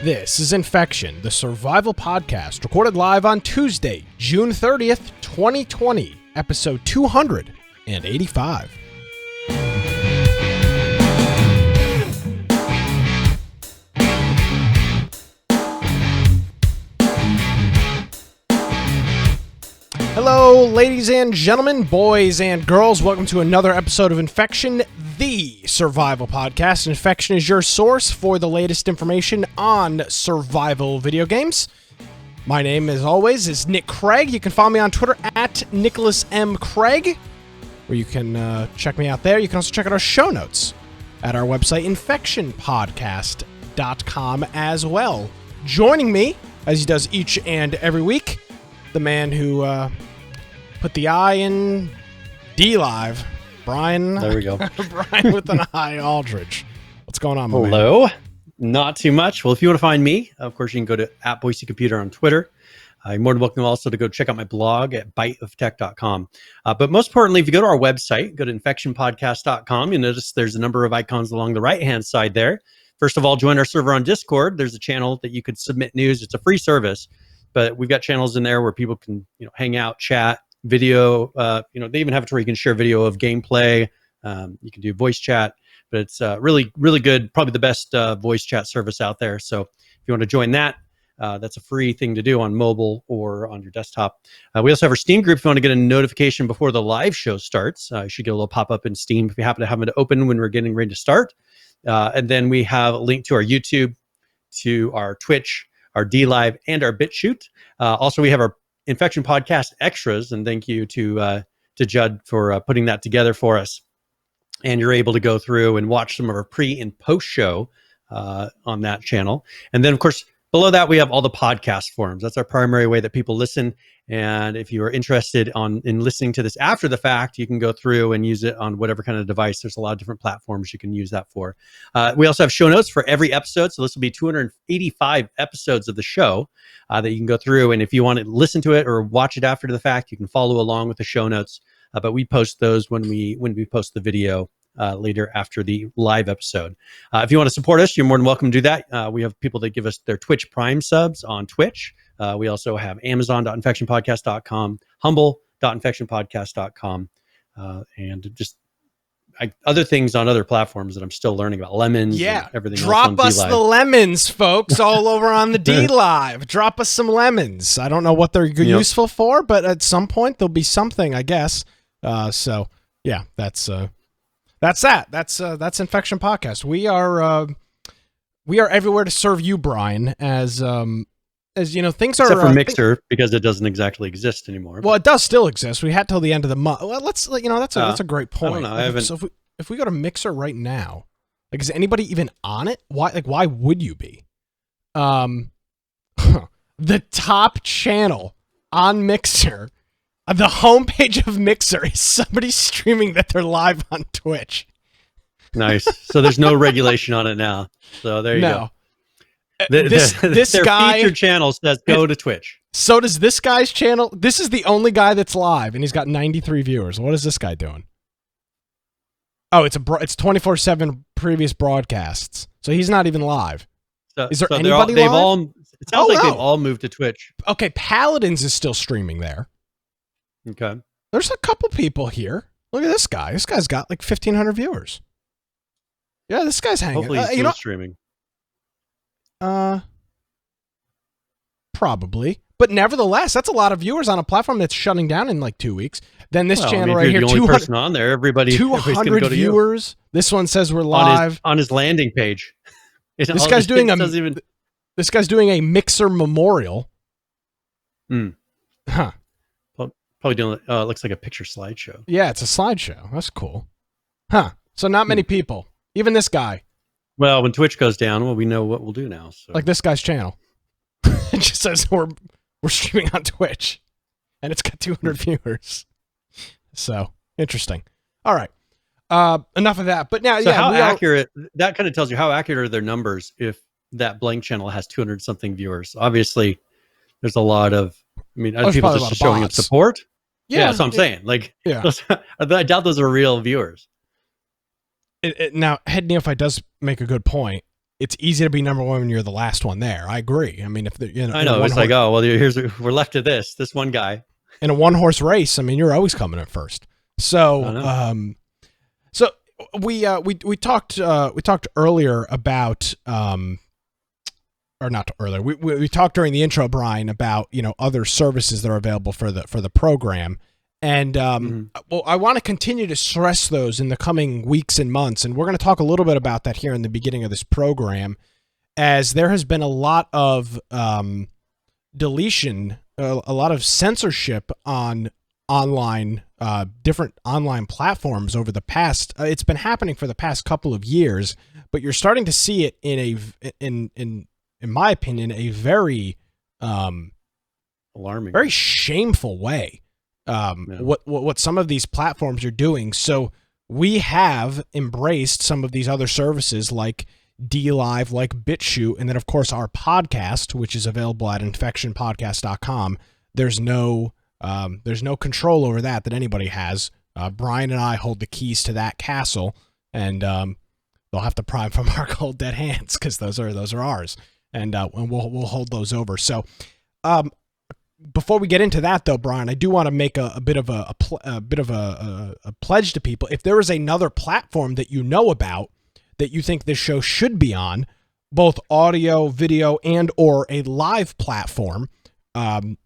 This is Infection, the survival podcast, recorded live on Tuesday, June 30th, 2020, episode 285. Hello, ladies and gentlemen, boys and girls. Welcome to another episode of Infection, the survival podcast. Infection is your source for the latest information on survival video games. My name, as always, is Nick Craig. You can follow me on Twitter at Nicholas M. Craig, where you can check me out there. You can also check out our show notes at our website, infectionpodcast.com, as well. Joining me, as he does each and every week, the man who put the I in D-Live, Brian. There we go. Brian with an I, Aldridge. What's going on, my man? Hello. Not too much. Well, if you want to find me, of course, you can go to @BoiseComputer on Twitter. You're more than welcome also to go check out my blog at biteoftech.com. But most importantly, if you go to our website, go to infectionpodcast.com, you'll notice there's a number of icons along the right-hand side there. First of all, join our server on Discord. There's a channel that you could submit news. It's a free service, but we've got channels in there where people can, hang out, chat, video. They even have it where you can share video of gameplay. You can do voice chat, but it's really, really good. Probably the best voice chat service out there. So if you want to join that, that's a free thing to do on mobile or on your desktop. We also have our Steam group. If you want to get a notification before the live show starts, you should get a little pop-up in Steam if you happen to have it open when we're getting ready to start. And then we have a link to our YouTube, to our Twitch, our D-Live, and our BitChute. Also, we have our Infection Podcast Extras, and thank you to Judd for putting that together for us. And you're able to go through and watch some of our pre- and post-show on that channel. And then, of course, below that, we have all the podcast forums. That's our primary way that people listen. And if you are interested in listening to this after the fact, you can go through and use it on whatever kind of device. There's a lot of different platforms you can use that for. We also have show notes for every episode. So this will be 285 episodes of the show that you can go through. And if you want to listen to it or watch it after the fact, you can follow along with the show notes. But we post those when we post the video later after the live episode. If you want to support us, you're more than welcome to do that. We have people that give us their Twitch Prime subs on Twitch. We also have amazon.infectionpodcast.com, humble.infectionpodcast.com, and just other things on other platforms that I'm still learning about. Lemons, and everything Drop else on us D-Live. the lemons, folks, all over on the D-Live. Drop us some lemons. I don't know what they're useful for, but at some point there'll be something, I guess. So yeah, that's that. That's Infection Podcast. We are everywhere to serve you, Brian. As things are. Except for Mixer, because it doesn't exactly exist anymore. Well, it does still exist. We had till the end of the month. Well, that's a great point. I don't know. I haven't. So if we go to Mixer right now, is anybody even on it? Why would you be? The top channel on Mixer. The homepage of Mixer is somebody streaming that they're live on Twitch. Nice. So there's no regulation on it now. So there you go. This their guy featured channel says go to Twitch. So does this guy's channel? This is the only guy that's live, and he's got 93 viewers. What is this guy doing? Oh, it's 24/7 previous broadcasts. So he's not even live. Is there anybody live? It sounds like they've all moved to Twitch. Okay, Paladins is still streaming there. Okay. There's a couple people here. Look at this guy. This guy's got like 1,500 viewers. Yeah, this guy's hanging. Hopefully he's still streaming. Probably. But nevertheless, that's a lot of viewers on a platform that's shutting down in like 2 weeks. Then this channel right here, the only person on there, everybody's 200 go to viewers. This one says we're live. On his landing page. This guy's doing a Mixer memorial. Huh. Probably doing, it looks like a picture slideshow. Yeah, it's a slideshow. That's cool. Huh. So not many people. Even this guy. Well, when Twitch goes down, we know what we'll do now. So. Like this guy's channel. It just says we're streaming on Twitch. And it's got 200 viewers. So, interesting. All right. Enough of that. But now, how accurate, that kind of tells you how accurate are their numbers if that blank channel has 200 something viewers. Obviously, there's a lot of, people just showing up support. Yeah, that's what I'm saying. I doubt those are real viewers. Now, Head Neophyte does make a good point. it's easy to be number one when you're the last one there. I agree. I mean, if the, I know it's like, oh well, we're left to this one guy in a one horse race. I mean, you're always coming in first. So so we talked earlier about or not earlier. We talked during the intro, Brian, about other services that are available for the program. And well, I want to continue to stress those in the coming weeks and months, and we're going to talk a little bit about that here in the beginning of this program, as there has been a lot of deletion, a lot of censorship on online, different online platforms over the past. It's been happening for the past couple of years, but you're starting to see it in my opinion, a very alarming, very shameful way. What some of these platforms are doing. So we have embraced some of these other services like DLive, like BitChute, and then of course our podcast, which is available at infectionpodcast.com. There's no control over that anybody has. Brian and I hold the keys to that castle, and they'll have to pry from our cold dead hands because those are ours, and we'll hold those over. So. Before we get into that, though, Brian, I do want to make a bit of a pledge to people. If there is another platform that you know about that you think this show should be on, both audio, video, and or a live platform, I'm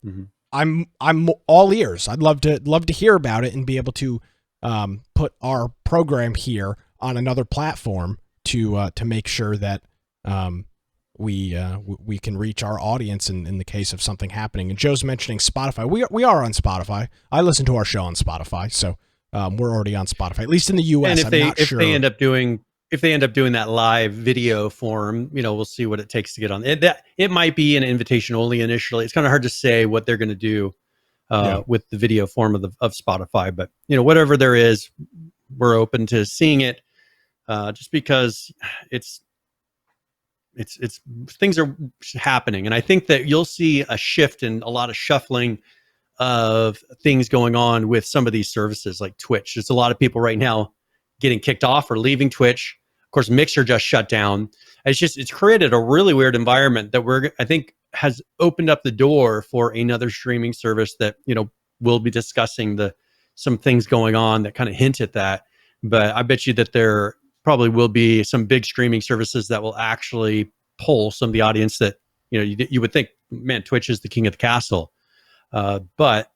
all ears. I'd love to hear about it and be able to put our program here on another platform to make sure that we can reach our audience in the case of something happening. And Joe's mentioning Spotify. We are on Spotify. I listen to our show on Spotify, so we're already on Spotify, at least in the U.S. And if they end up doing that live video form, we'll see what it takes to get on it. It might be an invitation only initially. It's kind of hard to say what they're going to do with the video form of Spotify, but whatever there is, we're open to seeing it. Just because it's things are happening, and I think that you'll see a shift in a lot of shuffling of things going on with some of these services like Twitch. There's a lot of people right now getting kicked off or leaving Twitch. Of course, Mixer just shut down. It's created a really weird environment that I think has opened up the door for another streaming service that we'll be discussing some things going on that kind of hint at that. But I bet you that there probably will be some big streaming services that will actually pull some of the audience that you would think, man, Twitch is the king of the castle, but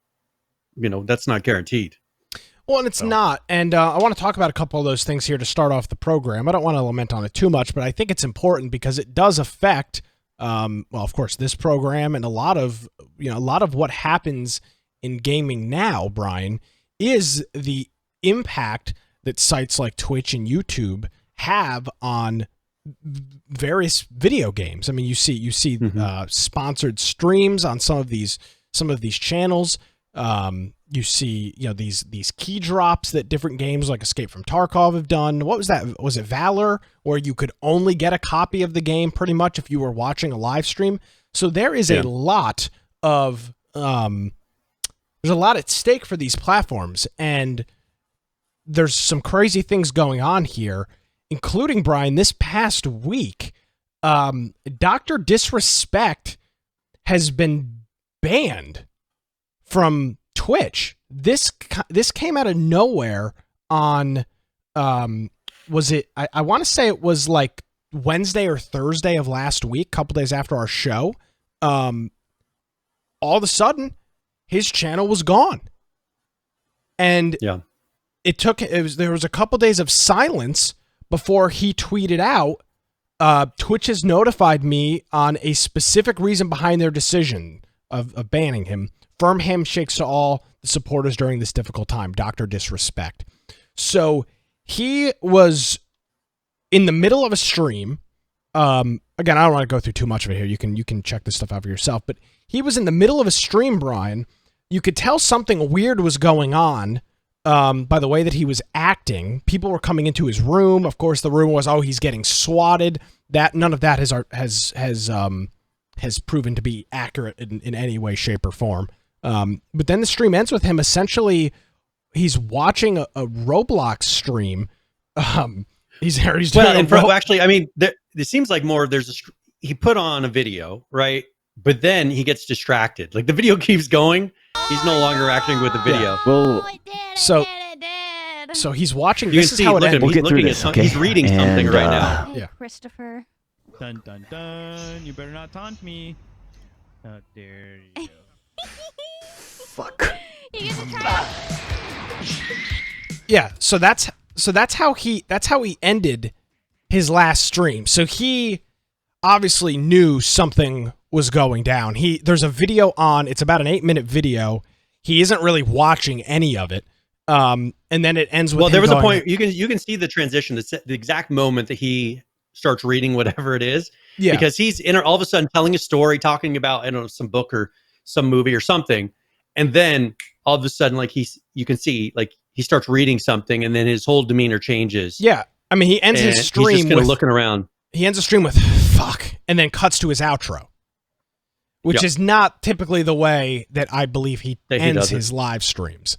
that's not guaranteed. Well, and it's not. And I want to talk about a couple of those things here to start off the program. I don't want to lament on it too much, but I think it's important because it does affect, well, of course, this program and a lot of what happens in gaming now, Brian, is the impact that sites like Twitch and YouTube have on various video games. I mean, you see sponsored streams on some of these channels. You see, these key drops that different games like Escape from Tarkov have done. What was that? Was it Valor, where you could only get a copy of the game pretty much if you were watching a live stream? So there is a lot of there's a lot at stake for these platforms, and there's some crazy things going on here, including, Brian, this past week, Dr. Disrespect has been banned from Twitch. This came out of nowhere on, was it, I want to say it was like Wednesday or Thursday of last week, a couple days after our show. All of a sudden, his channel was gone. And there was a couple days of silence before he tweeted out, Twitch has notified me on a specific reason behind their decision of banning him. Firm handshakes to all the supporters during this difficult time. Dr. Disrespect. So he was in the middle of a stream. Again, I don't want to go through too much of it here. You can check this stuff out for yourself. But he was in the middle of a stream, Brian. You could tell something weird was going on by the way that he was acting. People were coming into his room. Of course, the rumor was, oh, he's getting swatted. That none of that has proven to be accurate in any way, shape, or form. But then the stream ends with him essentially, he's watching a Roblox stream, He's doing actually, I mean, it seems like more. He put on a video, right? But then he gets distracted. Like the video keeps going. He's no longer acting with the video. Yeah. Well, so he's watching. You this can is see. how it Look at ends. him. He's looking at. Okay. He's reading something right now. Hey, yeah. Christopher. Dun dun dun! You better not taunt me. How dare you? Fuck. You get to try Yeah, so that's how he ended his last stream. So he obviously knew something was going down. There's a video on, it's about an 8-minute video. He isn't really watching any of it. And then it ends with there was a point you can see the transition, the exact moment that he starts reading whatever it is. Yeah. Because he's all of a sudden telling a story, talking about, I don't know, some book or some movie or something. And then all of a sudden, like you can see, like he starts reading something, and then his whole demeanor changes. Yeah, I mean, he ends his stream he's just kind of looking around. He ends the stream with "fuck" and then cuts to his outro, which is not typically the way that I believe he ends his live streams.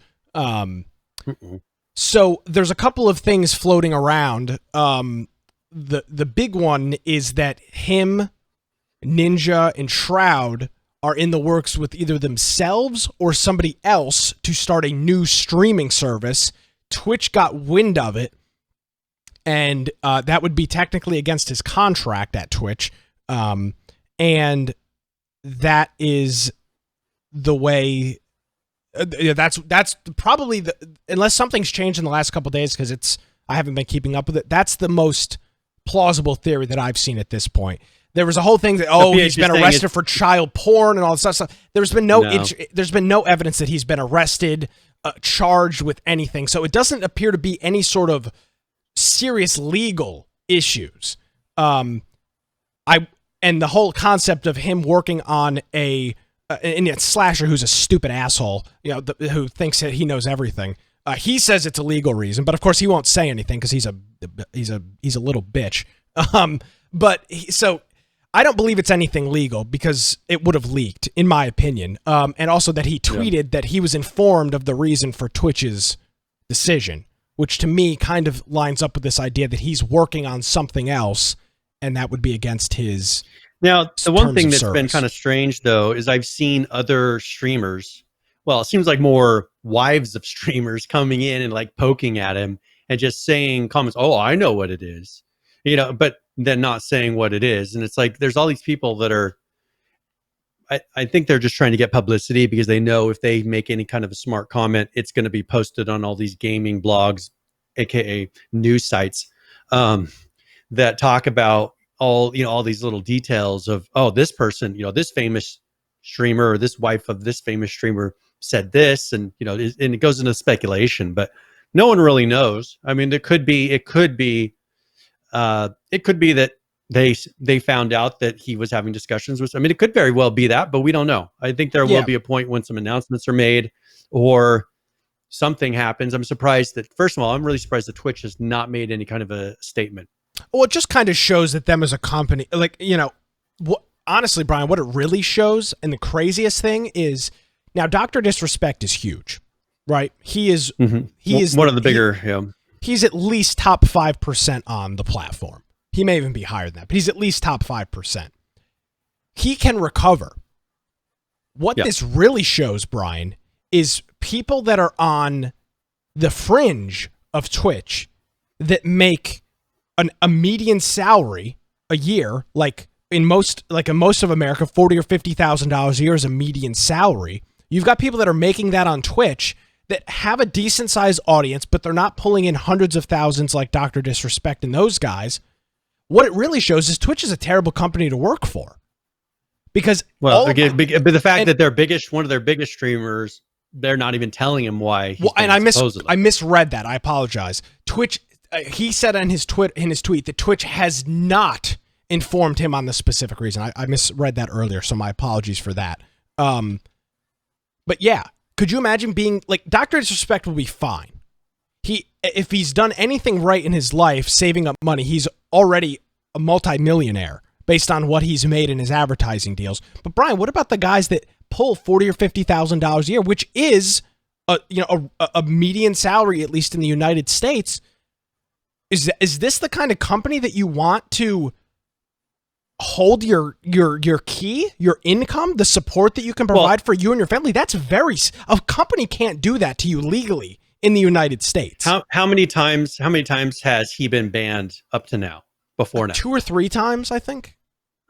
So there's a couple of things floating around. The big one is that him, Ninja, and Shroud are in the works with either themselves or somebody else to start a new streaming service. Twitch got wind of it, and that would be technically against his contract at Twitch. And that is the way. That's probably unless something's changed in the last couple of days, because I haven't been keeping up with it. That's the most plausible theory that I've seen at this point. There was a whole thing that he's been arrested for child porn and all this stuff. There's been no evidence that he's been arrested, charged with anything. So it doesn't appear to be any sort of serious legal issues. And the whole concept of him working on and it's Slasher, who's a stupid asshole, who thinks that he knows everything. He says it's a legal reason, but of course he won't say anything because he's a little bitch. So I don't believe it's anything legal because it would have leaked, in my opinion. And also that he tweeted that he was informed of the reason for Twitch's decision, which to me kind of lines up with this idea that he's working on something else, and that would be against his. Now, the one thing that's been kind of strange, though, is I've seen other streamers. Well, it seems like more wives of streamers coming in and like poking at him and just saying comments. Oh, I know what it is, but then not saying what it is. And it's like, there's all these people that are, I think they're just trying to get publicity because they know if they make any kind of a smart comment, it's going to be posted on all these gaming blogs, AKA news sites, that talk about all these little details of, this person, this famous streamer or this wife of this famous streamer said this, and and it goes into speculation, but no one really knows. I mean, it could be that they found out that he was having discussions with. I mean, it could very well be that, but we don't know. I think there will be a point when some announcements are made or something happens. I'm surprised that, first of all, I'm really surprised that Twitch has not made any kind of a statement. Well, it just kind of shows that them as a company, honestly, Brian, what it really shows, and the craziest thing is, now Dr. Disrespect is huge, right? He is one of the bigger. He's at least top 5% on the platform. He may even be higher than that, but he's at least top 5%. He can recover. What this really shows, Brian, is people that are on the fringe of Twitch that make a median salary a year, like in most of America, $40,000 or $50,000 a year is a median salary. You've got people that are making that on Twitch that have a decent sized audience, but they're not pulling in hundreds of thousands like Dr. Disrespect and those guys. What it really shows is Twitch is a terrible company to work for. Because but the fact that one of their biggest streamers, they're not even telling him why. And I misread that. I apologize. Twitch, he said in his tweet that Twitch has not informed him on the specific reason. I misread that earlier, so my apologies for that. But yeah, could you imagine being like Dr. Disrespect will be fine. If he's done anything right in his life, saving up money, he's already a multimillionaire based on what he's made in his advertising deals. But Brian, what about the guys that pull $40,000 or $50,000 a year, which is a median salary, at least in the United States? Is this the kind of company that you want to hold your key, your income, the support that you can provide for you and your family? That's a company can't do that to you legally in the United States. How many times has he been banned up to now? Before now, 2 or 3 times, I think.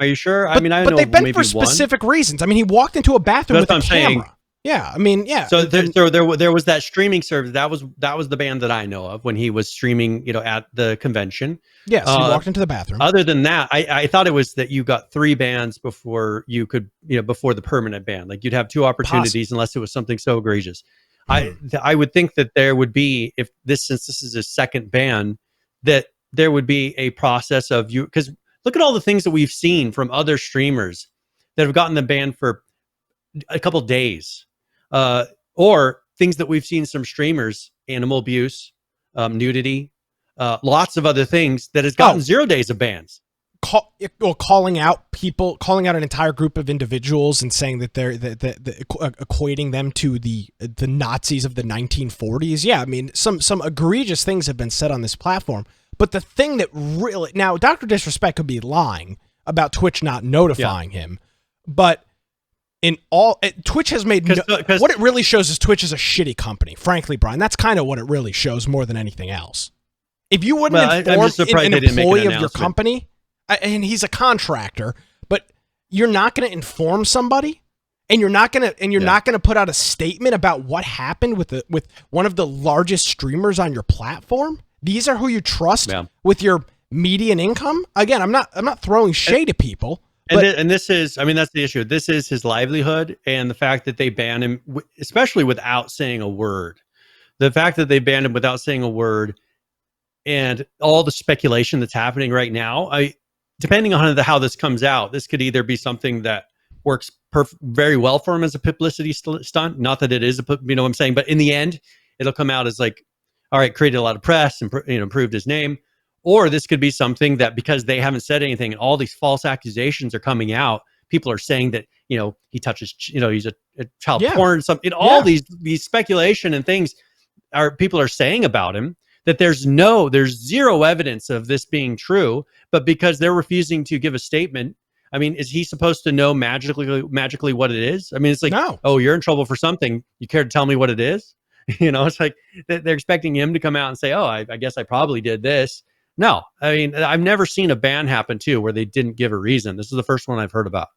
Are you sure? But they've been for specific reasons. I mean, he walked into a bathroom with a camera. Yeah, I mean, yeah. So there was that streaming service. That was the band that I know of when he was streaming, at the convention. Yes, he walked into the bathroom. Other than that, I thought it was that you got 3 bans before you could, before the permanent ban. Like you'd have 2 opportunities unless it was something so egregious. I would think that there would be, since this is a second ban, that there would be a process of you, because look at all the things that we've seen from other streamers that have gotten the ban for a couple days, or things that we've seen some streamers, animal abuse, nudity, lots of other things that has gotten 0 days of bans. Calling out an entire group of individuals and saying that they're equating them to the Nazis of the 1940s. Yeah, I mean, some egregious things have been said on this platform. But the thing that really, now Dr. Disrespect could be lying about Twitch not notifying him, but Twitch has made what it really shows is Twitch is a shitty company. Frankly, Brian, that's kind of what it really shows more than anything else. If you wouldn't inform an employee of your company, and he's a contractor, but you're not going to inform somebody, and you're not going to put out a statement about what happened with one of the largest streamers on your platform. These are who you trust with your median income. Again, I'm not throwing shade at people. And this is, that's the issue. This is his livelihood, and the fact that they ban him, especially without saying a word. The fact that they banned him without saying a word, and all the speculation that's happening right now. Depending on how this comes out, this could either be something that works very well for him as a publicity stunt. Not that it is what I'm saying, but in the end, it'll come out as like, all right, created a lot of press and improved his name. Or this could be something that because they haven't said anything and all these false accusations are coming out, people are saying that, he touches, he's a child porn, all these speculation and things people are saying about him, that there's zero evidence of this being true, but because they're refusing to give a statement. I mean, is he supposed to know magically what it is? I mean, it's like, no. Oh, you're in trouble for something. You care to tell me what it is? It's like they're expecting him to come out and say, oh, I guess I probably did this. No, I mean, I've never seen a ban happen too where they didn't give a reason. This is the first one I've heard about.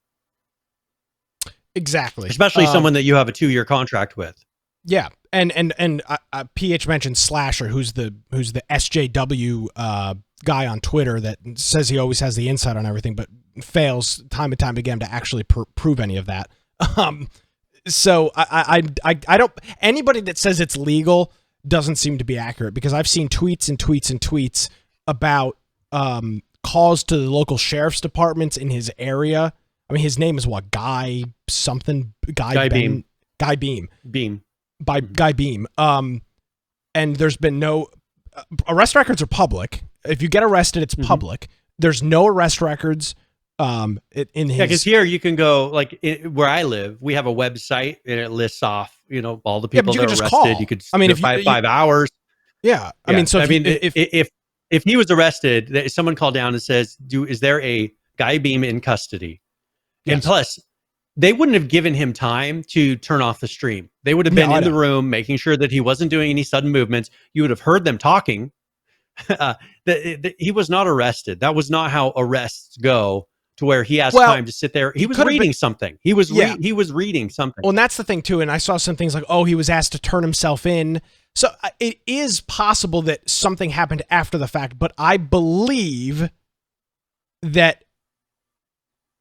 Exactly. Especially someone that you have a 2-year contract with. Yeah, and PH mentioned Slasher, who's the SJW guy on Twitter that says he always has the insight on everything, but fails time and time again to actually prove any of that. So I don't. Anybody that says it's legal doesn't seem to be accurate, because I've seen tweets and tweets and tweets about calls to the local sheriff's departments in his area. I mean, his name is what? Guy Beam. And there's been no arrest records are public. If you get arrested, it's public. There's no arrest records. In his because here you can go where I live. We have a website and it lists off all the people that are arrested. Call. You could if 5 hours. Yeah, I mean, so if he was arrested, someone called down and says, is there a Guy Beam in custody? Yes. And plus, they wouldn't have given him time to turn off the stream. They would have been in the room making sure that he wasn't doing any sudden movements. You would have heard them talking. He was not arrested. That was not how arrests go, to where he has time to sit there. He was reading something. He was reading something. Well, and that's the thing too. And I saw some things like, he was asked to turn himself in. So it is possible that something happened after the fact, but I believe that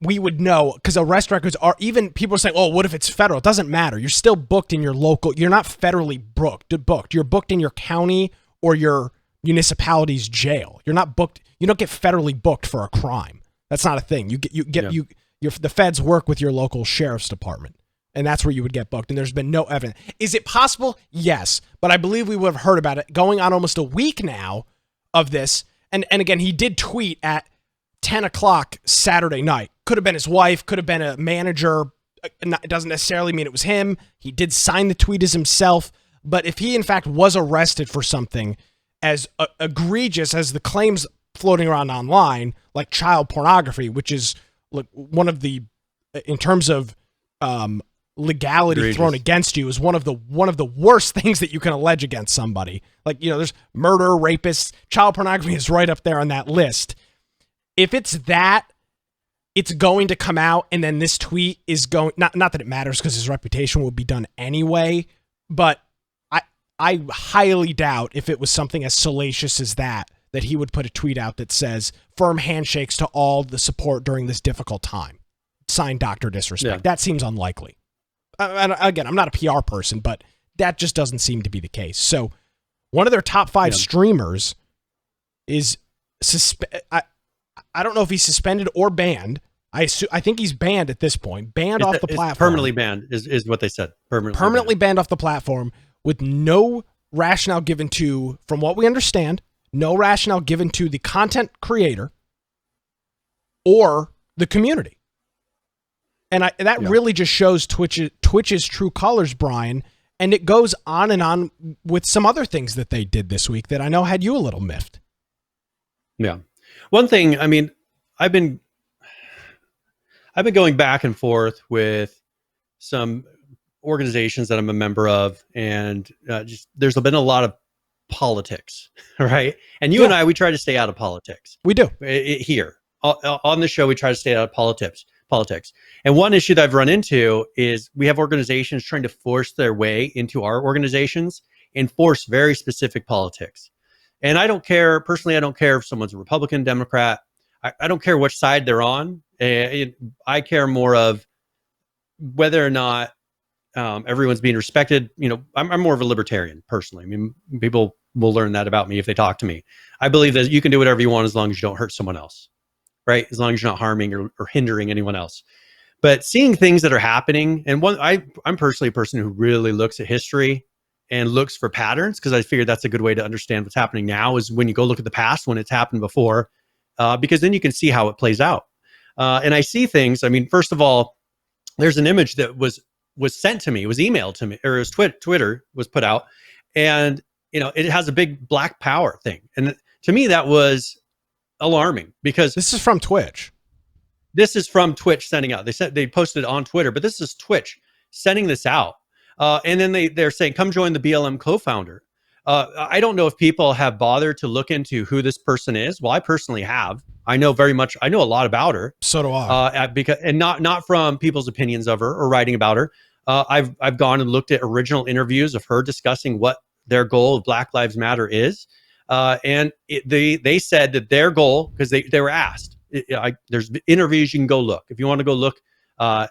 we would know, because arrest records are, even people are saying, what if it's federal? It doesn't matter. You're still booked in your local. You're not federally booked. You're booked in your county or your municipality's jail. You're not booked. You don't get federally booked for a crime. That's not a thing. The feds work with your local sheriff's department, and that's where you would get booked. And there's been no evidence. Is it possible? Yes, but I believe we would have heard about it going on almost a week now of this. And again, he did tweet at 10 o'clock Saturday night. Could have been his wife, could have been a manager. It doesn't necessarily mean it was him. He did sign the tweet as himself. But if he, in fact, was arrested for something, as egregious as the claims floating around online, like child pornography, which is like one of the, in terms of legality Egregious. thrown against you, is one of the worst things that you can allege against somebody. Like, there's murder, rapists, child pornography is right up there on that list. If it's that, it's going to come out, and then this tweet is going, not that it matters because his reputation will be done anyway, but I highly doubt if it was something as salacious as that he would put a tweet out that says firm handshakes to all the support during this difficult time. Signed, Dr. Disrespect. Yeah. That seems unlikely. And again, I'm not a PR person, but that just doesn't seem to be the case. So one of their top 5 streamers is I don't know if he's suspended or banned. I think he's banned at this point. Banned off the platform. Permanently banned is what they said. Permanently banned off the platform with no rationale given to, from what we understand, no rationale given to the content creator or the community. And that really just shows Twitch's true colors, Brian. And it goes on with some other things that they did this week that I know had you a little miffed. Yeah. One thing, I mean, I've been going back and forth with some organizations that I'm a member of, and there's been a lot of politics, right? And you and I, we try to stay out of politics. We do. Here on the show, we try to stay out of politics. And one issue that I've run into is we have organizations trying to force their way into our organizations and force very specific politics. And I don't care, personally, I don't care if someone's a Republican, Democrat. I don't care which side they're on. I care more of whether or not everyone's being respected. I'm more of a libertarian, personally. I mean, people will learn that about me if they talk to me. I believe that you can do whatever you want as long as you don't hurt someone else, right? As long as you're not harming or hindering anyone else. But seeing things that are happening, and I'm personally a person who really looks at history and looks for patterns, because I figured that's a good way to understand what's happening now, is when you go look at the past, when it's happened before, because then you can see how it plays out. And I see things. I mean, first of all, there's an image that was sent to me, was emailed to me, or it was Twitter was put out, and it has a big Black Power thing, and to me that was alarming, because this is from Twitch. This is from Twitch sending out. They posted it on Twitter, but this is Twitch sending this out. And then they're saying, come join the BLM co-founder. I don't know if people have bothered to look into who this person is. Well, I personally have. I know a lot about her. So do I. Because not from people's opinions of her or writing about her. I've gone and looked at original interviews of her discussing what their goal of Black Lives Matter is. And they said that their goal, because they were asked, there's interviews you can go look. If you want to go look her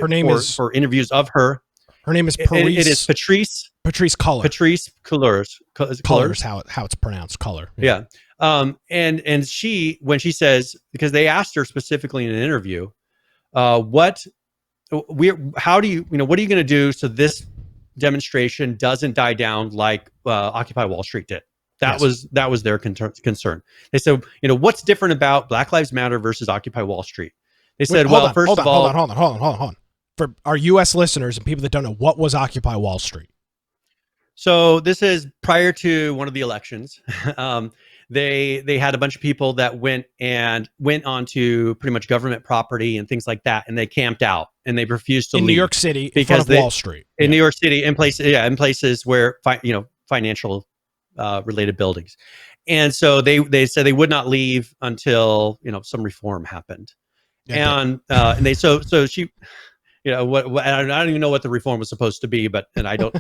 name is for interviews of her. Her name is Patrice. It is Patrice Culler. Patrice Cullors. Cullors, how it's pronounced. Culler. Yeah. And she, when she says, because they asked her specifically in an interview, what are you going to do so this demonstration doesn't die down like Occupy Wall Street did? That was their concern. They said, what's different about Black Lives Matter versus Occupy Wall Street? They said, hold on. For our U.S. listeners and people that don't know, what was Occupy Wall Street? So this is prior to one of the elections. They had a bunch of people that went onto pretty much government property and things like that, and they camped out and they refused to leave. In New York City, in front of Wall Street. In New York City, in places where financial related buildings. And so they said they would not leave until some reform happened. Yeah, and they so she, what I don't even know what the reform was supposed to be, and I don't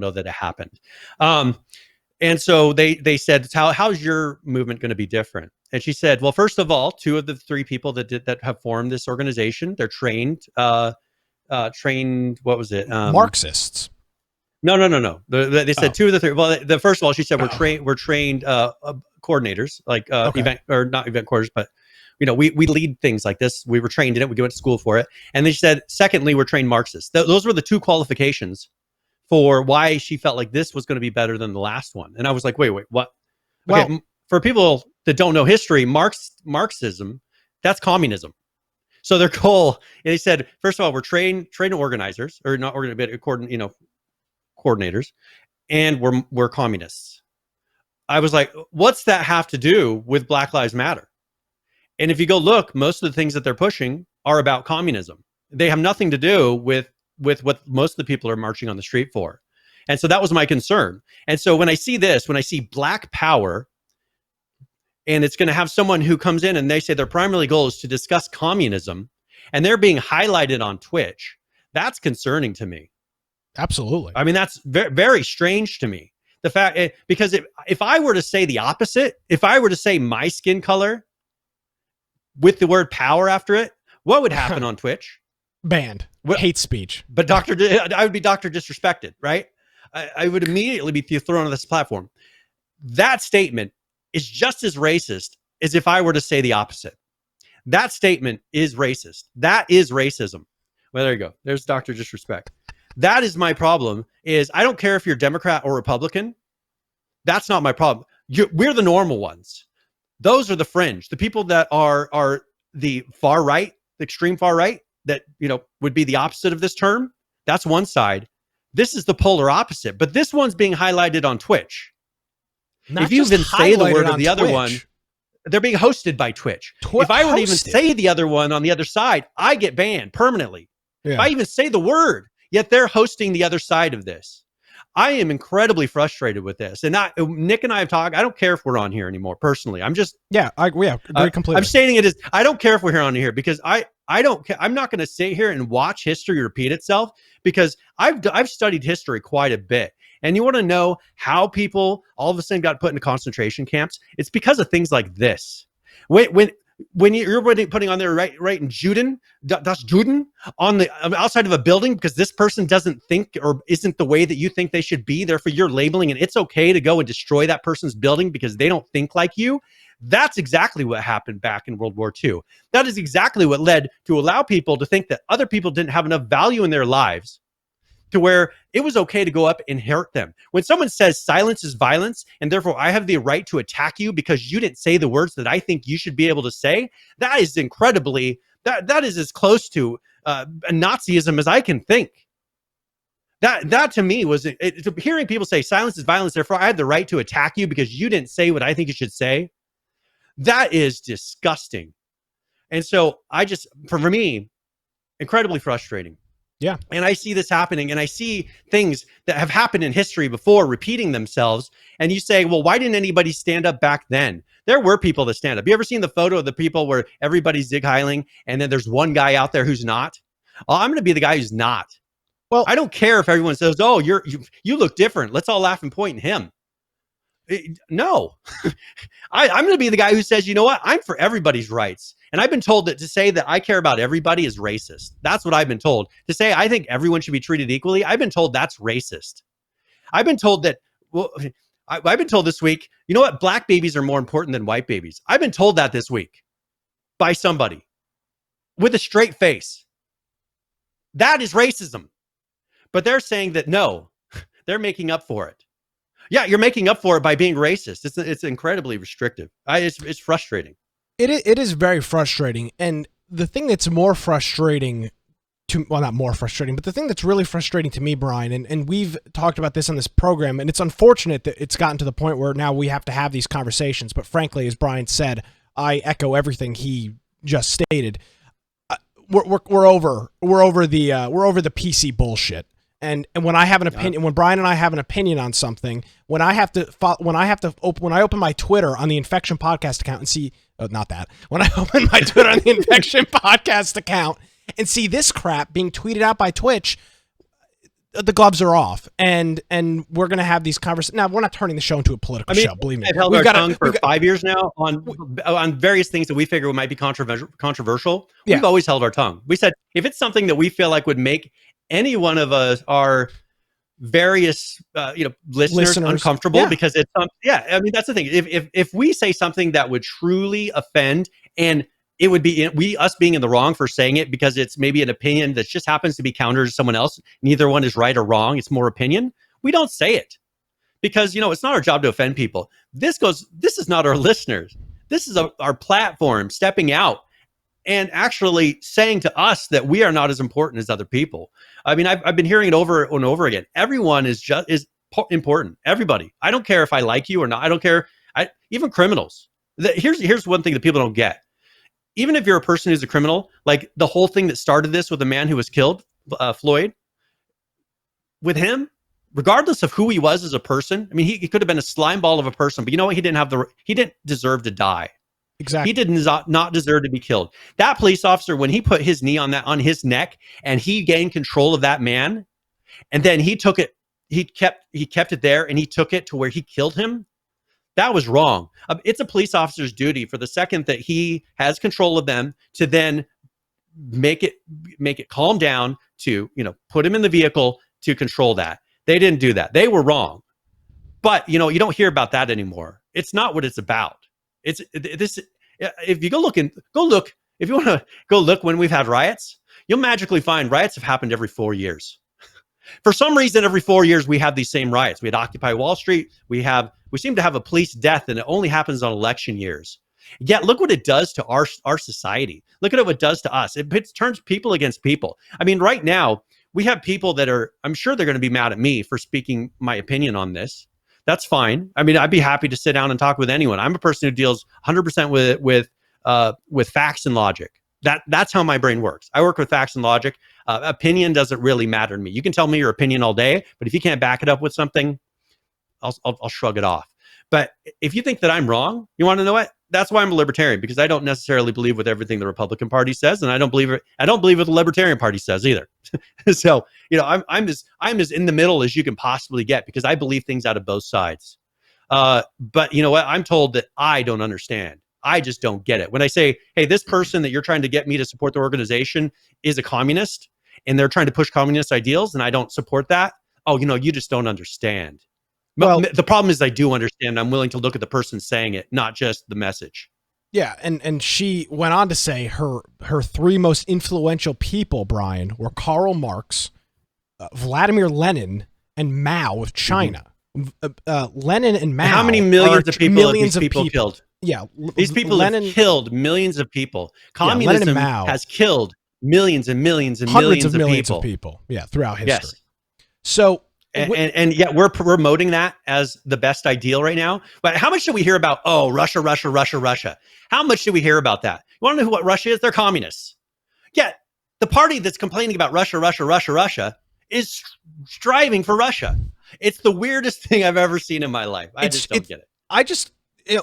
know that it happened. And so they said, how's your movement going to be different? And she said, well, first of all, 2 of the 3 people that have formed this organization, they're trained. What was it? Marxists. No. They said 2 of the 3. Well, the first of all, she said we're trained coordinators, like event, or not event coordinators, but we lead things like this. We were trained in it. We went to school for it. And they said, secondly, we're trained Marxists. Those were the 2 qualifications for why she felt like this was going to be better than the last one. And I was like, wait, what? Okay, well, for people that don't know history, Marxism, that's communism. So their goal, they said, first of all, we're trained organizers, or not organizers, but coordinators, and we're communists. I was like, what's that have to do with Black Lives Matter? And if you go look, most of the things that they're pushing are about communism. They have nothing to do with what most of the people are marching on the street for. And so that was my concern. And so when I see this, when I see Black Power, and it's going to have someone who comes in and they say their primary goal is to discuss communism, and they're being highlighted on Twitch, that's concerning to me. Absolutely. I mean, that's very, very strange to me. The fact, because if I were to say the opposite, if I were to say my skin color with the word power after it, what would happen on Twitch? Banned. Hate speech. But I would be Dr. Disrespected, right? I would immediately be thrown on this platform. That statement is just as racist as if I were to say the opposite. That statement is racist. That is racism. Well, there you go. There's Dr. Disrespect. That is my problem. Is I don't care if you're Democrat or Republican. That's not my problem. We're the normal ones. Those are the fringe. The people that are the far right, the extreme far right, that would be the opposite of this term. That's one side. This is the polar opposite. But this one's being highlighted on Twitch. Not if you just even say the word highlighted of the on other Twitch. one, they're being hosted by Twitch. If I were to even say the other one on the other side, I get banned permanently. Yeah. If I even say the word, yet they're hosting the other side of this. I am incredibly frustrated with this. And Nick and I have talked. I don't care if we're on here anymore. Personally, I'm just agree completely. I'm stating it as I don't care if we're here on here because I don't care. I'm not going to sit here and watch history repeat itself because I've studied history quite a bit. And you want to know how people all of a sudden got put into concentration camps? It's because of things like this. When you're putting on there writing Juden, das Juden on the outside of a building because this person doesn't think or isn't the way that you think they should be, therefore you're labeling, and it's okay to go and destroy that person's building because they don't think like you. That's exactly what happened back in World War II. That is exactly what led to allow people to think that other people didn't have enough value in their lives to where it was okay to go up and hurt them. When someone says silence is violence, and therefore I have the right to attack you because you didn't say the words that I think you should be able to say, that is incredibly, that is as close to Nazism as I can think. That to me was, hearing people say silence is violence, therefore I have the right to attack you because you didn't say what I think you should say. That is disgusting. And so for me, incredibly frustrating. Yeah. And I see this happening, and I see things that have happened in history before repeating themselves. And you say, well, why didn't anybody stand up back then? There were people that stand up. You ever seen the photo of the people where everybody's zig heiling and then there's one guy out there who's not? Oh, I'm going to be the guy who's not. Well, I don't care if everyone says, oh, you look different. Let's all laugh and point at him. No, I'm going to be the guy who says, you know what? I'm for everybody's rights. And I've been told that to say that I care about everybody is racist. That's what I've been told. To say I think everyone should be treated equally, I've been told that's racist. I've been told that, I've been told this week, you know what? Black babies are more important than white babies. I've been told that this week by somebody with a straight face. That is racism. But they're saying that no, they're making up for it. Yeah, you're making up for it by being racist. It's incredibly restrictive. It's frustrating. It is very frustrating. And the thing that's more frustrating not more frustrating, but the thing that's really frustrating to me, Brian, and we've talked about this on this program, and it's unfortunate that it's gotten to the point where now we have to have these conversations. But frankly, as Brian said, I echo everything he just stated. We're over the PC bullshit. And when I have an opinion, when Brian and I have an opinion on something, when I open my Twitter on the Infection Podcast account and see, when I open my Twitter on the Infection Podcast account and see this crap being tweeted out by Twitch, the gloves are off, and we're gonna have these conversations. Now, we're not turning the show into a political show. Believe me, I've held our tongue for 5 years now on various things that we figure might be controversial. Yeah. We've always held our tongue. We said if it's something that we feel like would make any one of us, our various listeners uncomfortable, because it's I mean, that's the thing. If we say something that would truly offend, and it would be us being in the wrong for saying it because it's maybe an opinion that just happens to be counter to someone else. Neither one is right or wrong. It's more opinion. We don't say it because, it's not our job to offend people. This is not our listeners. This is our platform stepping out and actually saying to us that we are not as important as other people. I mean, I've been hearing it over and over again. Everyone is important. Everybody. I don't care if I like you or not. I don't care. Even criminals. Here's one thing that people don't get. Even if you're a person who's a criminal, like the whole thing that started this with the man who was killed, Floyd, with him, regardless of who he was as a person, I mean, he could have been a slime ball of a person, but you know what? He didn't deserve to die. Exactly. He did not deserve to be killed. That police officer, when he put his knee on his neck and he gained control of that man, and then he took it, he kept it there and he took it to where he killed him. That was wrong. It's a police officer's duty for the second that he has control of them to then make it calm down, to, put him in the vehicle to control that. They didn't do that. They were wrong. But, you don't hear about that anymore. It's not what it's about. It's this. If you go look, if you want to go look when we've had riots, you'll magically find riots have happened every 4 years. For some reason, every 4 years we have these same riots. We had Occupy Wall Street. We seem to have a police death, and it only happens on election years. Yet look what it does to our society. Look at what it does to us. It turns people against people. I mean, right now we have people that I'm sure they're going to be mad at me for speaking my opinion on this. That's fine. I mean, I'd be happy to sit down and talk with anyone. I'm a person who deals 100% with facts and logic. That's how my brain works. I work with facts and logic. Opinion doesn't really matter to me. You can tell me your opinion all day, but if you can't back it up with something, I'll shrug it off. But if you think that I'm wrong, you want to know what? That's why I'm a libertarian, because I don't necessarily believe with everything the Republican Party says, and I don't believe what the Libertarian Party says either. So, I'm as in the middle as you can possibly get, because I believe things out of both sides. But you know what? I'm told that I don't understand. I just don't get it. When I say, hey, this person that you're trying to get me to support the organization is a communist, and they're trying to push communist ideals, and I don't support that. Oh, you just don't understand. Well, the problem is I do understand. I'm willing to look at the person saying it, not just the message. Yeah, and she went on to say her three most influential people, Brian, were Karl Marx, Vladimir Lenin, and Mao of China. Lenin and Mao. How many millions of people have these people killed? Yeah, these people have killed millions of people. Communism has killed millions and millions and hundreds millions of millions of people. Yeah, throughout history. Yes. So. And yet we're promoting that as the best ideal right now. But how much do we hear about, Russia? How much do we hear about that? You want to know what Russia is? They're communists. Yet the party that's complaining about Russia is striving for Russia. It's the weirdest thing I've ever seen in my life. I just don't get it.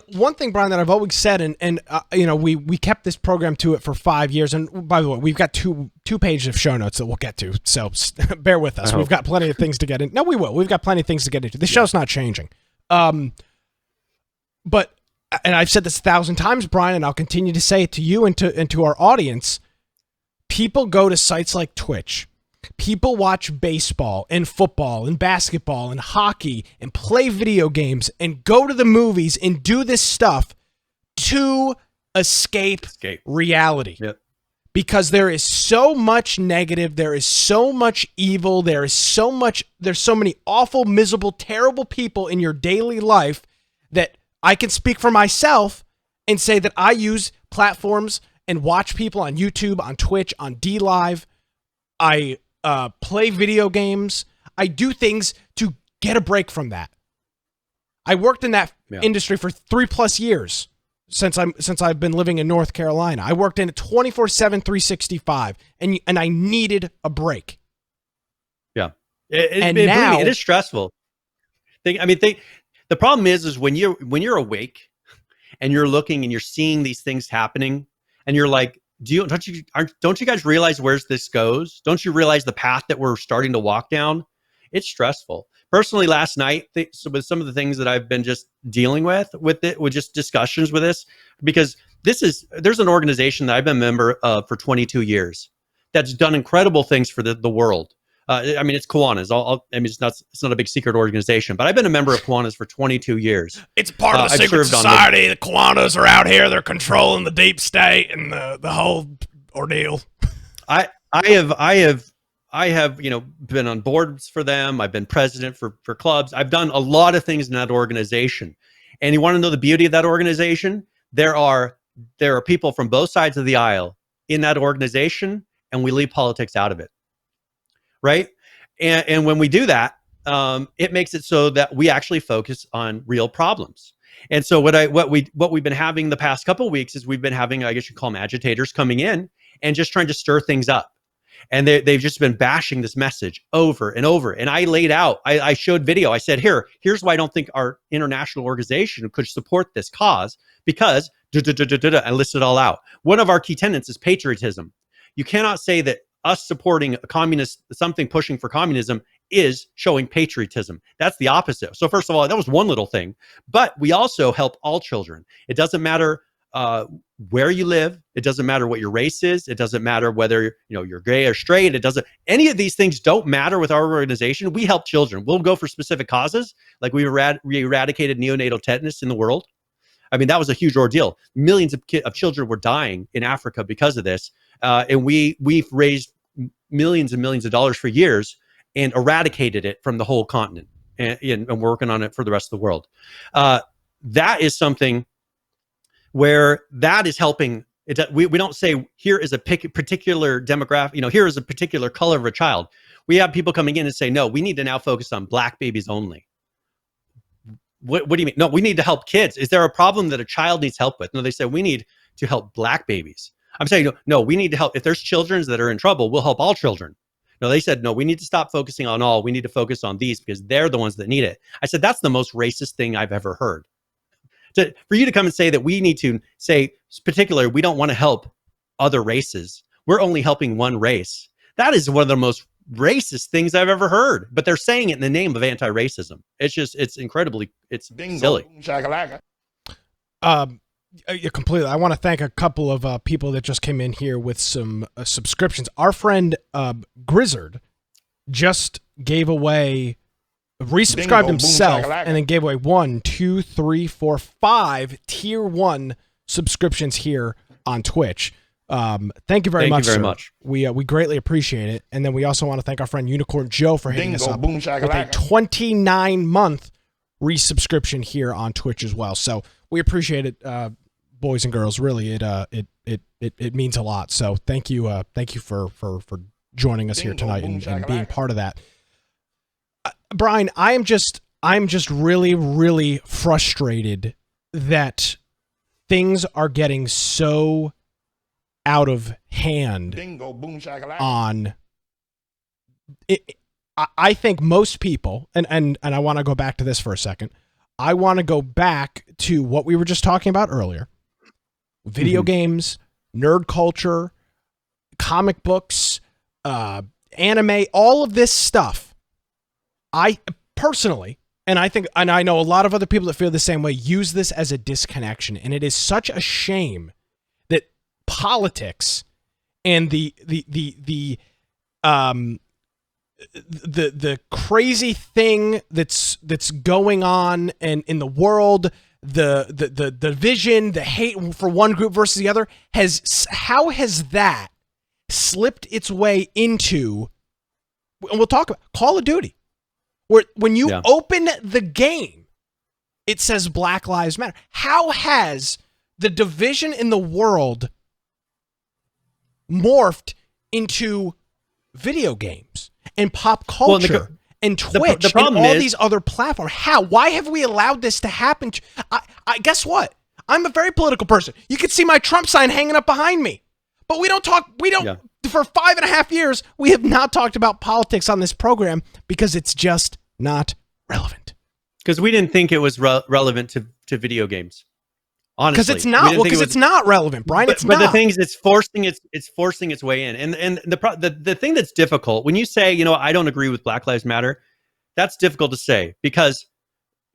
One thing, Brian, that I've always said, and we kept this program to it for 5 years. And by the way, we've got two pages of show notes that we'll get to. So bear with us. We've got plenty of things to get in. No, we will. We've got plenty of things to get into. The show's not changing. But, and I've said this 1,000 times, Brian, and I'll continue to say it to you and to our audience. People go to sites like Twitch. People watch baseball and football and basketball and hockey and play video games and go to the movies and do this stuff to escape reality. Yep. Because there is so much negative, there is so much evil, there's so many awful, miserable, terrible people in your daily life that I can speak for myself and say that I use platforms and watch people on YouTube, on Twitch, on DLive. I play video games. I do things to get a break from that. I worked in that industry for 3+ years since I've been living in North Carolina. I worked in it 24/7, 365, and I needed a break. Yeah, now it is stressful. The problem is when you're awake and you're looking and you're seeing these things happening, and you're like, don't you guys realize where this goes? Don't you realize the path that we're starting to walk down? It's stressful. Personally, last night, with some of the things that I've been just dealing with just discussions with this, because there's an organization that I've been a member of for 22 years that's done incredible things for the world. It's Kiwanis. It's not a big secret organization, but I've been a member of Kiwanis for 22 years. It's part of the secret society. The Kiwanis are out here. They're controlling the deep state and the whole ordeal. I have been on boards for them. I've been president for clubs. I've done a lot of things in that organization. And you want to know the beauty of that organization? There are people from both sides of the aisle in that organization, and we leave politics out of it. Right. And when we do that, it makes it so that we actually focus on real problems. And so what we've been having the past couple of weeks is we've been having, I guess you call them agitators, coming in and just trying to stir things up. And they've just been bashing this message over and over. And I laid out, I showed video. I said, here's why I don't think our international organization could support this cause, because I listed it all out. One of our key tenets is patriotism. You cannot say that us supporting a communist, something pushing for communism, is showing patriotism. That's the opposite. So first of all, that was one little thing. But we also help all children. It doesn't matter where you live. It doesn't matter what your race is. It doesn't matter whether you're gay or straight. It doesn't. Any of these things don't matter with our organization. We help children. We'll go for specific causes, like we eradicated neonatal tetanus in the world. I mean, that was a huge ordeal. Millions of children were dying in Africa because of this, and we've raised millions and millions of dollars for years and eradicated it from the whole continent, and working on it for the rest of the world. That is something where that is helping. We don't say here is a particular demographic, here is a particular color of a child. We have people coming in and say, no, we need to now focus on Black babies only. What do you mean? No, we need to help kids. Is there a problem that a child needs help with? No, they say we need to help Black babies. I'm saying, no, we need to help. If there's children that are in trouble, we'll help all children. No, they said, no, we need to stop focusing on all. We need to focus on these because they're the ones that need it. I said, that's the most racist thing I've ever heard. For you to come and say that we need to say, particularly, we don't want to help other races. We're only helping one race. That is one of the most racist things I've ever heard. But they're saying it in the name of anti-racism. It's incredibly, it's silly. Completely. I want to thank a couple of people that just came in here with some subscriptions. Our friend Grizzard just gave away, resubscribed himself, and then gave away 1, 2, 3, 4, 5 tier 1 subscriptions here on Twitch. Thank you very much. Thank you very much. We greatly appreciate it. And then we also want to thank our friend Unicorn Joe for hitting us up with a 29-month resubscription here on Twitch as well. So we appreciate it, boys and girls. Really, it means a lot. So thank you for joining us here tonight and being part of that. Brian, I'm just really, really frustrated that things are getting so out of hand on it. I think most people, and I want to go back to this for a second. I want to go back to what we were just talking about earlier. Video games, nerd culture, comic books, anime, all of this stuff. I personally, and I know a lot of other people that feel the same way, use this as a disconnection. And it is such a shame that politics and the crazy thing that's going on and in the world, the division, the hate for one group versus the other, how has that slipped its way into, and we'll talk about Call of Duty, where when you open the game, it says Black Lives Matter. How has the division in the world morphed into video games and pop culture and Twitch and all these other platforms? How? Why have we allowed this to happen? I guess what? I'm a very political person. You can see my Trump sign hanging up behind me. But we don't for 5.5 years, we have not talked about politics on this program because it's just not relevant. Because we didn't think it was relevant to video games. Honestly, because it's not. Well, because it's not relevant, Brian. But the thing is, it's forcing its way in. And the thing that's difficult when you say, I don't agree with Black Lives Matter, that's difficult to say because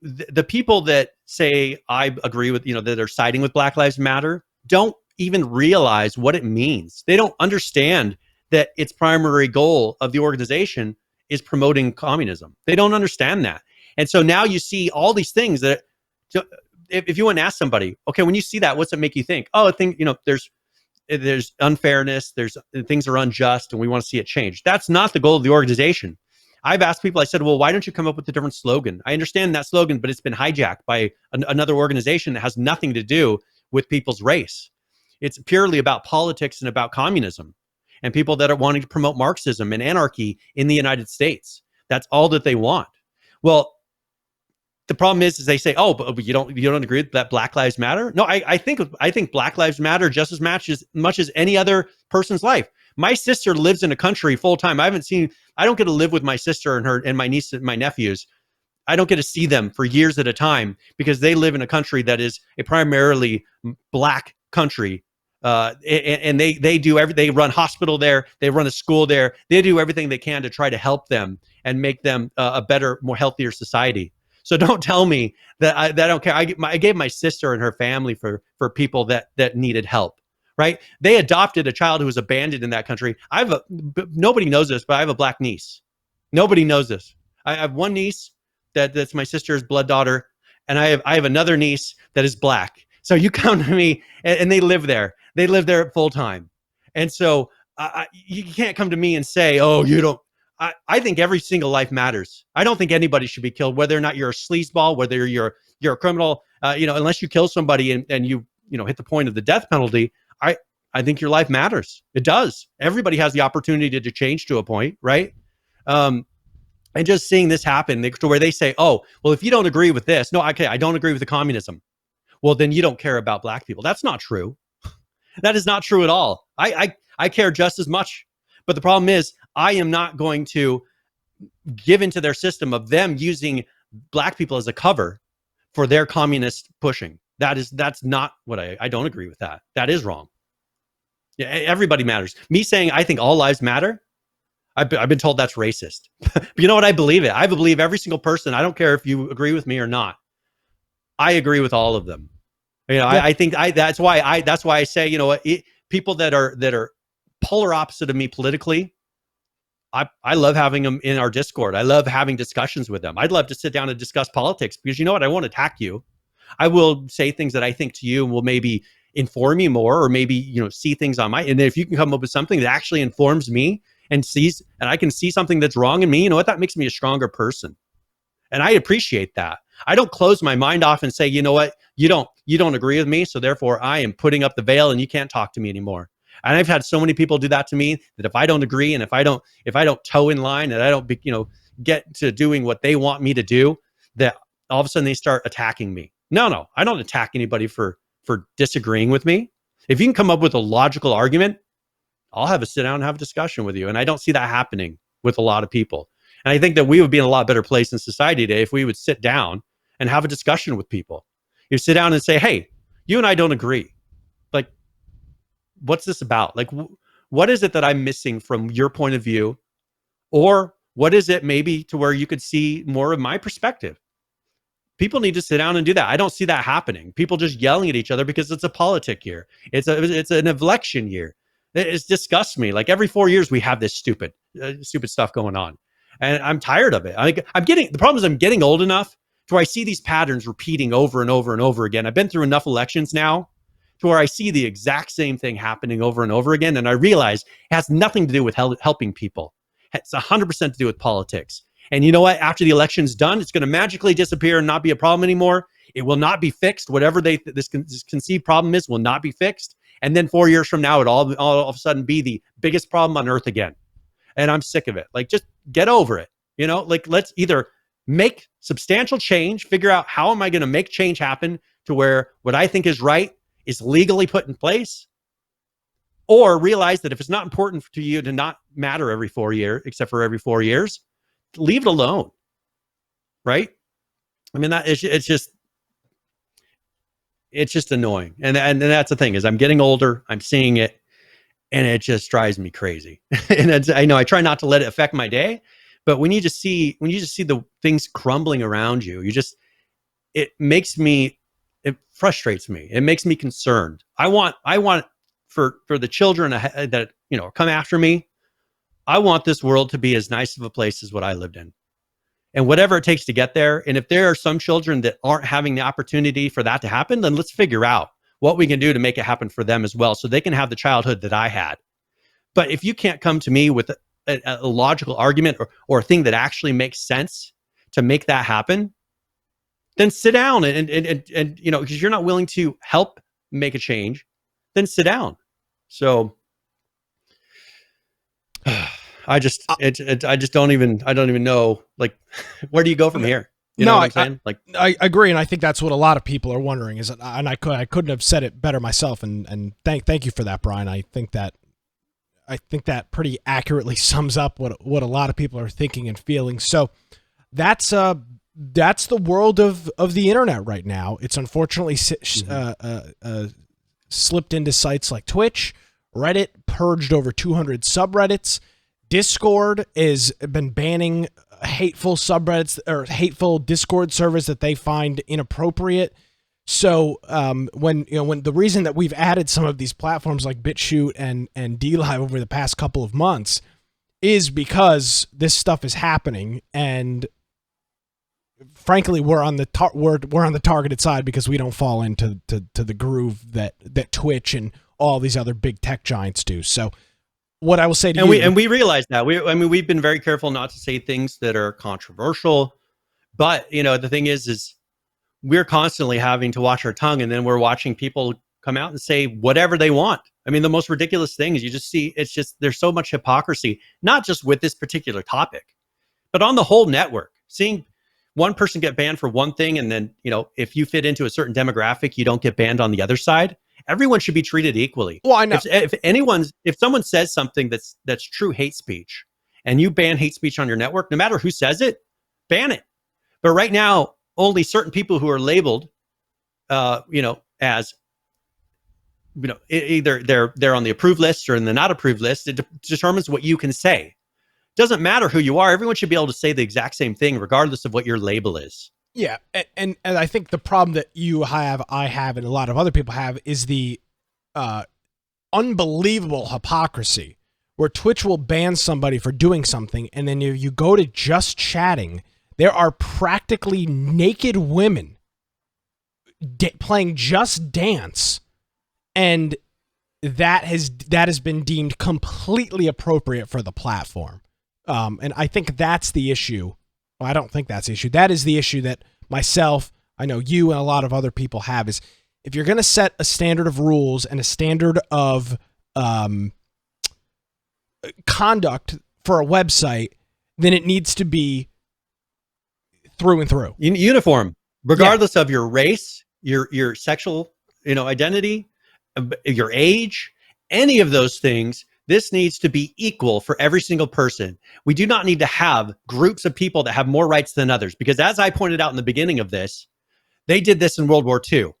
the people that say I agree with, that are siding with Black Lives Matter don't even realize what it means. They don't understand that its primary goal of the organization is promoting communism. They don't understand that. And so now you see all these things that, if you want to ask somebody, okay, when you see that, what's it make you think? Oh, I think, there's unfairness, things are unjust, and we want to see it change. That's not the goal of the organization. I've asked people, I said, well, why don't you come up with a different slogan? I understand that slogan, but it's been hijacked by another organization that has nothing to do with people's race. It's purely about politics and about communism and people that are wanting to promote Marxism and anarchy in the United States. That's all that they want. Well, the problem is they say, oh, but you don't agree that Black Lives Matter? No, I think Black Lives Matter just as much as any other person's life. My sister lives in a country full time. I don't get to live with my sister and my niece and my nephews. I don't get to see them for years at a time because they live in a country that is a primarily Black country. And they run hospital there, they run a school there, they do everything they can to try to help them and make them a better, more healthier society. So don't tell me that I don't care. I gave my sister and her family for people that needed help, right? They adopted a child who was abandoned in that country. Nobody knows this, but I have a Black niece. Nobody knows this. I have one niece that's my sister's blood daughter, and I have another niece that is Black. So you come to me, and they live there. They live there full time, and so you can't come to me and say, "Oh, you don't." I think every single life matters. I don't think anybody should be killed, whether or not you're a sleazeball, whether you're a criminal. Unless you kill somebody and you hit the point of the death penalty. I think your life matters. It does. Everybody has the opportunity to change to a point, right? And just seeing this happen to where they say, "Oh, well, if you don't agree with this, no, okay, I don't agree with the communism. Well, then you don't care about Black people." That's not true. That is not true at all. I care just as much. But the problem is, I am not going to give into their system of them using Black people as a cover for their communist pushing. That's not what I don't agree with that. That is wrong. Yeah, everybody matters. Me saying I think all lives matter, I've been told that's racist. But you know what? I believe it. I believe every single person. I don't care if you agree with me or not. I agree with all of them. Yeah. I think that's why I say, people that are polar opposite of me politically, I love having them in our Discord. I love having discussions with them. I'd love to sit down and discuss politics because you know what? I won't attack you. I will say things that I think to you and will maybe inform you more, or maybe, see things on and if you can come up with something that actually informs me and I can see something that's wrong in me, you know what? That makes me a stronger person. And I appreciate that. I don't close my mind off and say, you know what? You don't agree with me. So therefore I am putting up the veil and you can't talk to me anymore. And I've had so many people do that to me that if I don't agree and if I don't toe in line and I don't, get to doing what they want me to do, that all of a sudden they start attacking me. No, I don't attack anybody for disagreeing with me. If you can come up with a logical argument, I'll have a sit down and have a discussion with you. And I don't see that happening with a lot of people. And I think that we would be in a lot better place in society today if we would sit down and have a discussion with people. You sit down and say, hey, you and I don't agree. Like, what's this about? Like, what is it that I'm missing from your point of view? Or what is it maybe to where you could see more of my perspective? People need to sit down and do that. I don't see that happening. People just yelling at each other because it's a politic year. It's an election year. It disgusts me. Like every 4 years we have this stupid stuff going on. And I'm tired of it. The problem is I'm getting old enough to where I see these patterns repeating over and over and over again. I've been through enough elections now to where I see the exact same thing happening over and over again. And I realize it has nothing to do with helping people. It's 100% to do with politics. And you know what? After the election's done, it's going to magically disappear and not be a problem anymore. It will not be fixed. Whatever this conceived problem is will not be fixed. And then 4 years from now, it all of a sudden be the biggest problem on earth again. And I'm sick of it. Like, just get over it. Like, let's either make substantial change, figure out how am I going to make change happen to where what I think is right is legally put in place, or realize that if it's not important to you to not matter every 4 years, except for every 4 years, leave it alone. Right? I mean, it's just annoying. And that's the thing is I'm getting older, I'm seeing it, and it just drives me crazy. And I know I try not to let it affect my day, but when you just see the things crumbling around you, it frustrates me. It makes me concerned. I want for the children that come after me, I want this world to be as nice of a place as what I lived in. And whatever it takes to get there. And if there are some children that aren't having the opportunity for that to happen, then let's figure out what we can do to make it happen for them as well, so they can have the childhood that I had. But if you can't come to me with a logical argument or a thing that actually makes sense to make that happen, then sit down and because you're not willing to help make a change, then sit down. So I just don't even know, like, where do you go from here? You know what I'm saying? Like, I agree, and I think that's what a lot of people are wondering. And I couldn't have said it better myself. And thank you for that, Brian. I think that pretty accurately sums up what a lot of people are thinking and feeling. So that's the world of the internet right now. It's unfortunately slipped into sites like Twitch, Reddit purged over 200 subreddits. Discord has been banning hateful subreddits or hateful Discord servers that they find inappropriate. So when the reason that we've added some of these platforms like BitChute and DLive over the past couple of months is because this stuff is happening, and frankly we're on the targeted side because we don't fall into the groove that Twitch and all these other big tech giants do. So what I will say to you, and we realize that we've been very careful not to say things that are controversial, but the thing is we're constantly having to watch our tongue, and then we're watching people come out and say whatever they want. I mean, the most ridiculous things you just see. It's just there's so much hypocrisy, not just with this particular topic, but on the whole network. Seeing one person get banned for one thing, and then if you fit into a certain demographic, you don't get banned on the other side. Everyone should be treated equally. Well, I know if someone says something that's true hate speech, and you ban hate speech on your network, no matter who says it, ban it. But right now, only certain people who are labeled, as either they're on the approved list or in the not approved list. It determines what you can say. Doesn't matter who you are. Everyone should be able to say the exact same thing, regardless of what your label is. Yeah, and I think the problem that you have, I have, and a lot of other people have is the unbelievable hypocrisy where Twitch will ban somebody for doing something, and then you go to just chatting, there are practically naked women playing Just Dance, and that has been deemed completely appropriate for the platform. And I think that's the issue. Well, I don't think that's the issue. That is the issue that myself, I know you and a lot of other people have, is if you're going to set a standard of rules and a standard of conduct for a website, then it needs to be through and through. Uniform, regardless of your race, your sexual identity, your age, any of those things. This needs to be equal for every single person. We do not need to have groups of people that have more rights than others, because as I pointed out in the beginning of this, they did this in World War II.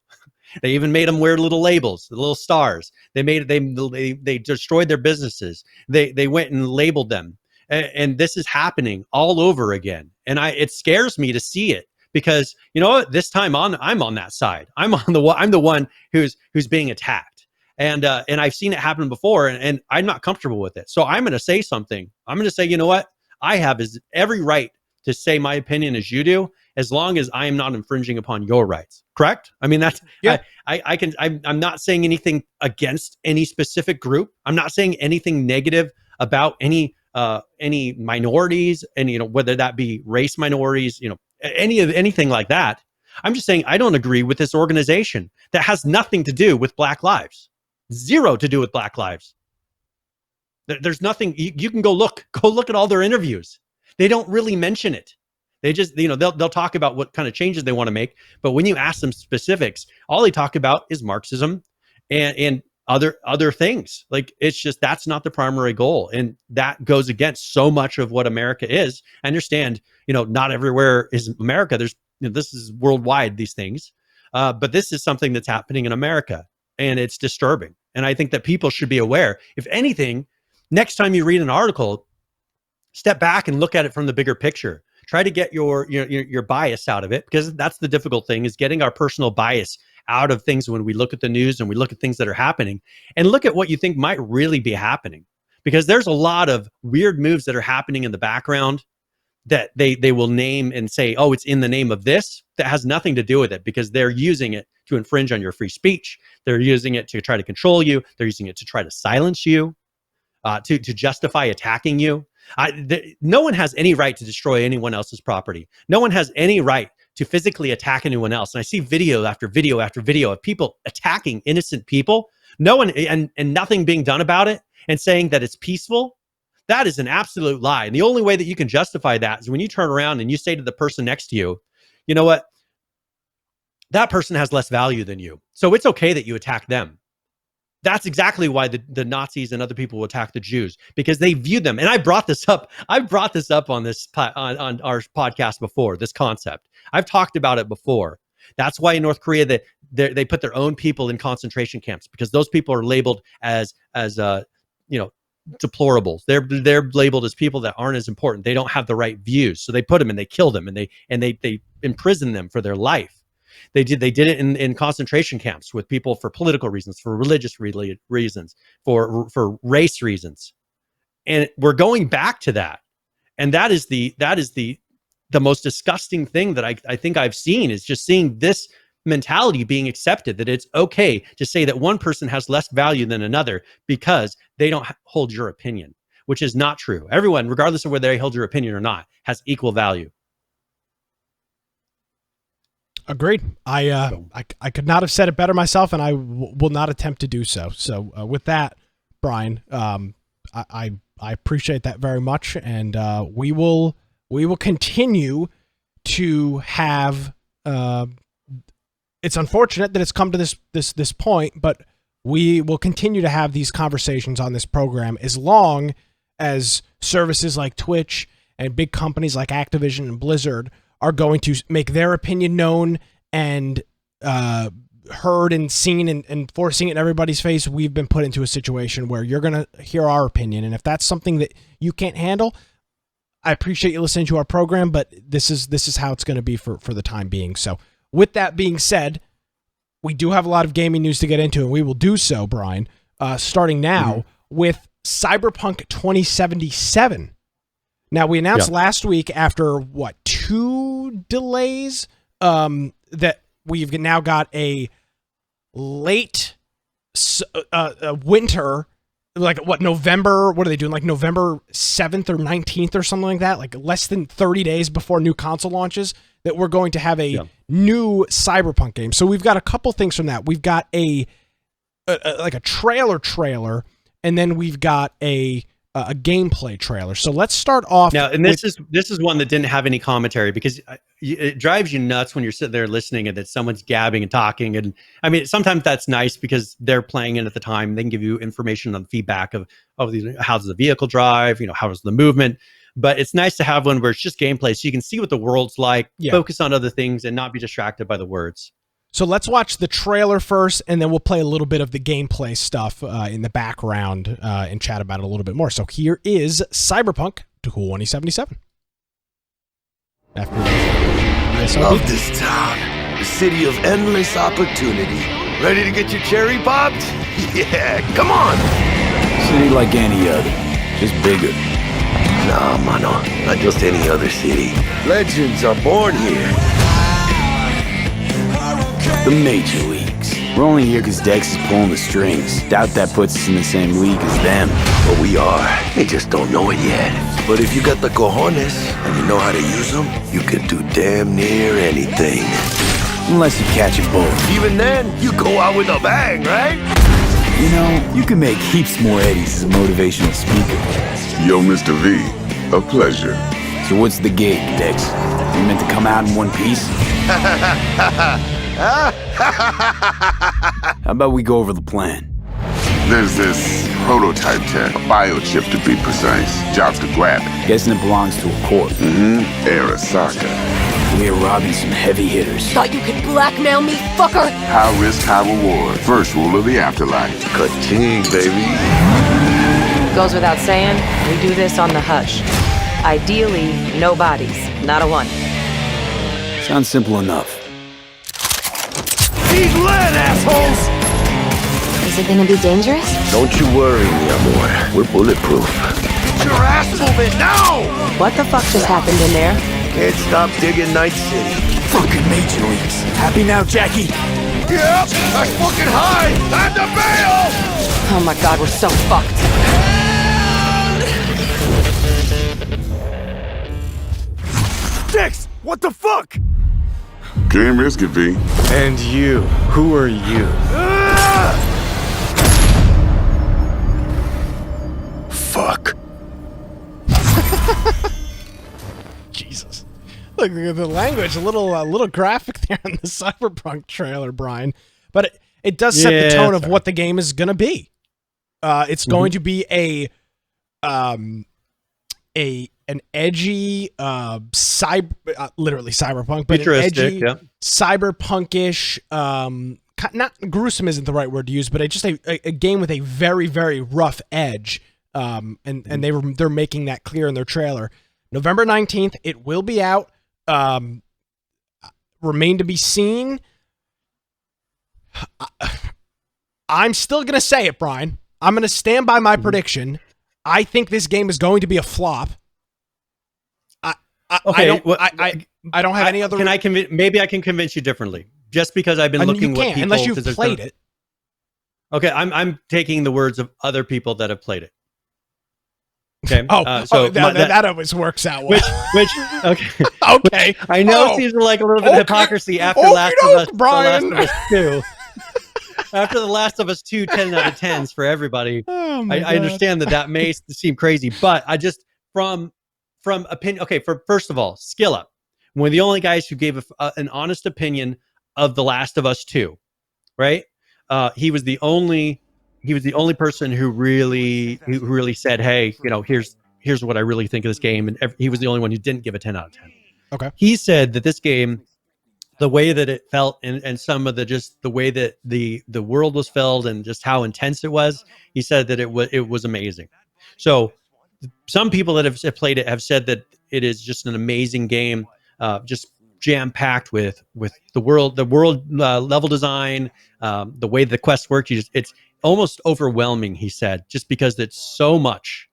They even made them wear little labels, the little stars. They destroyed their businesses. They went and labeled them. And this is happening all over again. And it scares me to see it, because you know what? This time I'm on that side. I'm the one who's being attacked. And I've seen it happen before, and I'm not comfortable with it. So I'm going to say something. I'm going to say, you know what? I have every right to say my opinion as you do, as long as I am not infringing upon your rights. Correct? I mean, that's, yeah. I'm not saying anything against any specific group. I'm not saying anything negative about any minorities, and whether that be race minorities, anything like that. I'm just saying I don't agree with this organization that has nothing to do with Black lives. Zero to do with Black lives. There's nothing. You can go look at all their interviews. They don't really mention it. They just, they'll talk about what kind of changes they want to make. But when you ask them specifics, all they talk about is Marxism and other things. Like, it's just, that's not the primary goal. And that goes against so much of what America is. I understand, not everywhere is America. There's, this is worldwide, these things. But this is something that's happening in America. And it's disturbing. And I think that people should be aware. If anything, next time you read an article, step back and look at it from the bigger picture. Try to get your bias out of it, because that's the difficult thing, is getting our personal bias out of things when we look at the news and we look at things that are happening, and look at what you think might really be happening. Because there's a lot of weird moves that are happening in the background that they will name and say, oh, it's in the name of this, that has nothing to do with it, because they're using it to infringe on your free speech. They're using it to try to control you. They're using it to try to silence you, to justify attacking you. No one has any right to destroy anyone else's property. No one has any right to physically attack anyone else. And I see video after video after video of people attacking innocent people. No one, and nothing being done about it, and saying that it's peaceful. That is an absolute lie. And the only way that you can justify that is when you turn around and you say to the person next to you, you know what? That person has less value than you. So it's okay that you attack them. That's exactly why the Nazis and other people will attack the Jews, because they view them. And I brought this up on this on our podcast before, this concept. I've talked about it before. That's why in North Korea they put their own people in concentration camps, because those people are labeled as deplorables. They're labeled as people that aren't as important. They don't have the right views. So they put them and they kill them and they imprison them for their life. They did it in concentration camps with people for political reasons, for religious reasons, for race reasons. And we're going back to that. And that is the most disgusting thing that I think I've seen, is just seeing this mentality being accepted, that it's okay to say that one person has less value than another because they don't hold your opinion, which is not true. Everyone, regardless of whether they hold your opinion or not, has equal value. Agreed. I could not have said it better myself, and I will not attempt to do so. So with that, Brian, I appreciate that very much, and we will continue to have. It's unfortunate that it's come to this point, but we will continue to have these conversations on this program as long as services like Twitch and big companies like Activision and Blizzard are going to make their opinion known and heard and seen and forcing it in everybody's face. We've been put into a situation where you're going to hear our opinion. And if that's something that you can't handle, I appreciate you listening to our program, but this is how it's going to be for the time being. So with that being said, we do have a lot of gaming news to get into, and we will do so, Brian, starting now with Cyberpunk 2077. Now, we announced last week, after, 2 delays, that we've now got a late winter, November, what are they doing, November 7th or 19th or something like that, less than 30 days before new console launches, that we're going to have a new Cyberpunk game. So we've got a couple things from that. We've got a trailer, and then we've got a gameplay trailer. So let's start off now. And this is one that didn't have any commentary, because it drives you nuts when you're sitting there listening and that someone's gabbing and talking. And I mean, sometimes that's nice because they're playing it at the time. They can give you information on feedback of how does the vehicle drive, how does the movement. But it's nice to have one where it's just gameplay, so you can see what the world's like, focus on other things, and not be distracted by the words. So let's watch the trailer first, and then we'll play a little bit of the gameplay stuff in the background and chat about it a little bit more. So here is Cyberpunk 2077. Love this town. The city of endless opportunity. Ready to get your cherry popped? Yeah, come on. City like any other, just bigger. Nah, mano, not just any other city. Legends are born here. The major leagues. We're only here because Dex is pulling the strings. Doubt that puts us in the same league as them. But we are. They just don't know it yet. But if you got the cojones and you know how to use them, you can do damn near anything. Unless you catch a bullet. Even then, you go out with a bang, right? You can make heaps more eddies as a motivational speaker. Yo, Mr. V, a pleasure. So what's the gig, Dex? You meant to come out in one piece? How about we go over the plan? There's this prototype tech, a biochip to be precise. Jobs to grab it. Guessing it belongs to a corp. Arasaka. We're robbing some heavy hitters. Thought you could blackmail me, fucker? High risk, high reward. First rule of the afterlife. Ka-ching, baby. Goes without saying, we do this on the hush. Ideally, no bodies, not a one. Sounds simple enough. He's lead, assholes! Is it gonna be dangerous? Don't you worry, mi amor. We're bulletproof. Get your ass moving now! What the fuck just happened in there? Can't stop digging Night City. Fucking major leagues. Happy now, Jackie? Yep, that's fucking high! Time to bail! Oh my god, we're so fucked. Dex, what the fuck? Can't risk it, V. And you, who are you? Fuck. Jesus. Look, the language a little graphic there in the Cyberpunk trailer, Brian. But it does set the tone of what the game is going to be. It's going to be an edgy literally cyberpunk, but an edgy cyberpunkish not gruesome isn't the right word to use, but just a game with a very, very rough edge. And they're making that clear in their trailer. November 19th, it will be out. Remain to be seen. I'm still going to say it, Brian. I'm going to stand by my prediction. I think this game is going to be a flop. I don't have any other. Maybe I can convince you differently. Just because I've been looking what people, unless you've played it. Okay, I'm taking the words of other people that have played it. Okay. That always works out well. Okay. Okay. I know it seems like a little bit of hypocrisy after Last of Us, Brian. The Last of Us 2. After The Last of Us 2, 10 out of 10s for everybody. I understand that may seem crazy, but I just from opinion. Okay, first of all, Skill Up, one of the only guys who gave an honest opinion of The Last of Us 2, right? He was the only person who really said, hey, here's what I really think of this game. And he was the only one who didn't give a 10 out of 10. Okay. He said that this game, the way that it felt and some of the way that the world was filled and just how intense it was, he said that it was amazing. So some people that have played it have said that it is just an amazing game, just jam-packed with the world level design, the way the quest works. It's almost overwhelming, he said, just because it's so much.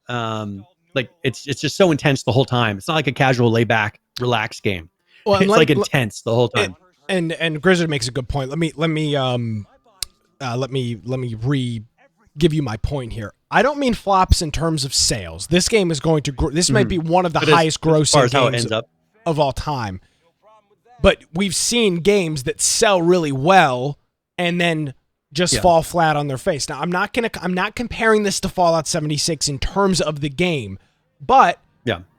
It's just so intense the whole time. It's not like a casual layback, relaxed game. Well, it's intense the whole time. And Grizzard makes a good point. Let me give you my point here. I don't mean flops in terms of sales. This game is going to this might be one of the highest grossing games of all time. But we've seen games that sell really well and then just fall flat on their face. Now, I'm not comparing this to Fallout 76 in terms of the game, but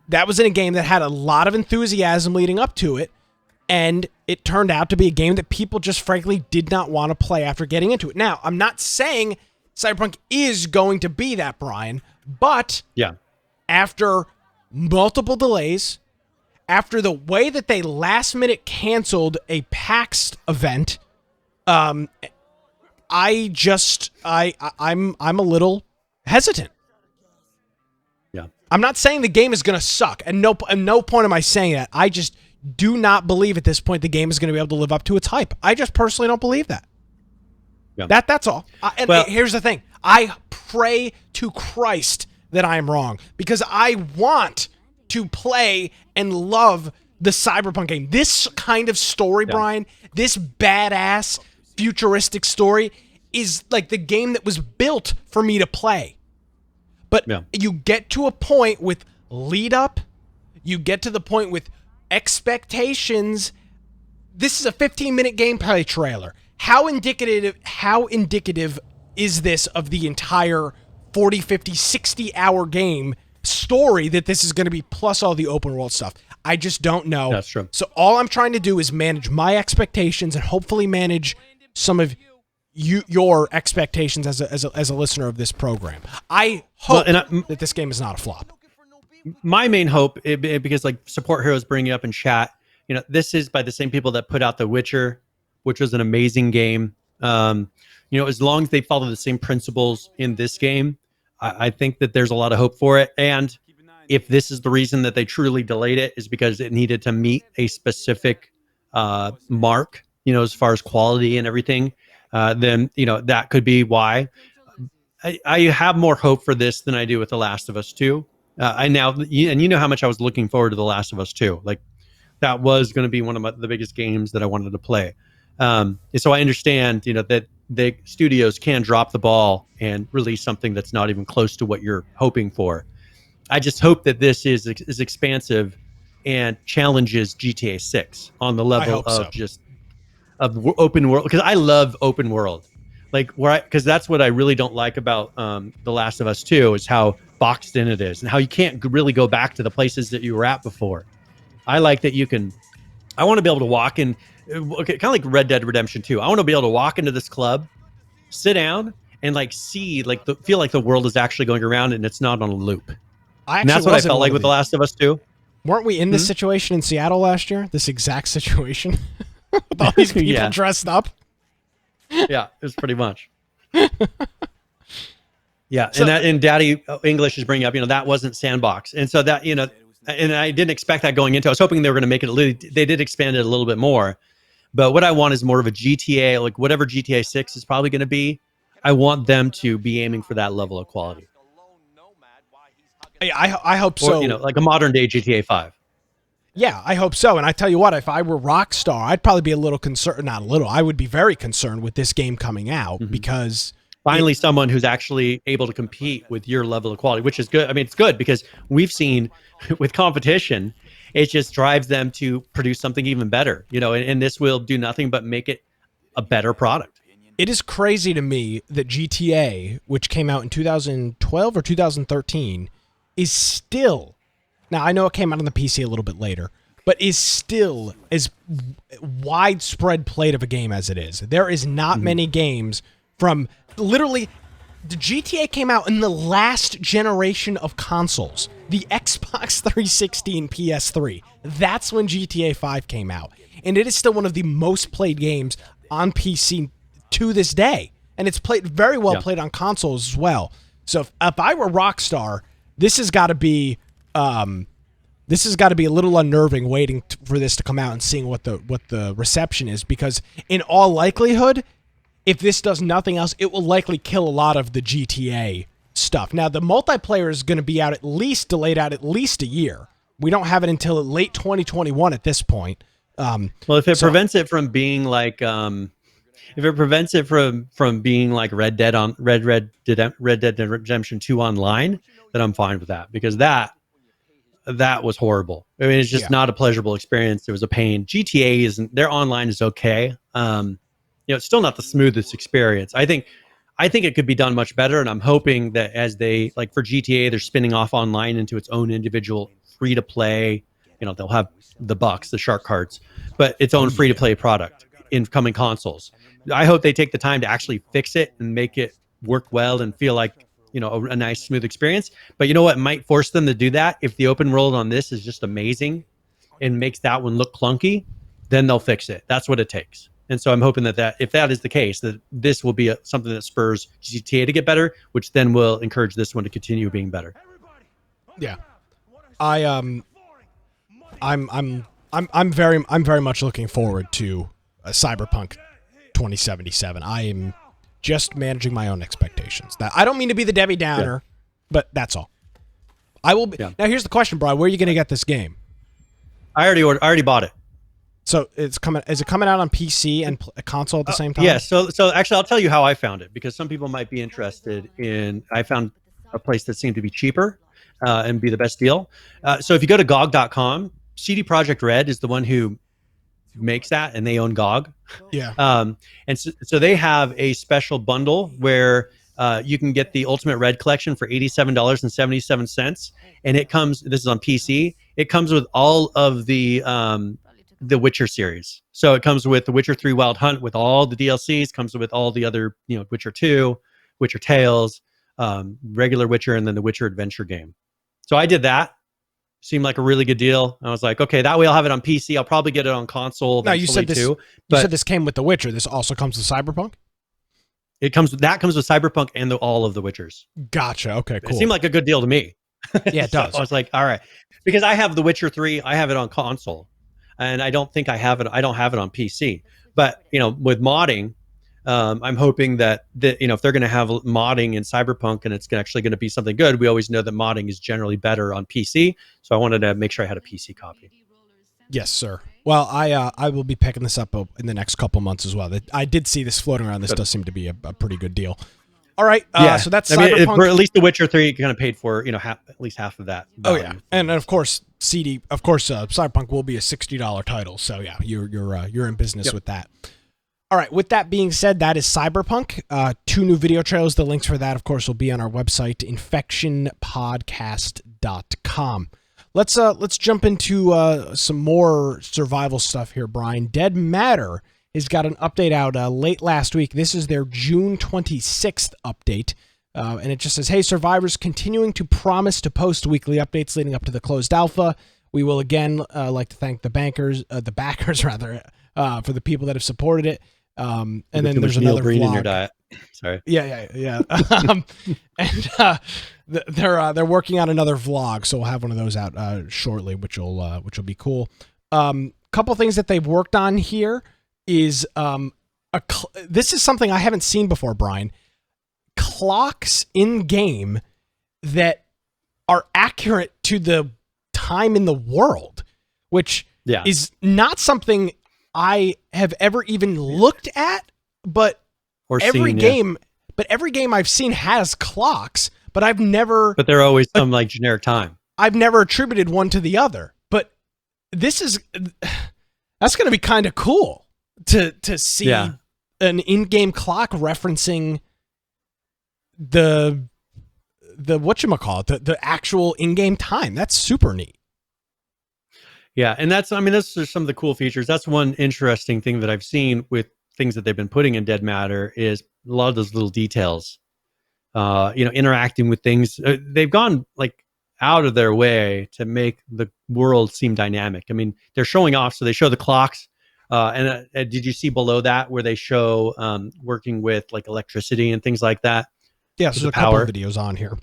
that was in a game that had a lot of enthusiasm leading up to it, and it turned out to be a game that people just frankly did not want to play after getting into it. Now, I'm not saying Cyberpunk is going to be that, Brian, but after multiple delays, after the way that they last minute canceled a PAX event, I'm a little hesitant. Yeah. I'm not saying the game is going to suck, and no point am I saying that. I just do not believe at this point the game is going to be able to live up to its hype. I just personally don't believe that. Yeah. That's all. Here's the thing. I pray to Christ that I am wrong, because I want to play and love the Cyberpunk game. This kind of story, Brian, this badass futuristic story is like the game that was built for me to play. But you get to a point with lead up, you get to the point with expectations. This is a 15-minute gameplay trailer. How indicative is this of the entire 40, 50, 60-hour game story that this is going to be, plus all the open world stuff? I just don't know. That's true. So all I'm trying to do is manage my expectations and hopefully manage some of your expectations as a listener of this program. I hope that this game is not a flop. My main hope, because like Support Heroes bringing up in chat, this is by the same people that put out The Witcher, which was an amazing game. As long as they follow the same principles in this game, I think that there's a lot of hope for it. And if this is the reason that they truly delayed it, is because it needed to meet a specific mark, as far as quality and everything, then that could be why. I have more hope for this than I do with The Last of Us 2. And you know how much I was looking forward to The Last of Us 2. Like, that was going to be one of the biggest games that I wanted to play. So I understand, that the studios can drop the ball and release something that's not even close to what you're hoping for. I just hope that this is expansive and challenges GTA 6 on the level of open world, because I love open world. Like, because that's what I really don't like about The Last of Us 2 is how boxed in it is and how you can't really go back to the places that you were at before. I like that you can. I want to be able to walk in, okay, kind of like Red Dead Redemption 2. I want to be able to walk into this club, sit down, and like see, like feel like the world is actually going around and it's not on a loop. And that's what I felt like with The Last of Us 2. Weren't we in this situation in Seattle last year? This exact situation with all these people dressed up. Yeah, it was pretty much. Yeah, so, and Daddy English is bringing up, that wasn't sandbox, and so that and I didn't expect that going into. I was hoping they were going to make it they did expand it a little bit more, but what I want is more of a GTA, like whatever GTA 6 is probably going to be. I want them to be aiming for that level of quality. I hope so. Or, like a modern day GTA 5. Yeah, I hope so. And I tell you what, if I were Rockstar, I'd probably be a little concerned. Not a little. I would be very concerned with this game coming out because finally someone who's actually able to compete with your level of quality, which is good. I mean, it's good because we've seen with competition, it just drives them to produce something even better. And this will do nothing but make it a better product. It is crazy to me that GTA, which came out in 2012 or 2013, is still, now I know it came out on the PC a little bit later, but is still as widespread played of a game as it is. There is not many games from literally, the GTA came out in the last generation of consoles, the Xbox 360 and PS3. That's when GTA 5 came out. And it is still one of the most played games on PC to this day, and it's played very well played on consoles as well. So if I were Rockstar, this has got to be a little unnerving waiting for this to come out and seeing what the reception is, because in all likelihood, if this does nothing else, it will likely kill a lot of the GTA stuff. Now the multiplayer is going to be out delayed out at least a year. We don't have it until late 2021 at this point. Well, if it prevents it from being like if it prevents it from being like Red Dead Redemption 2 online, then I'm fine with that, because that was horrible. I mean, it's just not a pleasurable experience. It was a pain. GTA their online is okay. It's still not the smoothest experience. I think it could be done much better, and I'm hoping that as they, like for GTA, they're spinning off online into its own individual free to play. They'll have the bucks, the shark cards, but its own free to play product in coming consoles. I hope they take the time to actually fix it and make it work well and feel like, a nice, smooth experience. But you know what might force them to do that? If the open world on this is just amazing and makes that one look clunky, then they'll fix it. That's what it takes. And so I'm hoping that if that is the case, that this will be something that spurs GTA to get better, which then will encourage this one to continue being better. Yeah. I'm very much looking forward to Cyberpunk 2077. I am just managing my own expectations. That I don't mean to be the Debbie Downer, but that's all. I will be. Now here's the question, Brian. Where are you going to get this game? I already bought it. So it's coming. Is it coming out on PC and a console at the same time? Yeah. So actually, I'll tell you how I found it, because some people might be interested in. I found a place that seemed to be cheaper and be the best deal. So if you go to GOG.com, CD Projekt Red is the one who makes that, and they own GOG. Yeah. And so they have a special bundle where you can get the Ultimate Red Collection for $87.77, and it comes. This is on PC. It comes with all of the Witcher series. So it comes with The Witcher 3 Wild Hunt with all the DLCs. Comes with all the other, Witcher 2, Witcher Tales, regular Witcher, and then the Witcher Adventure game. So I did that. Seemed like a really good deal. I was like, okay, that way I'll have it on PC. I'll probably get it on console. No, you said this. Too, you said this came with The Witcher. This also comes with Cyberpunk. Comes with Cyberpunk and all of the Witchers. Gotcha. Okay, cool. It seemed like a good deal to me. Yeah, it does. I was like, all right, because I have The Witcher 3. I have it on console, and I don't think I have it. I don't have it on PC. But with modding, I'm hoping that if they're going to have modding in Cyberpunk and it's actually going to be something good, we always know that modding is generally better on PC. So I wanted to make sure I had a PC copy. Yes, sir. Well, I will be picking this up in the next couple months as well. I did see this floating around. This does seem to be a pretty good deal. All right. So that's Cyberpunk. At least The Witcher 3 kind of paid for at least half of that value. Oh yeah, and of course Cyberpunk will be a $60 title. So yeah, you're in business with that. All right, with that being said, that is Cyberpunk. 2 new video trailers. The links for that, of course, will be on our website, infectionpodcast.com. let's jump into some more survival stuff here, Brian. Dead Matter has got an update out late last week. This is their June 26th update. And it just says, hey, survivors continuing to promise to post weekly updates leading up to the closed alpha. We will again like to thank the backers rather, for the people that have supported it. And then there's another green vlog. in your diet. Sorry. Yeah. And they're working on another vlog, so we'll have one of those out shortly, which will be cool. Couple things that they've worked on here is this is something I haven't seen before, Brian. Clocks in game that are accurate to the time in the world, which is not something I have ever even looked at, but every game I've seen has clocks, but I've never. But they're always some like generic time. I've never attributed one to the other, but that's going to be kind of cool to see an in-game clock referencing the whatchamacallit, the actual in-game time. That's super neat. Yeah, and that's some of the cool features. That's one interesting thing that I've seen with things that they've been putting in Dead Matter is a lot of those little details. Interacting with things. They've gone like out of their way to make the world seem dynamic. I mean, they're showing off, so they show the clocks. And did you see below that where they show working with like electricity and things like that? Yeah, so there's a couple of videos on here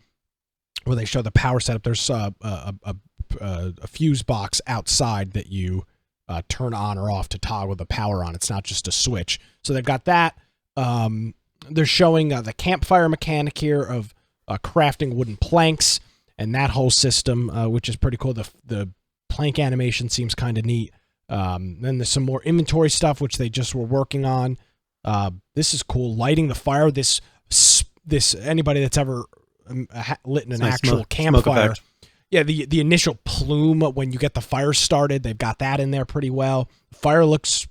where they show the power setup. There's a fuse box outside that you turn on or off to toggle the power on. It's not just a switch. So they've got that. They're showing the campfire mechanic here of crafting wooden planks and that whole system, which is pretty cool. The plank animation seems kind of neat. Then there's some more inventory stuff, which they just were working on. This is cool. Lighting the fire. This anybody that's ever lit an actual campfire. Yeah, the initial plume when you get the fire started, they've got that in there pretty well. Fire looks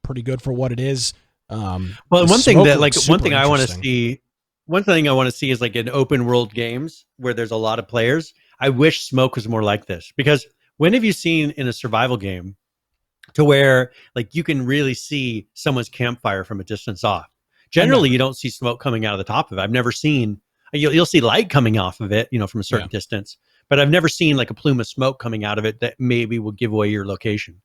pretty good for what it is. One thing I want to see is like in open world games where there's a lot of players. I wish smoke was more like this, because when have you seen in a survival game to where like you can really see someone's campfire from a distance off? Generally, you don't see smoke coming out of the top of it. I've never seen. You'll see light coming off of it, from a certain distance, but I've never seen like a plume of smoke coming out of it that maybe will give away your location.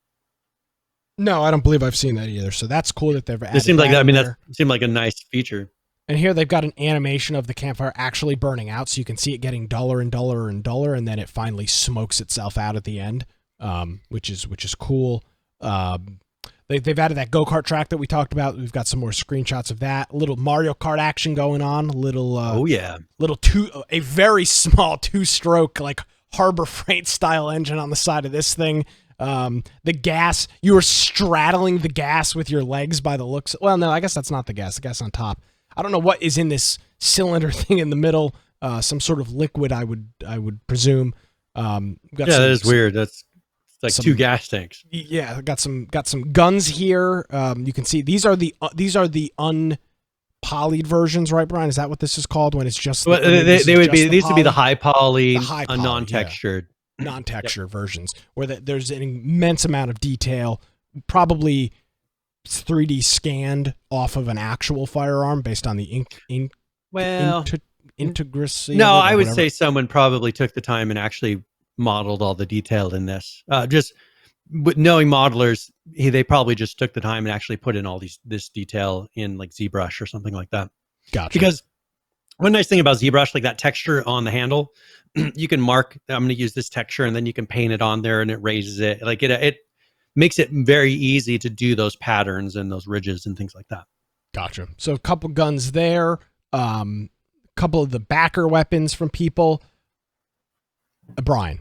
No, I don't believe I've seen that either. So that's cool that they've added it seemed like that. that seemed like a nice feature. And here they've got an animation of the campfire actually burning out, so you can see it getting duller and duller and duller, and then it finally smokes itself out at the end, which is cool. They've added that go-kart track that we talked about. We've got some more screenshots of that. A little Mario Kart action going on. A very small two-stroke like Harbor Freight style engine on the side of this thing. The gas, you were straddling the gas with your legs by the looks. Well, no, I guess that's not the gas. The gas on top. I don't know what is in this cylinder thing in the middle. Some sort of liquid, I would presume. That is weird. That's like two gas tanks. Yeah, got some guns here. You can see these are the unpolyed versions, right, Brian? Is that what this is called when it's just? Well, these would be the high poly, non-textured. Yeah. Non-textured versions where there's an immense amount of detail, probably 3D scanned off of an actual firearm based on the integracy. No, I would say someone probably took the time and actually modeled all the detail in this. Just knowing modelers, they probably just took the time and actually put in all this detail in like ZBrush or something like that. Gotcha. Because one nice thing about ZBrush, like that texture on the handle, you can mark, I'm going to use this texture, and then you can paint it on there and it raises it. Like it makes it very easy to do those patterns and those ridges and things like that. Gotcha. So a couple guns there, couple of the backer weapons from people. Brian,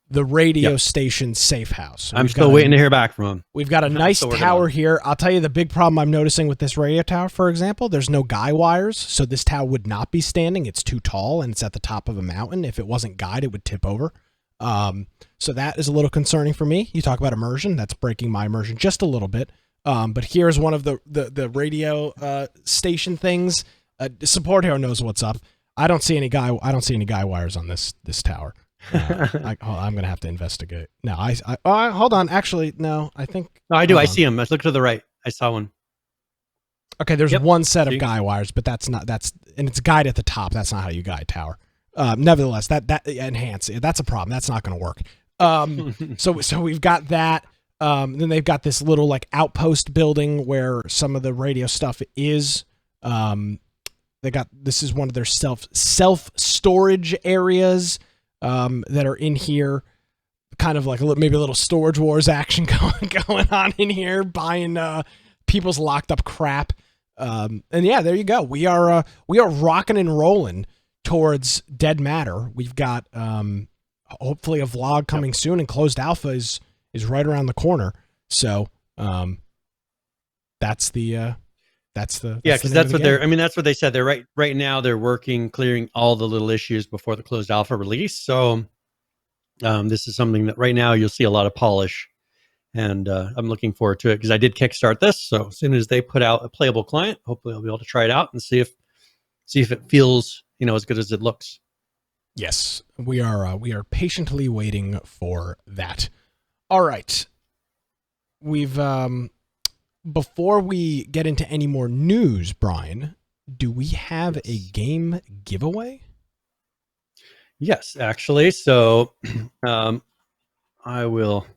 the radio station safe house. I'm still waiting to hear back from him. We've got a nice tower here. I'll tell you the big problem I'm noticing with this radio tower, for example, there's no guy wires. So this tower would not be standing. It's too tall and it's at the top of a mountain. If it wasn't guyed, it would tip over. So that is a little concerning for me. You talk about immersion. That's breaking my immersion just a little bit. But here's one of the radio station things. Support Hero knows what's up. I don't see any guy wires on this tower. I'm gonna have to investigate. No, I hold on. Actually, no, I think No, I do. I hold on. see him. Let's look to the right. I saw one. Okay, there's Yep. one set See? of guy wires, but and it's guide at the top. That's not how you guide tower. Nevertheless, that enhance, that's a problem. That's not going to work. So we've got that. Then they've got this little like outpost building where some of the radio stuff is. This is one of their self storage areas that are in here. Kind of like maybe a little Storage Wars action going on in here, buying people's locked up crap. And yeah, there you go. We are rocking and rolling towards Dead Matter. We've got hopefully a vlog coming soon, and closed alpha is right around the corner. So that's the because that's what they're. I mean, that's what they said. They're right now. They're working, clearing all the little issues before the closed alpha release. So this is something that right now you'll see a lot of polish, and I'm looking forward to it because I did kickstart this. So as soon as they put out a playable client, hopefully I'll be able to try it out and see if it feels as good as it looks. Yes, we are patiently waiting for that. All right, we've before we get into any more news, Brian, do we have a game giveaway? Yes, actually. So I will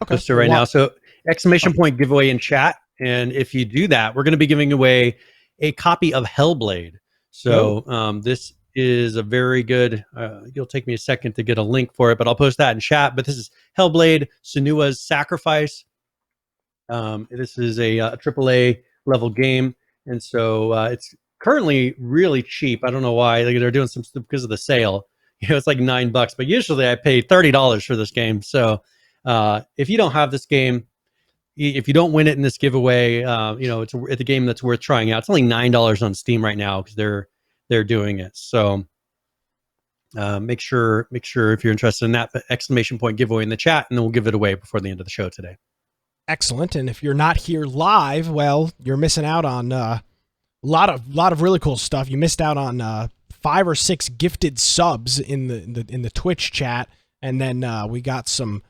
post it right now. So exclamation point giveaway in chat. And if you do that, we're going to be giving away a copy of Hellblade. So this is a very good, you'll take me a second to get a link for it, but I'll post that in chat. But this is Hellblade, Senua's Sacrifice. This is a AAA level game. And so it's currently really cheap. I don't know why. They're doing some stuff because of the sale. It's like $9, but usually I pay $30 for this game. So if you don't have this game, if you don't win it in this giveaway, it's a game that's worth trying out. It's only $9 on Steam right now because they're doing it. So make sure if you're interested in that, exclamation point giveaway in the chat, and then we'll give it away before the end of the show today. Excellent. And if you're not here live, well, you're missing out on a lot of really cool stuff. You missed out on 5 or 6 gifted subs in the Twitch chat, and then we got some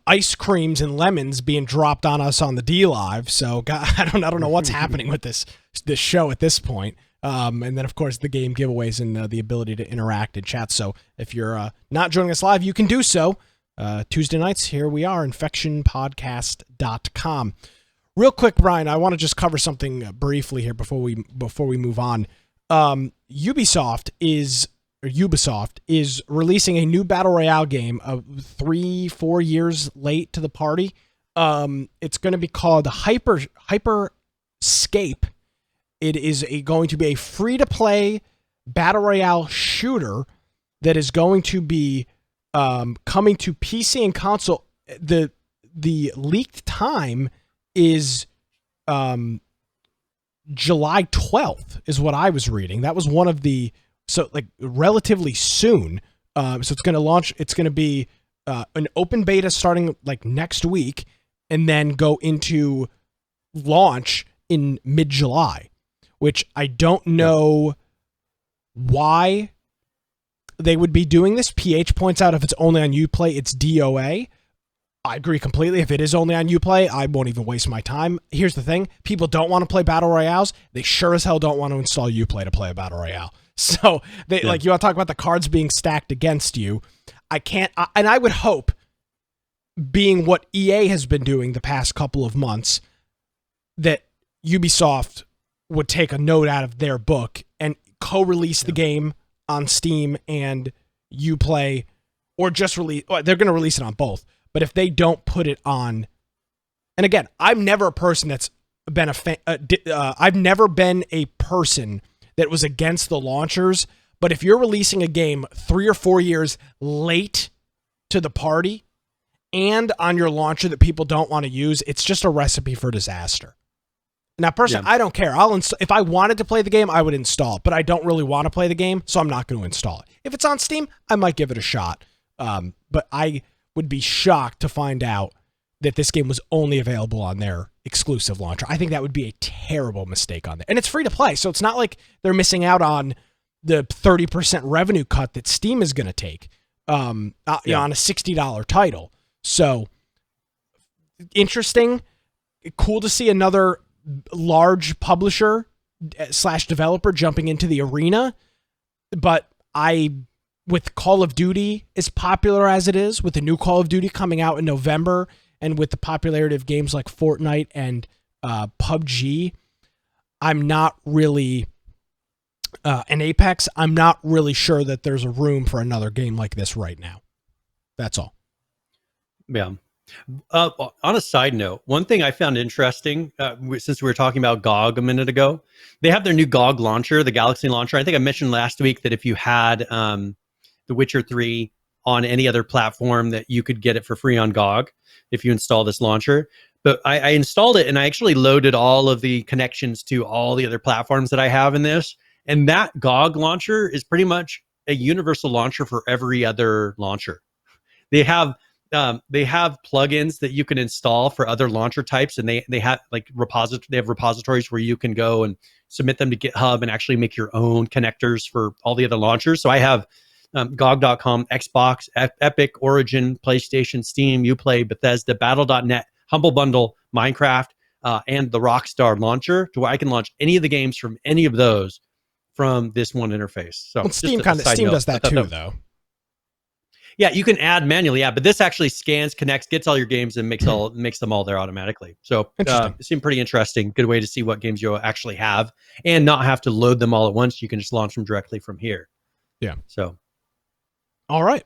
ice creams and lemons being dropped on us on the D Live. So God, I don't know what's happening with this show at this point. And then of course the game giveaways and the ability to interact in chat. So if you're not joining us live, you can do so. Tuesday nights, here we are, infectionpodcast.com. Real quick, Brian, I want to just cover something briefly here before we move on. Ubisoft is releasing a new Battle Royale game 3-4 years late to the party. It's going to be called Hyper Scape. It is going to be a free-to-play Battle Royale shooter that is going to be coming to PC and console. The leaked time is July 12th is what I was reading. That was one of the, so like relatively soon. So it's going to launch. It's going to be an open beta starting like next week, and then go into launch in mid-July, which I don't know why they would be doing this. PH points out if it's only on Uplay, it's DOA. I agree completely. If it is only on Uplay, I won't even waste my time. Here's the thing. People don't want to play Battle Royales. They sure as hell don't want to install Uplay to play a Battle Royale. So, like, you want to talk about the cards being stacked against you. I can't, and I would hope, being what EA has been doing the past couple of months, that Ubisoft would take a note out of their book and co-release the game on Steam and Uplay, or just release. They're going to release it on both. But if they don't put it on, and again, I'm never a person that's been a fan. I've never been a person that was against the launchers. But if you're releasing a game 3 or 4 years late to the party and on your launcher that people don't want to use, it's just a recipe for disaster. Now, personally, I don't care. If I wanted to play the game, I would install it, but I don't really want to play the game, so I'm not going to install it. If it's on Steam, I might give it a shot. But I would be shocked to find out that this game was only available on their exclusive launcher. I think that would be a terrible mistake on there. And it's free to play, so it's not like they're missing out on the 30% revenue cut that Steam is going to take. on a $60 title. So interesting, cool to see another large publisher / developer jumping into the arena. But with Call of Duty as popular as it is, with the new Call of Duty coming out in November, and with the popularity of games like Fortnite and PUBG, I'm not really, and Apex, I'm not really sure that there's a room for another game like this right now. That's all. Yeah. On a side note, one thing I found interesting, since we were talking about GOG a minute ago, they have their new GOG launcher, the Galaxy launcher. I think I mentioned last week that if you had The Witcher 3 on any other platform, that you could get it for free on GOG if you install this launcher. But I installed it, and I actually loaded all of the connections to all the other platforms that I have in this. And that GOG launcher is pretty much a universal launcher for every other launcher. They have plugins that you can install for other launcher types, and they have repositories where you can go and submit them to GitHub and actually make your own connectors for all the other launchers. So I have GOG.com, Xbox, Epic, Origin, PlayStation, Steam, Uplay, Bethesda, Battle.net, Humble Bundle, Minecraft, and the Rockstar launcher, to where I can launch any of the games from any of those from this one interface. So Steam does that too, though. Yeah, you can add manually, but this actually scans, connects, gets all your games, and makes them all there automatically. So it seemed pretty interesting. Good way to see what games you actually have and not have to load them all at once. You can just launch them directly from here. Yeah. So. All right.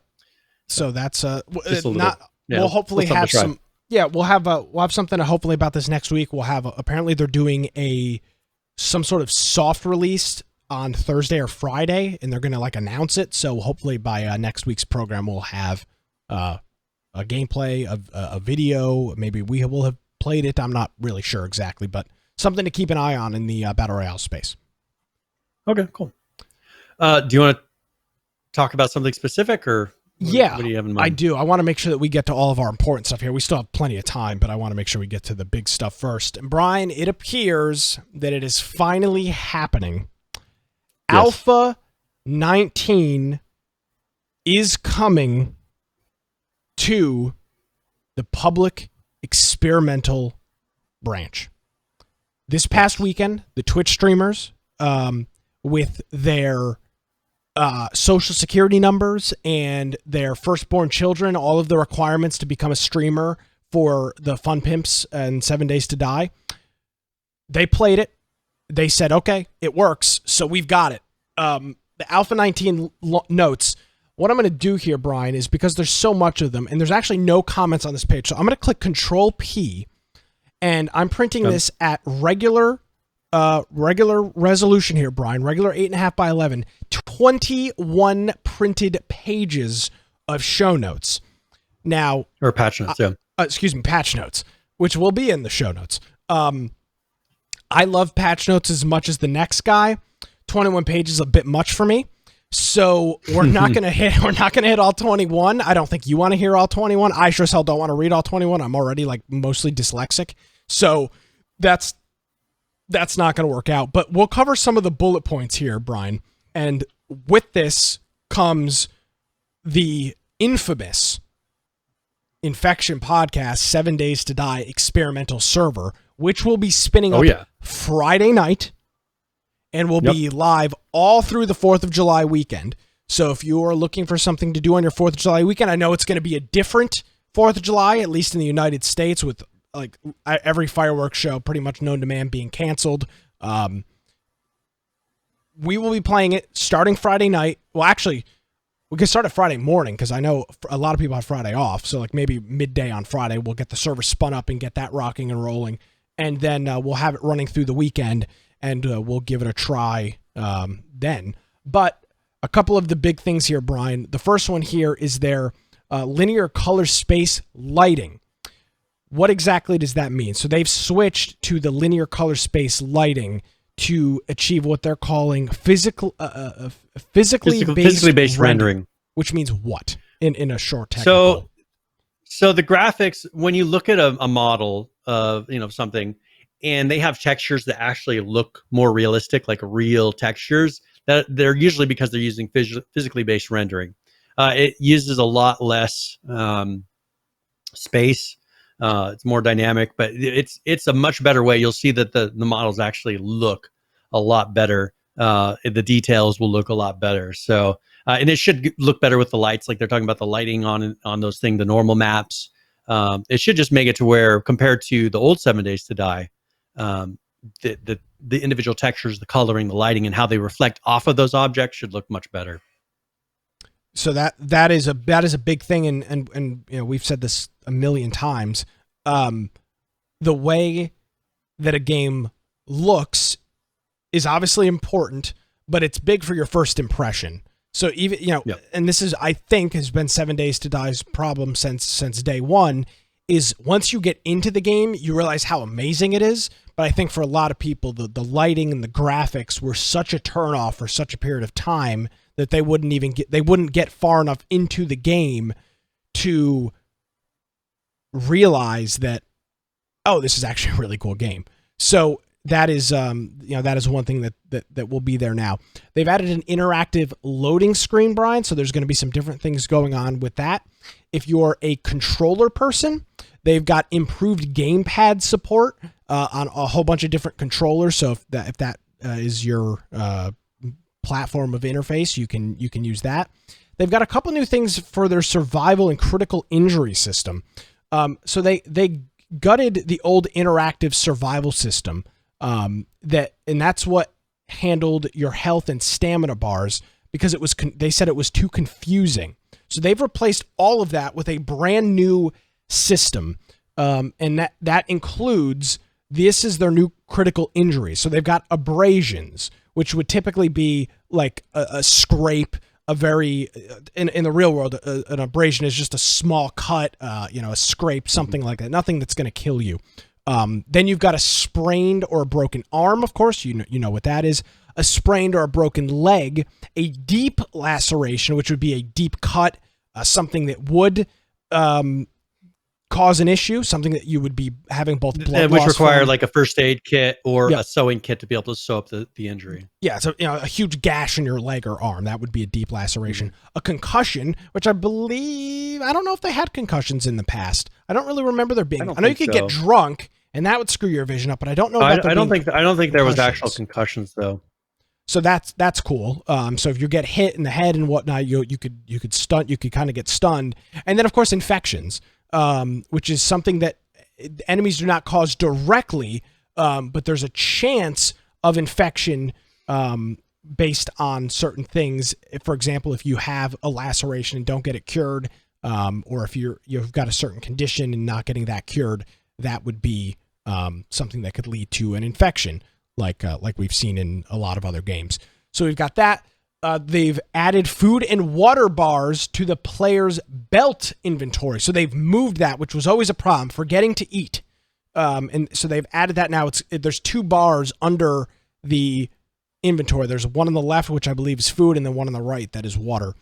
So that's we'll hopefully have some. Yeah, we'll have something hopefully about this next week. We'll have apparently they're doing some sort of soft release on Thursday or Friday, and they're going to announce it. So hopefully by next week's program, we'll have a gameplay, a video. Maybe we will have played it. I'm not really sure exactly, but something to keep an eye on in the Battle Royale space. Okay, cool. Do you want to talk about something specific, or what do you have in mind? I do. I want to make sure that we get to all of our important stuff here. We still have plenty of time, but I want to make sure we get to the big stuff first. And Brian, it appears that it is finally happening. Yes. Alpha 19 is coming to the public experimental branch. This past weekend, the Twitch streamers, with their social security numbers and their firstborn children, all of the requirements to become a streamer for the Fun Pimps and 7 Days to Die, they played it. They said, okay, it works, so we've got it. The Alpha 19 notes, what I'm going to do here, Brian, is because there's so much of them, and there's actually no comments on this page, so I'm going to click Control-P, and I'm printing this at regular resolution here, Brian, regular 8.5 by 11, 21 printed pages of show notes. Now, or patch notes, patch notes, which will be in the show notes. I love patch notes as much as the next guy. 21 pages is a bit much for me. So we're not going to hit all 21. I don't think you want to hear all 21. I sure as hell don't want to read all 21. I'm already mostly dyslexic. So that's not going to work out. But we'll cover some of the bullet points here, Brian. And with this comes the infamous Infection Podcast 7 Days to Die experimental server, which will be spinning up Friday night and will be live all through the 4th of July weekend. So if you are looking for something to do on your 4th of July weekend, I know it's going to be a different 4th of July, at least in the United States, with every fireworks show pretty much known to man being canceled. We will be playing it starting Friday night. Well, actually, we can start at Friday morning because I know a lot of people have Friday off. So maybe midday on Friday, we'll get the server spun up and get that rocking and rolling. And then we'll have it running through the weekend, and we'll give it a try then. But a couple of the big things here, Brian. The first one here is their linear color space lighting. What exactly does that mean? So they've switched to the linear color space lighting to achieve what they're calling physically based rendering. Which means what in a short technical? So the graphics, when you look at a model of something, and they have textures that actually look more realistic, like real textures, that they're usually because they're using physically based rendering. It uses a lot less space. It's more dynamic, but it's a much better way. You'll see that the models actually look a lot better. The details will look a lot better. So, and it should look better with the lights, like they're talking about the lighting on those things, the normal maps. It should just make it to where, compared to the old 7 Days to Die, the individual textures, the coloring, the lighting, and how they reflect off of those objects should look much better. So that is a big thing, and you know, we've said this a million times. The way that a game looks is obviously important, but it's big for your first impression. So even, you know, and this is, I think, has been 7 Days to Die's problem since day one, is once you get into the game, you realize how amazing it is. But I think for a lot of people, the lighting and the graphics were such a turnoff for such a period of time that they wouldn't get far enough into the game to realize that, oh, this is actually a really cool game. So that is, that is one thing that will be there now. They've added an interactive loading screen, Brian, so there's going to be some different things going on with that. If you're a controller person, they've got improved gamepad support on a whole bunch of different controllers. So if that is your platform of interface, you can use that. They've got a couple new things for their survival and critical injury system. So they gutted the old interactive survival system, that's what handled your health and stamina bars, because they said it was too confusing. So they've replaced all of that with a brand new system, and that includes, this is their new critical injury. So they've got abrasions, which would typically be like a scrape, a very, in the real world, an abrasion is just a small cut, a scrape, something like that, nothing that's going to kill you. Then you've got a sprained or a broken arm, of course, you know what that is, a sprained or a broken leg, a deep laceration, which would be a deep cut, something that would cause an issue, something that you would be having both blood which loss require from. like a first aid kit or a sewing kit to be able to sew up the injury. Yeah, so a huge gash in your leg or arm, that would be a deep laceration. Mm-hmm. A concussion, which I don't know if they had concussions in the past. I don't really remember there being. I know you could get drunk and that would screw your vision up, but I don't know about I don't think there was actual concussions though. So that's cool. So if you get hit in the head and whatnot, you could kind of get stunned. And then of course infections, which is something that enemies do not cause directly, but there's a chance of infection based on certain things. For example, if you have a laceration and don't get it cured, or if you've got a certain condition and not getting that cured, that would be something that could lead to an infection, like we've seen in a lot of other games. So we've got that. They've added food and water bars to the player's belt inventory. So they've moved that, which was always a problem, forgetting to eat. And so they've added that now. There's 2 bars under the inventory. There's one on the left, which I believe is food, and then one on the right that is water.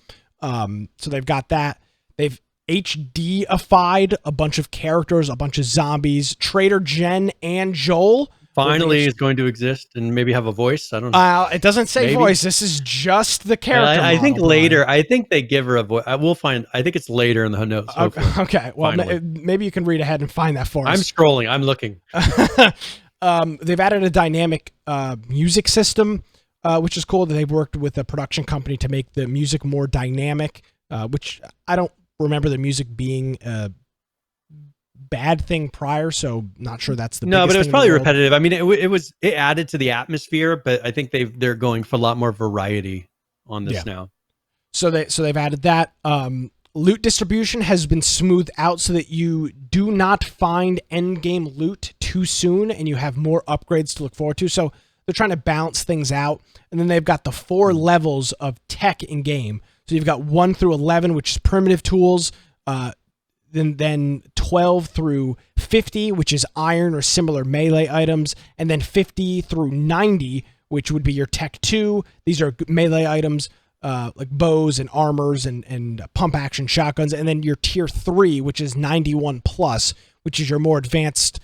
So they've got that. They've HD-ified a bunch of characters, a bunch of zombies. Trader Jen and Joel finally is going to exist and maybe have a voice. I don't know. It doesn't say voice. This is just the character. I think later. I think they give her a voice. We'll find. I think it's later in the notes. Okay. Well, maybe you can read ahead and find that for us. I'm scrolling. I'm looking. They've added a dynamic music system, which is cool. That they've worked with a production company to make the music more dynamic, which I don't remember the music being bad thing prior, so not sure that's the biggest but it was thing probably repetitive. I mean, it added to the atmosphere, but I think they're going for a lot more variety on this now. So they've added that. Loot distribution has been smoothed out so that you do not find end game loot too soon, and you have more upgrades to look forward to. So they're trying to balance things out, and then they've got the 4 levels of tech in game. So you've got 1 through 11, which is primitive tools. Then 12 through 50, which is iron or similar melee items, and then 50 through 90, which would be your Tech 2. These are melee items like bows and armors and pump action shotguns, and then your Tier 3, which is 91 plus, which is your more advanced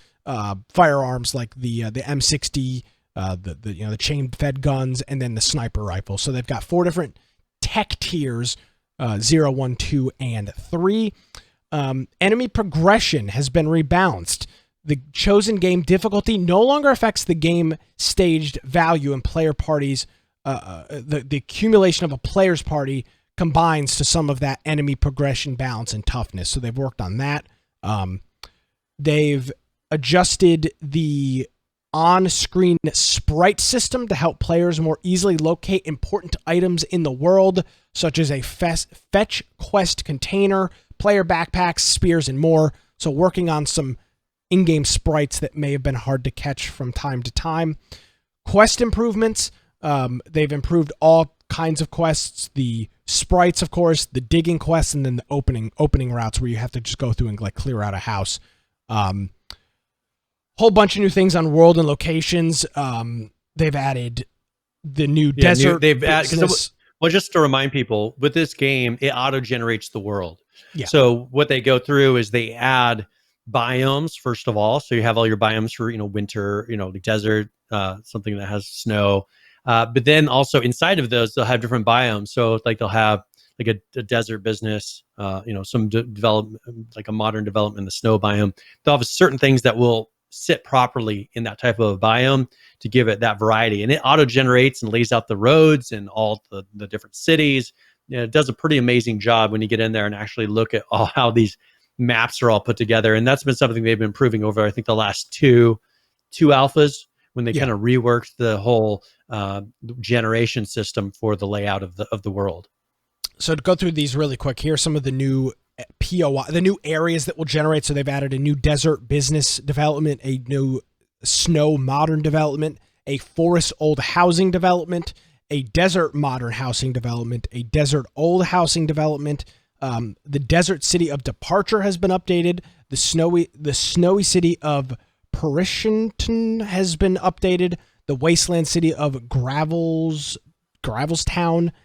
firearms like the M60, the chain fed guns, and then the sniper rifle. So they've got 4 different tech tiers 0, 1, 2, and 3. Enemy progression has been rebalanced. The chosen game difficulty no longer affects the game staged value and player parties. The accumulation of a player's party combines to some of that enemy progression, balance, and toughness. So they've worked on that. They've adjusted the on-screen sprite system to help players more easily locate important items in the world, such as a fetch quest container, player backpacks, spears, and more. So working on some in-game sprites that may have been hard to catch from time to time. Quest improvements. They've improved all kinds of quests. The sprites, of course, the digging quests, and then the opening routes where you have to just go through and like clear out a house. Whole bunch of new things on world and locations. They've added the new desert. Well, just to remind people, with this game, it auto-generates the world. Yeah. So what they go through is they add biomes, first of all. So you have all your biomes for, winter, the desert, something that has snow. But then also inside of those, they'll have different biomes. So like they'll have like a desert business, some development, like a modern development in the snow biome. They'll have certain things that will sit properly in that type of biome to give it that variety. And it auto-generates and lays out the roads and all the different cities. It does a pretty amazing job when you get in there and actually look at how these maps are all put together. And that's been something they've been improving over, I think, the last two alphas, when they kind of reworked the whole generation system for the layout of the world. So to go through these really quick, here's some of the new POI, the new areas that will generate. So they've added a new desert business development, a new snow modern development, a forest old housing development, a desert modern housing development, a desert old housing development. The desert city of departure has been updated. The snowy city of Parishinton has been updated. The wasteland city of Gravelstown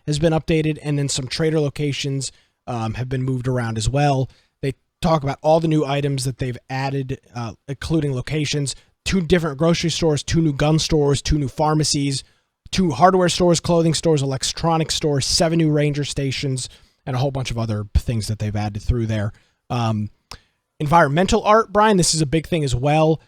has been updated, and then some trader locations have been moved around as well. They talk about all the new items that they've added, including locations, 2 different grocery stores, 2 new gun stores, 2 new pharmacies, 2 hardware stores, clothing stores, electronics stores, 7 new ranger stations, and a whole bunch of other things that they've added through there. Environmental art, Brian, this is a big thing as well.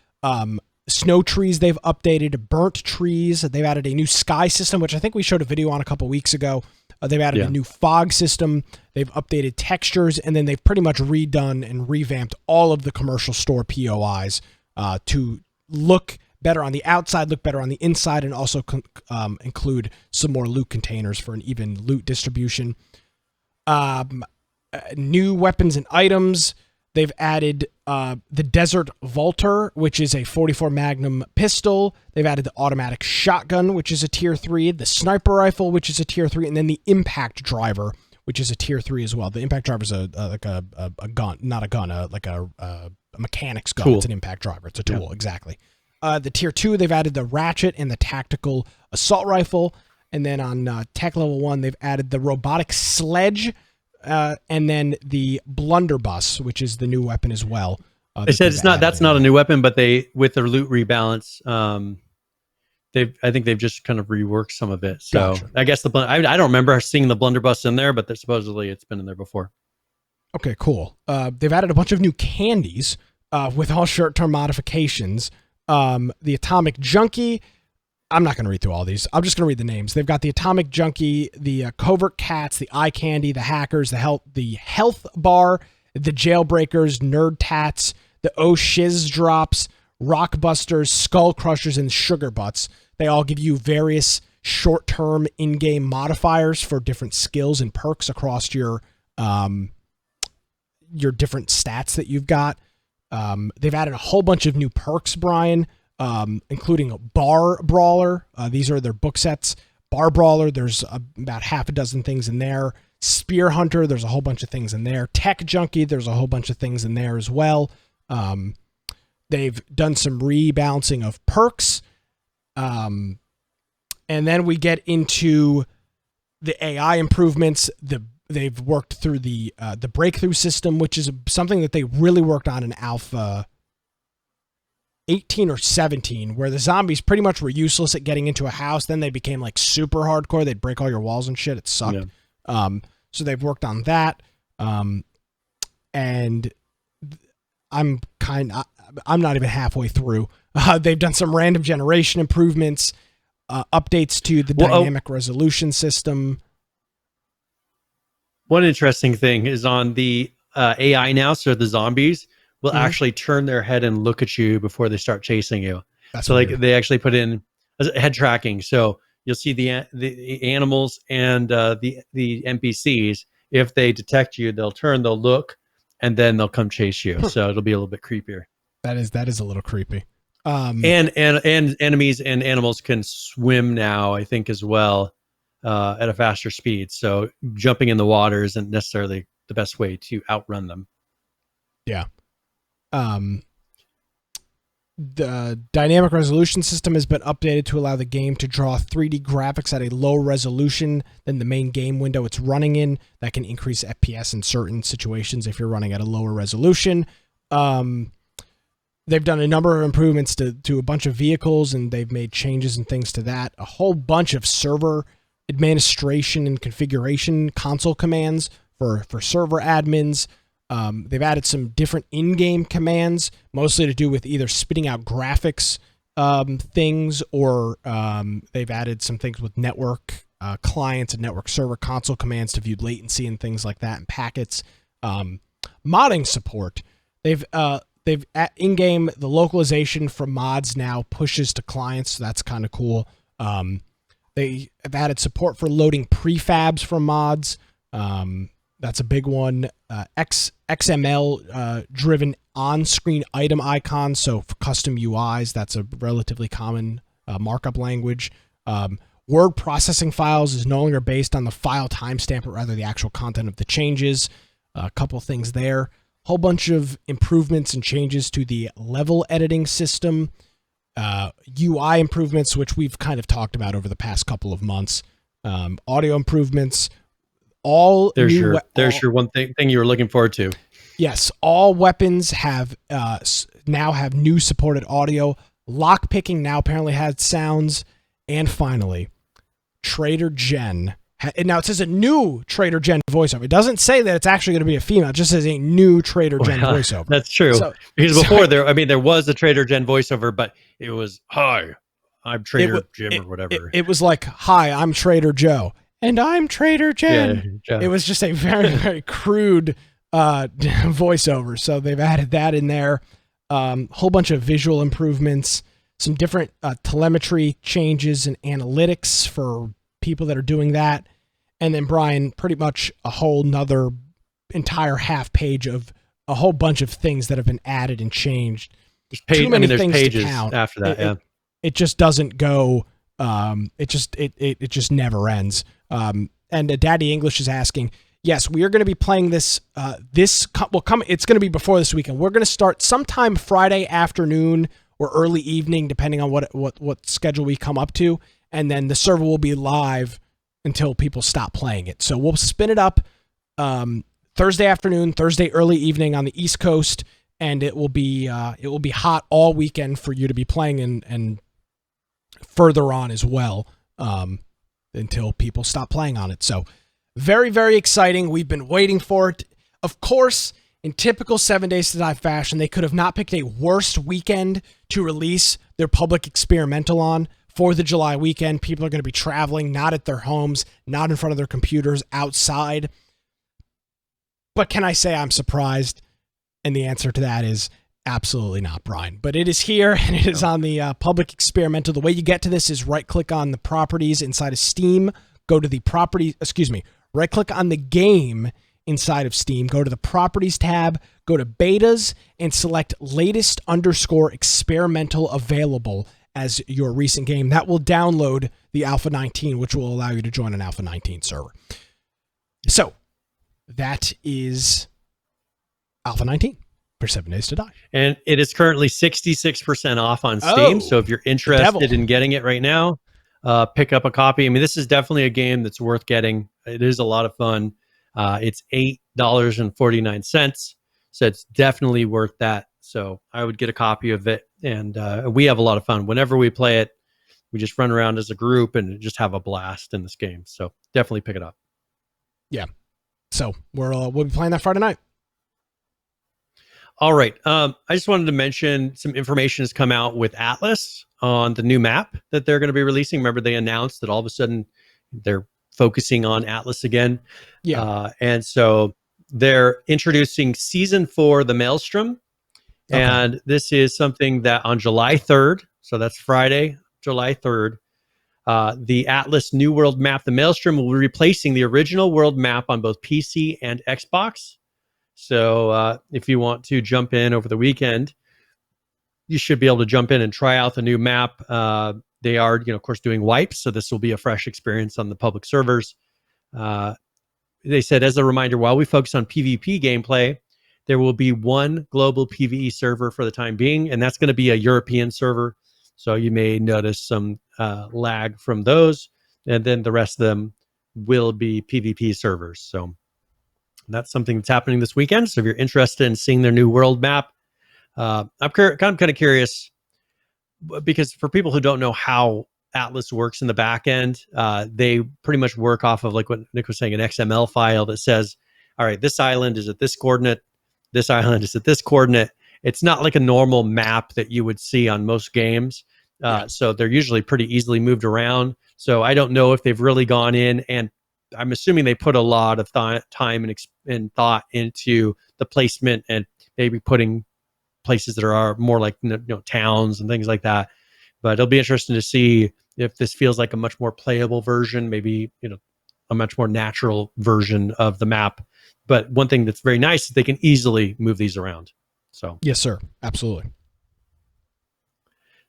Snow trees they've updated, burnt trees. They've added a new sky system, which I think we showed a video on a couple weeks ago. They've added a new fog system. They've updated textures, and then they've pretty much redone and revamped all of the commercial store POIs to look better on the outside, look better on the inside, and also include some more loot containers for an even loot distribution. New weapons and items. They've added the Desert Volter, which is a 44 Magnum pistol. They've added the automatic shotgun, which is a tier 3, the sniper rifle, which is a tier 3, and then the impact driver, which is a tier 3 as well. The impact driver is like a gun, not a gun, like a mechanic's gun. Tool. It's an impact driver. It's a tool, exactly. The tier 2, they've added the ratchet and the tactical assault rifle. And then on tech level 1, they've added the robotic sledge, and then the blunderbuss, which is the new weapon as well. They said that's not a new weapon, but they, with their loot rebalance, I think they've just kind of reworked some of it. So gotcha. I guess I don't remember seeing the blunderbuss in there, but supposedly it's been in there before. Okay, cool. They've added a bunch of new candies with all short-term modifications. The Atomic Junkie. I'm not going to read through all these. I'm just going to read the names. They've got the Atomic Junkie, the Covert Cats, the Eye Candy, the Hackers, the Health Bar, the Jailbreakers, Nerd Tats, the Shiz Drops, Rockbusters, Skull Crushers, and Sugar Butts. They all give you various short-term in-game modifiers for different skills and perks across your different stats that you've got. They've added a whole bunch of new perks, Brian, including a Bar Brawler. These are their book sets. Bar Brawler, there's about half a dozen things in there. Spear Hunter, there's a whole bunch of things in there. Tech Junkie, there's a whole bunch of things in there as well. They've done some rebalancing of perks. And then we get into the AI improvements. They've worked through the breakthrough system, which is something that they really worked on in Alpha 18 or 17, where the zombies pretty much were useless at getting into a house. Then they became like super hardcore. They'd break all your walls and shit. It sucked. Yeah. So they've worked on that. And I'm not even halfway through. They've done some random generation improvements, updates to the dynamic resolution system. One interesting thing is on the AI now, so the zombies will actually turn their head and look at you before they start chasing you. That's so weird. like they actually put in head tracking, so you'll see the animals and the NPCs. If they detect you, they'll turn, they'll look, and then they'll come chase you. So it'll be a little bit creepier. That is a little creepy. And enemies and animals can swim now, I think, as well, at a faster speed. So jumping in the water isn't necessarily the best way to outrun them. Yeah. The dynamic resolution system has been updated to allow the game to draw 3D graphics at a lower resolution than the main game window it's running in. That can increase FPS in certain situations if you're running at a lower resolution. They've done a number of improvements to a bunch of vehicles, and they've made changes and things to that. A whole bunch of server administration and configuration console commands for server admins. They've added some different in-game commands, mostly to do with either spitting out graphics things, or they've added some things with network clients and network server console commands to view latency and things like that, and packets. Modding support. They've in-game, the localization from mods now pushes to clients, so that's kind of cool. They have added support for loading prefabs from mods. That's a big one. XML driven on-screen item icons, so for custom UIs, that's a relatively common markup language. Word processing files is no longer based on the file timestamp, but rather the actual content of the changes. A couple things there. Whole bunch of improvements and changes to the level editing system. UI improvements, which we've kind of talked about over the past couple of months. Audio improvements. There's your one thing you were looking forward to. Yes, all weapons have now have new supported audio. Lockpicking now apparently has sounds. And finally, Trader Jen. Now it says a new Trader Jen voiceover. It doesn't say that it's actually going to be a female. It just says a new Trader Jen voiceover. That's true. Because before there was a Trader Jen voiceover, but it was, "Hi, I'm Trader Jim," or whatever. It was like, "Hi, I'm Trader Joe." And I'm Trader Jen. Yeah. It was just a very, very crude voiceover. So they've added that in there. Whole bunch of visual improvements, some different telemetry changes and analytics for people that are doing that. And then, Brian, pretty much a whole nother entire half page of a whole bunch of things that have been added and changed. There's pages after that. It just doesn't go. It just never ends. And Daddy English is asking, yes, we are going to be playing this. It's going to be before this weekend. We're going to start sometime Friday afternoon or early evening, depending on what schedule we come up to. And then the server will be live until people stop playing it. So we'll spin it up Thursday afternoon, Thursday early evening on the East Coast, and it will be hot all weekend for you to be playing and further on as well. Until people stop playing on it. So very, very exciting. We've been waiting for it. Of course, in typical 7 Days to Die fashion, they could have not picked a worse weekend to release their public experimental on. 4th of July weekend, people are going to be traveling, not at their homes, not in front of their computers, outside. But can I say I'm surprised? And the answer to that is absolutely not, Brian. But it is here, and it is on the public experimental. The way you get to this is right-click on the properties inside of Steam, go to the property, right-click on the game inside of Steam, go to the properties tab, go to betas, and select latest_experimental available as your recent game. That will download the Alpha 19, which will allow you to join an Alpha 19 server. So that is Alpha 19. For 7 Days to Die. And it is currently 66% off on Steam. So if you're interested in getting it right now, pick up a copy. I mean, this is definitely a game that's worth getting. It is a lot of fun. It's $8.49. So it's definitely worth that. So I would get a copy of it. And we have a lot of fun. Whenever we play it, we just run around as a group and just have a blast in this game. So definitely pick it up. Yeah. So we'll be playing that Friday night. All right. I just wanted to mention some information has come out with Atlas on the new map that they're going to be releasing. Remember, they announced that all of a sudden they're focusing on Atlas again. Yeah. And so they're introducing Season 4, The Maelstrom. Okay. And this is something that on July 3rd, so that's Friday, July 3rd, the Atlas New World map, The Maelstrom, will be replacing the original world map on both PC and Xbox. So if you want to jump in over the weekend, you should be able to jump in and try out the new map. They are, of course, doing wipes, so this will be a fresh experience on the public servers. They said, as a reminder, while we focus on PvP gameplay, there will be one global PvE server for the time being, and that's going to be a European server. So you may notice some lag from those, and then the rest of them will be PvP servers. So that's something that's happening this weekend. So if you're interested in seeing their new world map, I'm kind of curious, because for people who don't know how Atlas works in the back end, they pretty much work off of, like what Nick was saying, an XML file that says, all right, this island is at this coordinate, this island is at this coordinate. It's not like a normal map that you would see on most games. So they're usually pretty easily moved around. So I don't know if they've really gone in, and I'm assuming they put a lot of time and thought into the placement and maybe putting places that are more like towns and things like that. But it'll be interesting to see if this feels like a much more playable version, maybe a much more natural version of the map. But one thing that's very nice is they can easily move these around. So yes, sir, absolutely.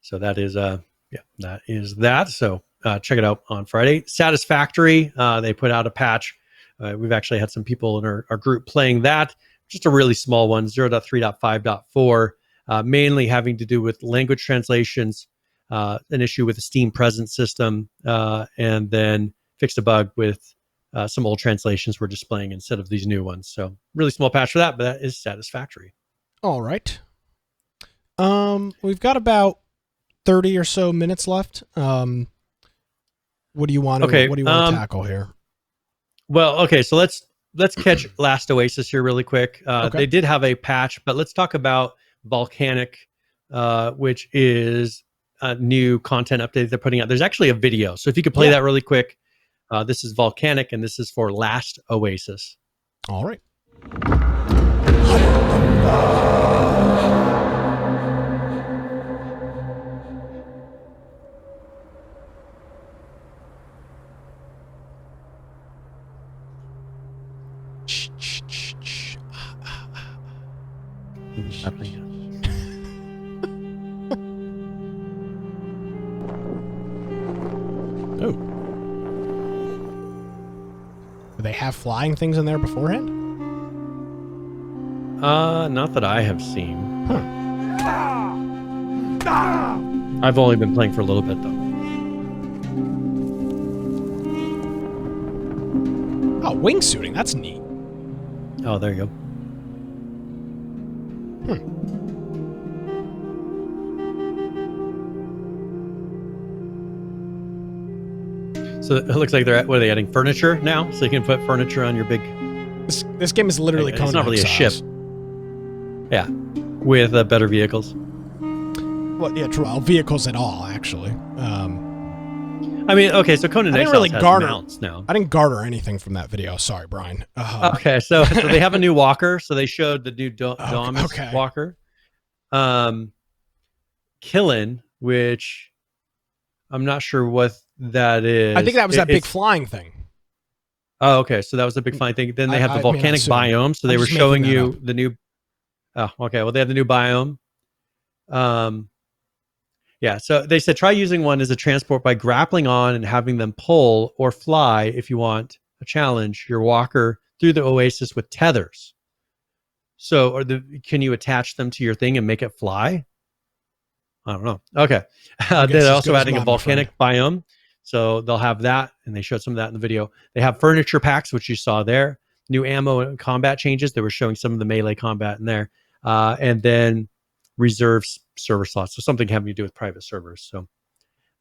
So that is that is that. So check it out on Friday. Satisfactory, they put out a patch. We've actually had some people in our group playing that. Just a really small one, 0.3.5.4, mainly having to do with language translations, an issue with the Steam present system, and then fixed a bug with some old translations we're displaying instead of these new ones. So really small patch for that, but that is satisfactory. All right. We've got about 30 or so minutes left. What do you want to tackle here? Well, okay, so let's catch Last Oasis here really quick. Okay. They did have a patch, but let's talk about Volcanic, which is a new content update they're putting out. There's actually a video, so if you could play that really quick. This is Volcanic, and this is for Last Oasis. All right. Oh. Do they have flying things in there beforehand? Not that I have seen. Huh. I've only been playing for a little bit, though. Oh, wingsuiting. That's neat. Oh, there you go. So it looks like they're adding furniture now, so you can put furniture on your big. This game is literally It's not really a ship. Yeah, with better vehicles. Well, yeah, true. Well, vehicles at all, actually. I mean, okay, so Conan Exiles has mounts now. I didn't garner anything from that video. Sorry, Brian. Okay, so they have a new walker. So they showed the new Domus walker. Killin, which I'm not sure what that is. I think that was that big flying thing. Oh, okay. So that was the big flying thing. Then they have the volcanic biome. So they were showing you the new. Oh, okay. Well, they have the new biome. Yeah. So they said try using one as a transport by grappling on and having them pull or fly if you want a challenge your walker through the oasis with tethers. So, can you attach them to your thing and make it fly? I don't know. Okay. They're also adding a volcanic biome. So they'll have that, and they showed some of that in the video. They have furniture packs, which you saw there. New ammo and combat changes. They were showing some of the melee combat in there. And then reserve server slots. So something having to do with private servers. So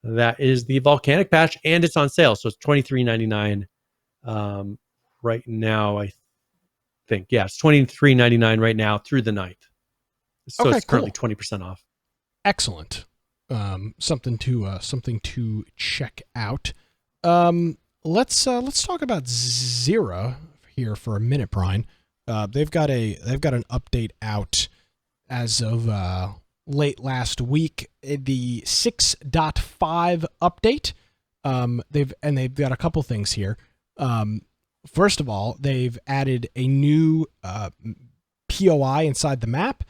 that is the volcanic patch, and it's on sale. So it's $23.99 right now, I think. Yeah, it's $23.99 right now through the 9th. So Okay, it's currently 20% off. Excellent. Something to check out. Let's talk about XERA here for a minute, Brian. They've got an update out as of late last week, the 6.5 update. They've got a couple things here. First of all, they've added a new POI inside the map.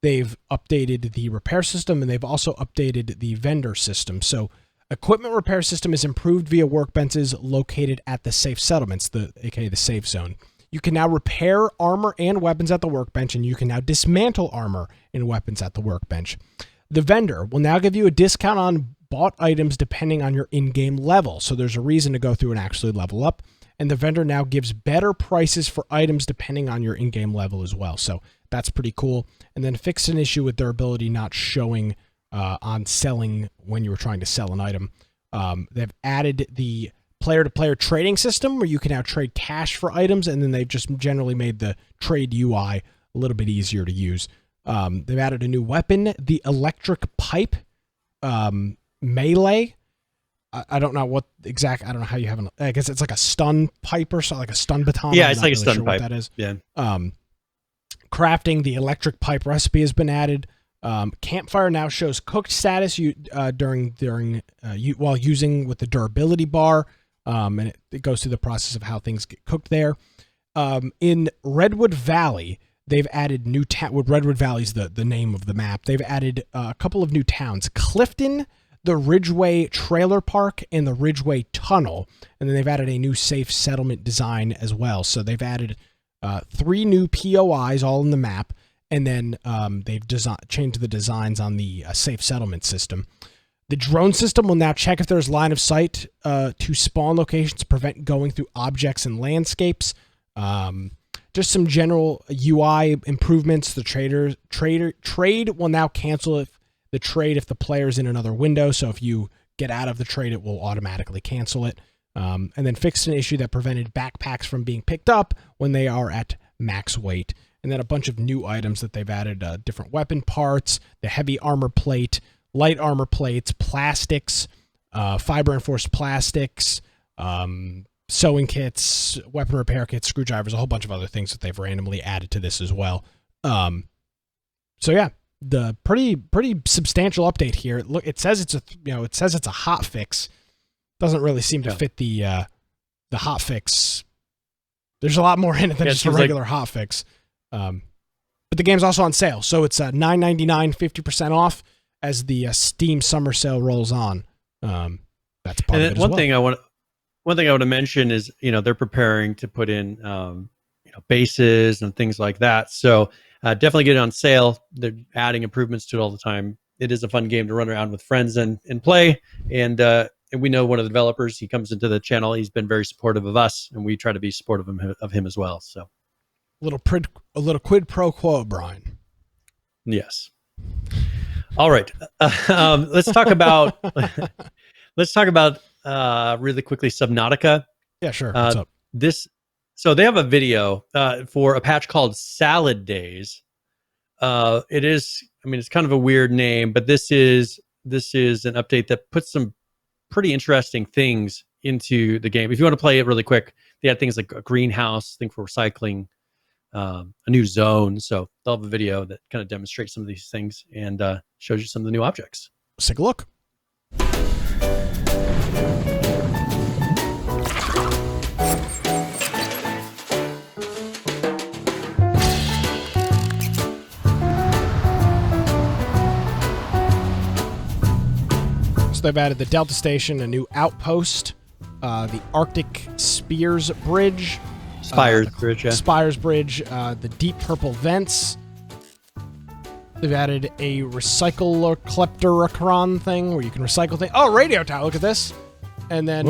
They've updated the repair system, and they've also updated the vendor system. So equipment repair system is improved via workbenches located at the safe settlements, aka the safe zone. You can now repair armor and weapons at the workbench, and you can now dismantle armor and weapons at the workbench. The vendor will now give you a discount on bought items depending on your in-game level. So there's a reason to go through and actually level up. And the vendor now gives better prices for items depending on your in-game level as well. So that's pretty cool. And then fixed an issue with durability not showing on selling when you were trying to sell an item. They've added the player-to-player trading system where you can now trade cash for items, and then they've just generally made the trade UI a little bit easier to use. They've added a new weapon, the electric pipe melee. I don't know what exact. I don't know how you have I guess it's like a stun pipe or something, like a stun baton. Yeah, I'm it's not like a really stun sure pipe. What that is. Yeah. Crafting the electric pipe recipe has been added. Campfire now shows cooked status while using with the durability bar, and it goes through the process of how things get cooked there. In Redwood Valley, they've added new Redwood Valley is the name of the map. They've added a couple of new towns: Clifton, the Ridgeway Trailer Park, and the Ridgeway Tunnel. And then they've added a new safe settlement design as well. So they've added 3 new POIs all in the map, and then they've changed the designs on the safe settlement system. The drone system will now check if there's line of sight to spawn locations to prevent going through objects and landscapes. Just some general UI improvements. The trade will now cancel the trade if the player's in another window. So if you get out of the trade, it will automatically cancel it. And then fixed an issue that prevented backpacks from being picked up when they are at max weight. And then a bunch of new items that they've added, different weapon parts, the heavy armor plate, light armor plates, plastics, fiber-enforced plastics, sewing kits, weapon repair kits, screwdrivers, a whole bunch of other things that they've randomly added to this as well. So yeah, the pretty substantial update here. Look, it says it's a hot fix. Doesn't really seem to fit the hot fix. There's a lot more in it than just a regular hot fix. But the game's also on sale, so it's $9.99, 50% off as the Steam summer sale rolls on. That's part of it as well. One thing I want to mention is, they're preparing to put in, bases and things like that. So definitely get it on sale. They're adding improvements to it all the time. It is a fun game to run around with friends and play. And we know one of the developers. He comes into the channel. He's been very supportive of us, and we try to be supportive of him as well. So a little quid pro quo, Brian. Yes. All right. Let's talk about really quickly Subnautica. Yeah, sure. What's up? So they have a video for a patch called Salad Days. It's kind of a weird name, but this is an update that puts some pretty interesting things into the game. If you want to play it really quick, they had things like a greenhouse, thing for recycling, a new zone. So they'll have a video that kind of demonstrates some of these things and shows you some of the new objects. Let's take a look. They've added the Delta Station, a new outpost, the Arctic Spires Bridge, Spires Bridge, the Deep Purple Vents. They've added a recycler kleptorachron thing where you can recycle things. Oh, radio tower! Look at this. And then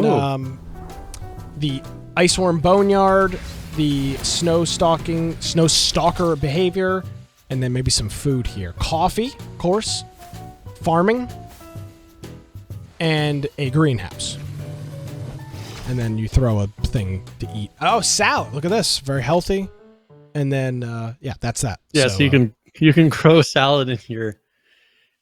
the Iceworm Boneyard, the Snow Stalker behavior, and then maybe some food here. Coffee, of course. Farming. And a greenhouse. And then you throw a thing to eat. Oh, salad. Look at this. Very healthy. And then yeah, that's that. Yeah, so you can grow salad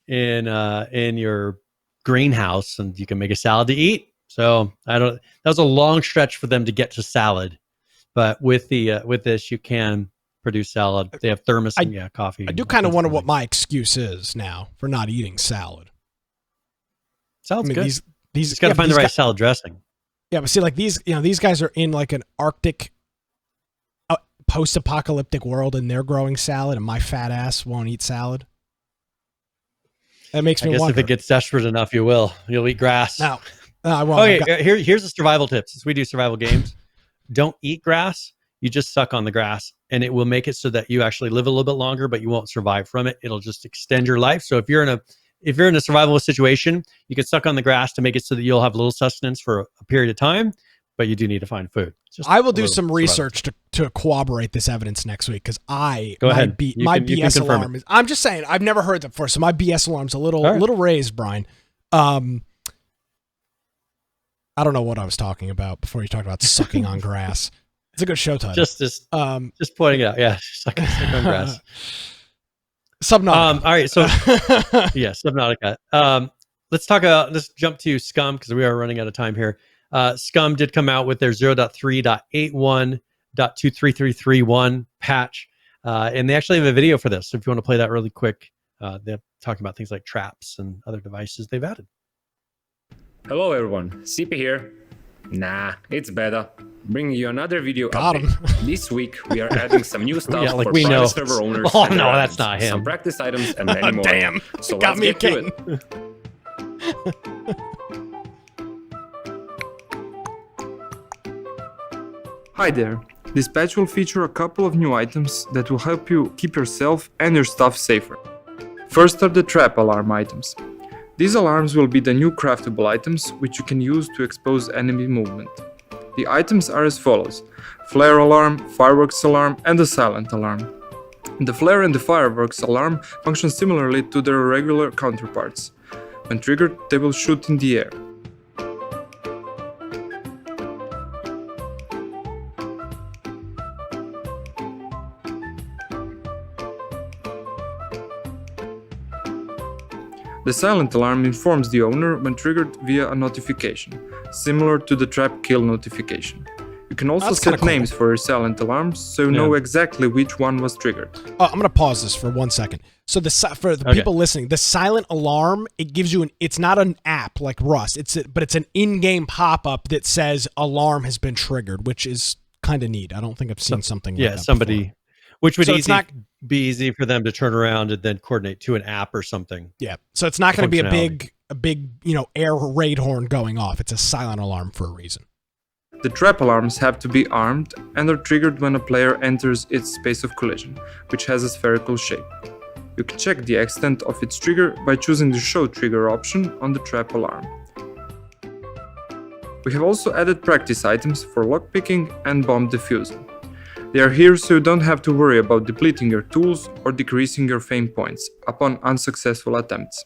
in your greenhouse, and you can make a salad to eat. So that was a long stretch for them to get to salad, but with this you can produce salad. They have thermos and coffee. I do kind of wonder what my excuse is now for not eating salad. Sounds good. These just got to find the right salad dressing. Yeah, but see, like these guys are in like an Arctic post-apocalyptic world, and they're growing salad, and my fat ass won't eat salad. That makes me wonder. I guess if it gets desperate enough, you'll eat grass. No, I won't. Okay, here's the survival tips. As we do survival games, don't eat grass. You just suck on the grass, and it will make it so that you actually live a little bit longer, but you won't survive from it. It'll just extend your life. So if you're in a survival situation, you can suck on the grass to make it so that you'll have little sustenance for a period of time, but you do need to find food. I will do some research to corroborate this evidence next week, because my BS alarm is. I'm just saying, I've never heard that before, so my BS alarm's a little raised, Brian. I don't know what I was talking about before you talked about sucking on grass. It's a good show title. Just pointing it out. Yeah, suck on grass. Subnautica. All right, so yeah, Subnautica. Let's jump to SCUM, because we are running out of time here. SCUM did come out with their 0.3.81.23331 patch, and they actually have a video for this. So if you want to play that really quick, they're talking about things like traps and other devices they've added. Hello everyone, CP here. Nah, it's better. Bringing you another video update. This week we are adding some new stuff for private server owners. Oh no, that's not him. Some practice items and many more. Damn, so got let's me get to it. Hi there. This patch will feature a couple of new items that will help you keep yourself and your stuff safer. First are the trap alarm items. These alarms will be the new craftable items which you can use to expose enemy movement. The items are as follows: flare alarm, fireworks alarm, and a silent alarm. The flare and the fireworks alarm function similarly to their regular counterparts. When triggered, they will shoot in the air. The silent alarm informs the owner when triggered via a notification, similar to the trap kill notification. You can also set names for your silent alarms, so you know exactly which one was triggered. I'm going to pause this for 1 second. So for the people listening, the silent alarm, it gives you it's not an app like Rust, but it's an in-game pop-up that says alarm has been triggered, which is kind of neat. I don't think I've seen something like that before. Which would be easy for them to turn around and then coordinate to an app or something. Yeah. So it's not going to be a big air raid horn going off. It's a silent alarm for a reason. The trap alarms have to be armed and are triggered when a player enters its space of collision, which has a spherical shape. You can check the extent of its trigger by choosing the show trigger option on the trap alarm. We have also added practice items for lockpicking and bomb defusal. They are here so you don't have to worry about depleting your tools or decreasing your fame points upon unsuccessful attempts.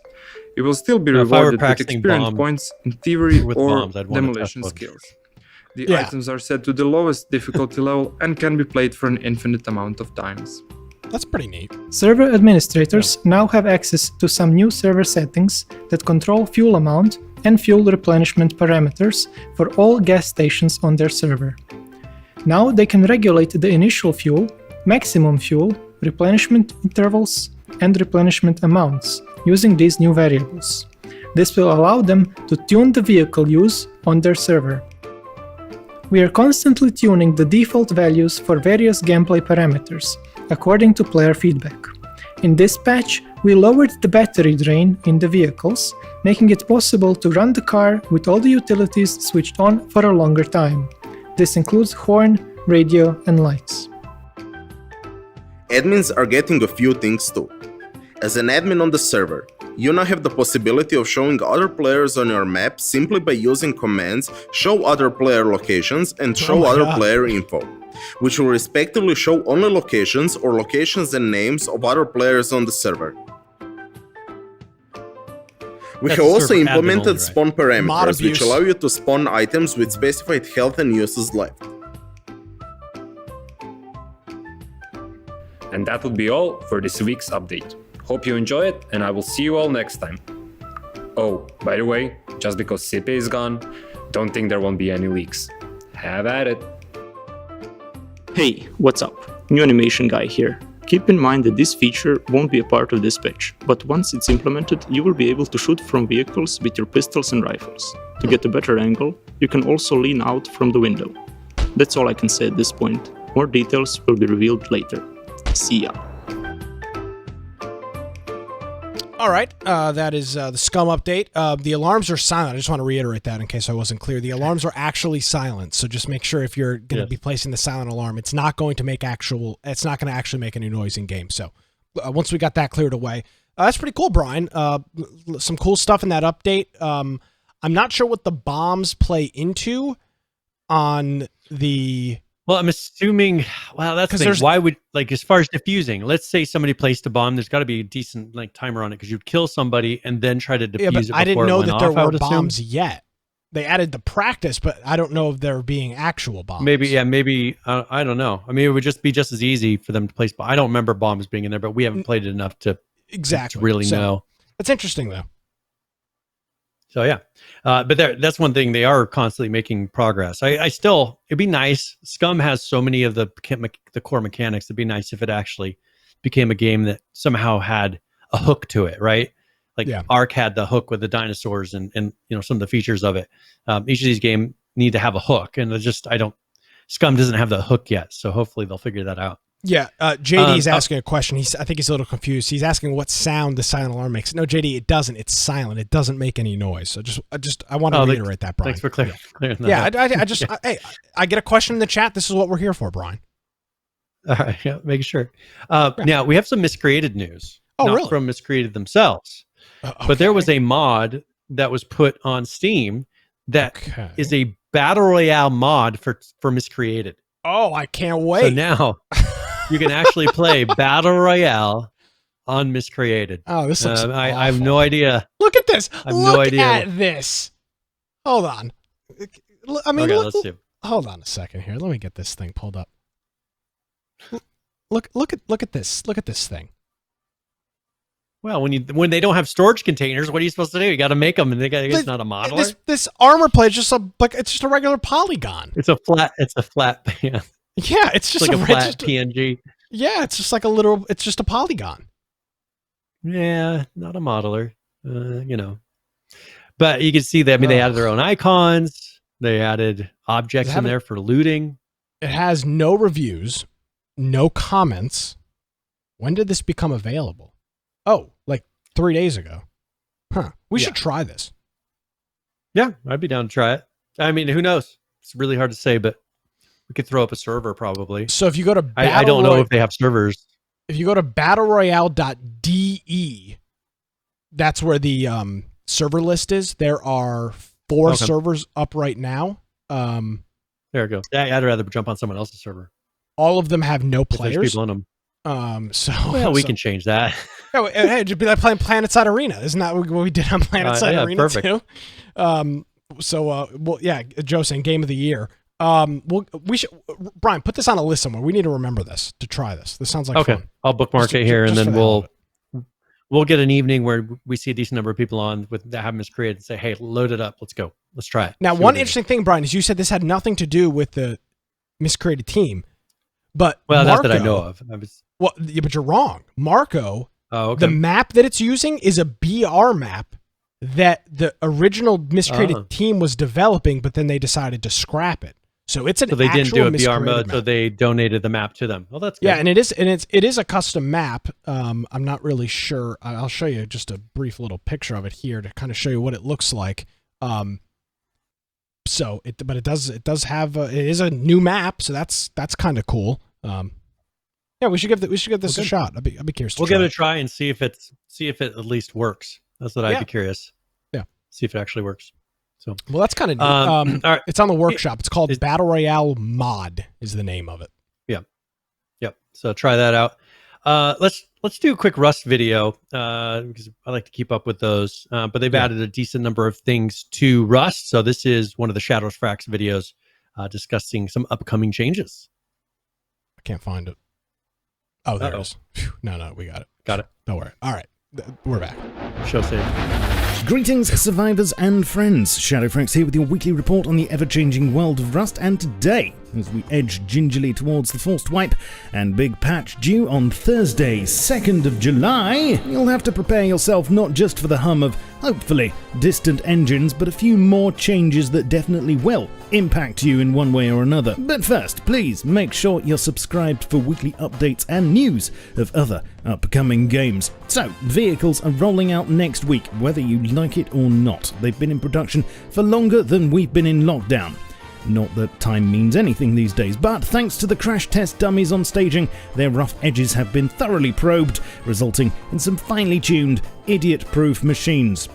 You will still be rewarded with experience points in thievery or demolition skills. The items are set to the lowest difficulty level and can be played for an infinite amount of times. That's pretty neat. Server administrators now have access to some new server settings that control fuel amount and fuel replenishment parameters for all gas stations on their server. Now they can regulate the initial fuel, maximum fuel, replenishment intervals, and replenishment amounts using these new variables. This will allow them to tune the vehicle use on their server. We are constantly tuning the default values for various gameplay parameters, according to player feedback. In this patch, we lowered the battery drain in the vehicles, making it possible to run the car with all the utilities switched on for a longer time. This includes horn, radio, and lights. Admins are getting a few things too. As an admin on the server, you now have the possibility of showing other players on your map simply by using commands show other player locations and show other player info, which will respectively show only locations or locations and names of other players on the server. We have also implemented spawn parameters, which allow you to spawn items with specified health and uses left. And that would be all for this week's update. Hope you enjoy it, and I will see you all next time. Oh, by the way, just because Sipe is gone, don't think there won't be any leaks. Have at it. Hey, what's up? New animation guy here. Keep in mind that this feature won't be a part of this patch, but once it's implemented, you will be able to shoot from vehicles with your pistols and rifles. To get a better angle, you can also lean out from the window. That's all I can say at this point. More details will be revealed later. See ya. All right, that is the SCUM update. The alarms are silent. I just want to reiterate that in case I wasn't clear. The alarms are actually silent, so just make sure if you're going to be placing the silent alarm, it's not going to it's not going to actually make any noise in game. So once we got that cleared away, that's pretty cool, Brian. Some cool stuff in that update. I'm not sure what the bombs play into on the... Well, I'm assuming, well, that's the thing. Why would, like, as far as diffusing, let's say somebody placed a bomb, there's got to be a decent, like, timer on it because you'd kill somebody and then try to defuse it before I didn't know it went that there off, were bombs yet. They added the practice, but I don't know if they're being actual bombs. Maybe, I don't know. I mean, it would just be just as easy for them to place, but I don't remember bombs being in there, but we haven't played it enough to really know. That's interesting, though. So yeah, but that's one thing, they are constantly making progress. I still, it'd be nice. SCUM has so many of the core mechanics. It'd be nice if it actually became a game that somehow had a hook to it, right? Like Ark had the hook with the dinosaurs and you know, some of the features of it. Each of these games need to have a hook, and SCUM doesn't have the hook yet. So hopefully they'll figure that out. Yeah, JD is asking a question. I think he's a little confused. He's asking what sound the silent alarm makes. No, JD, it doesn't. It's silent. It doesn't make any noise. So I want to reiterate that, Brian. Thanks for clearing that up. Hey, I get a question in the chat. This is what we're here for, Brian. All right, yeah, making sure. Now we have some Miscreated news. Oh, not really? From Miscreated themselves, but there was a mod that was put on Steam that is a battle royale mod for Miscreated. Oh, I can't wait. So now you can actually play battle royale on Miscreated. Oh, this looks I have no idea. Look at this. I have no idea. Look at this. Hold on. I mean, let's see. Hold on a second here. Let me get this thing pulled up. Look at this. Look at this thing. Well, when they don't have storage containers, what are you supposed to do? You got to make them, and it's not a modeler. This armor plate is just it's just a regular polygon. It's a flat. Yeah. Yeah, it's just like a flat PNG. Yeah, it's just like a little. It's just a polygon. Yeah, not a modeler. You know, but you can see that. I mean, they added their own icons. They added objects in there for looting. It has no reviews, no comments. When did this become available? Oh, like 3 days ago. Huh. We should try this. Yeah, I'd be down to try it. I mean, who knows? It's really hard to say, but we could throw up a server probably. So if you go to I don't know if they have servers. If you go to battleroyale.de, that's where the server list is. There are 4 servers up right now. There we go. I'd rather jump on someone else's server. All of them have no players. There's people in them. We can change that. Hey, it'd be like playing PlanetSide Arena. Isn't that what we did on PlanetSide Arena too? Joe saying Game of the Year. We should, Brian, put this on a list somewhere. We need to remember this to try this. This sounds like fun. I'll bookmark it here, and then we'll get an evening where we see a decent number of people on that have Miscreated and say, "Hey, load it up. Let's go. Let's try it." Now, one interesting thing, Brian, is you said this had nothing to do with the Miscreated team, but not that I know of. But you're wrong. Marco. The map that it's using is a BR map that the original Miscreated team was developing, but then they decided to scrap it. So it's they didn't do a BR mode, so they donated the map to them. Well, that's good. Yeah, and it is a custom map. I'm not really sure. I'll show you just a brief little picture of it here to kind of show you what it looks like. But it does have it is a new map, so that's kind of cool. Yeah, we should give this a shot. I'd be curious. We'll give it a try and see if it at least works. That's what I'd be curious. Yeah, see if it actually works. So that's kind of neat. All right. It's on the workshop. It's called Battle Royale Mod is the name of it. Yeah, yep. So try that out. Let's do a quick Rust video because I like to keep up with those. But they've added a decent number of things to Rust. So this is one of the Shadows Frax videos discussing some upcoming changes. I can't find it. Oh, there it is. Phew. No, we got it. Got it. Don't worry. All right. We're back. Show safe. Greetings, survivors and friends. Shadowfrax here with your weekly report on the ever-changing world of Rust, and today, as we edge gingerly towards the forced wipe and big patch due on Thursday, 2nd of July, you'll have to prepare yourself not just for the hum of, hopefully, distant engines, but a few more changes that definitely will impact you in one way or another. But first, please make sure you're subscribed for weekly updates and news of other upcoming games. So, vehicles are rolling out next week, whether you like it or not. They've been in production for longer than we've been in lockdown. Not that time means anything these days, but thanks to the crash test dummies on staging, their rough edges have been thoroughly probed, resulting in some finely tuned, idiot-proof machines.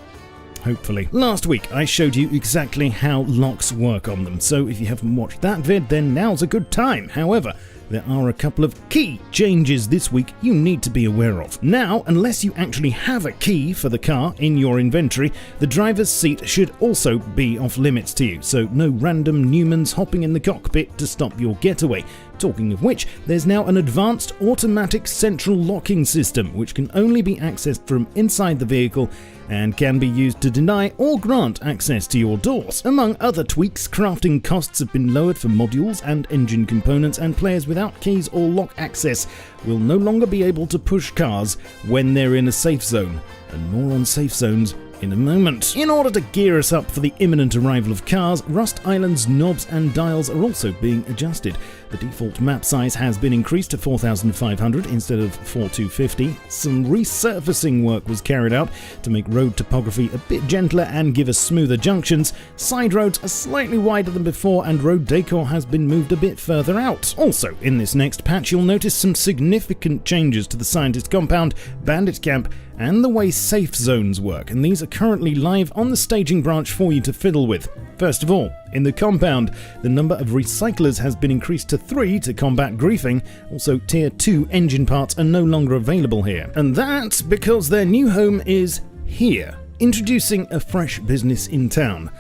Hopefully. Last week I showed you exactly how locks work on them, so if you haven't watched that vid, then now's a good time. However, there are a couple of key changes this week you need to be aware of. Now, unless you actually have a key for the car in your inventory, the driver's seat should also be off limits to you, so no random Newmans hopping in the cockpit to stop your getaway. Talking of which, there's now an advanced automatic central locking system which can only be accessed from inside the vehicle and can be used to deny or grant access to your doors. Among other tweaks, crafting costs have been lowered for modules and engine components, and players without keys or lock access will no longer be able to push cars when they're in a safe zone. And more on safe zones in a moment. In order to gear us up for the imminent arrival of cars, Rust Island's knobs and dials are also being adjusted. The default map size has been increased to 4,500 instead of 4,250. Some resurfacing work was carried out to make road topography a bit gentler and give us smoother junctions. Side roads are slightly wider than before, and road decor has been moved a bit further out. Also, in this next patch, you'll notice some significant changes to the scientist compound, bandit camp, and the way safe zones work, and these are currently live on the staging branch for you to fiddle with. First of all, in the compound, the number of recyclers has been increased to 3 to combat griefing. Also, Tier 2 engine parts are no longer available here. And that's because their new home is here, introducing a fresh business in town.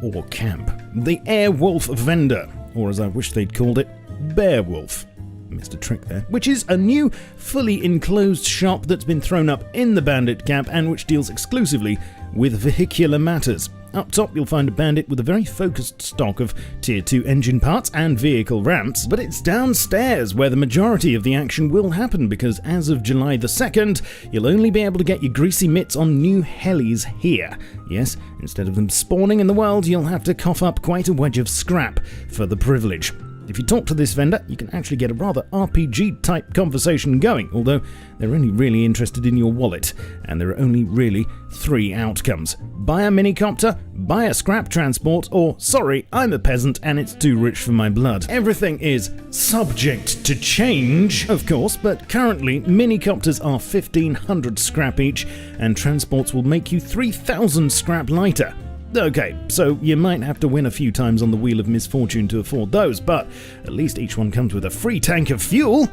Or camp. The Airwolf Vendor, or as I wish they'd called it, Bearwolf. Missed a trick there. Which is a new, fully enclosed shop that's been thrown up in the bandit camp and which deals exclusively with vehicular matters. Up top you'll find a bandit with a very focused stock of Tier 2 engine parts and vehicle ramps, but it's downstairs where the majority of the action will happen, because as of July the 2nd, you'll only be able to get your greasy mitts on new helis here. Yes, instead of them spawning in the world, you'll have to cough up quite a wedge of scrap for the privilege. If you talk to this vendor, you can actually get a rather RPG-type conversation going, although they're only really interested in your wallet, and there are only really 3 outcomes. Buy a minicopter, buy a scrap transport, or, sorry, I'm a peasant and it's too rich for my blood. Everything is subject to change, of course, but currently minicopters are 1,500 scrap each, and transports will make you 3,000 scrap lighter. Okay, so you might have to win a few times on the Wheel of Misfortune to afford those, but at least each one comes with a free tank of fuel.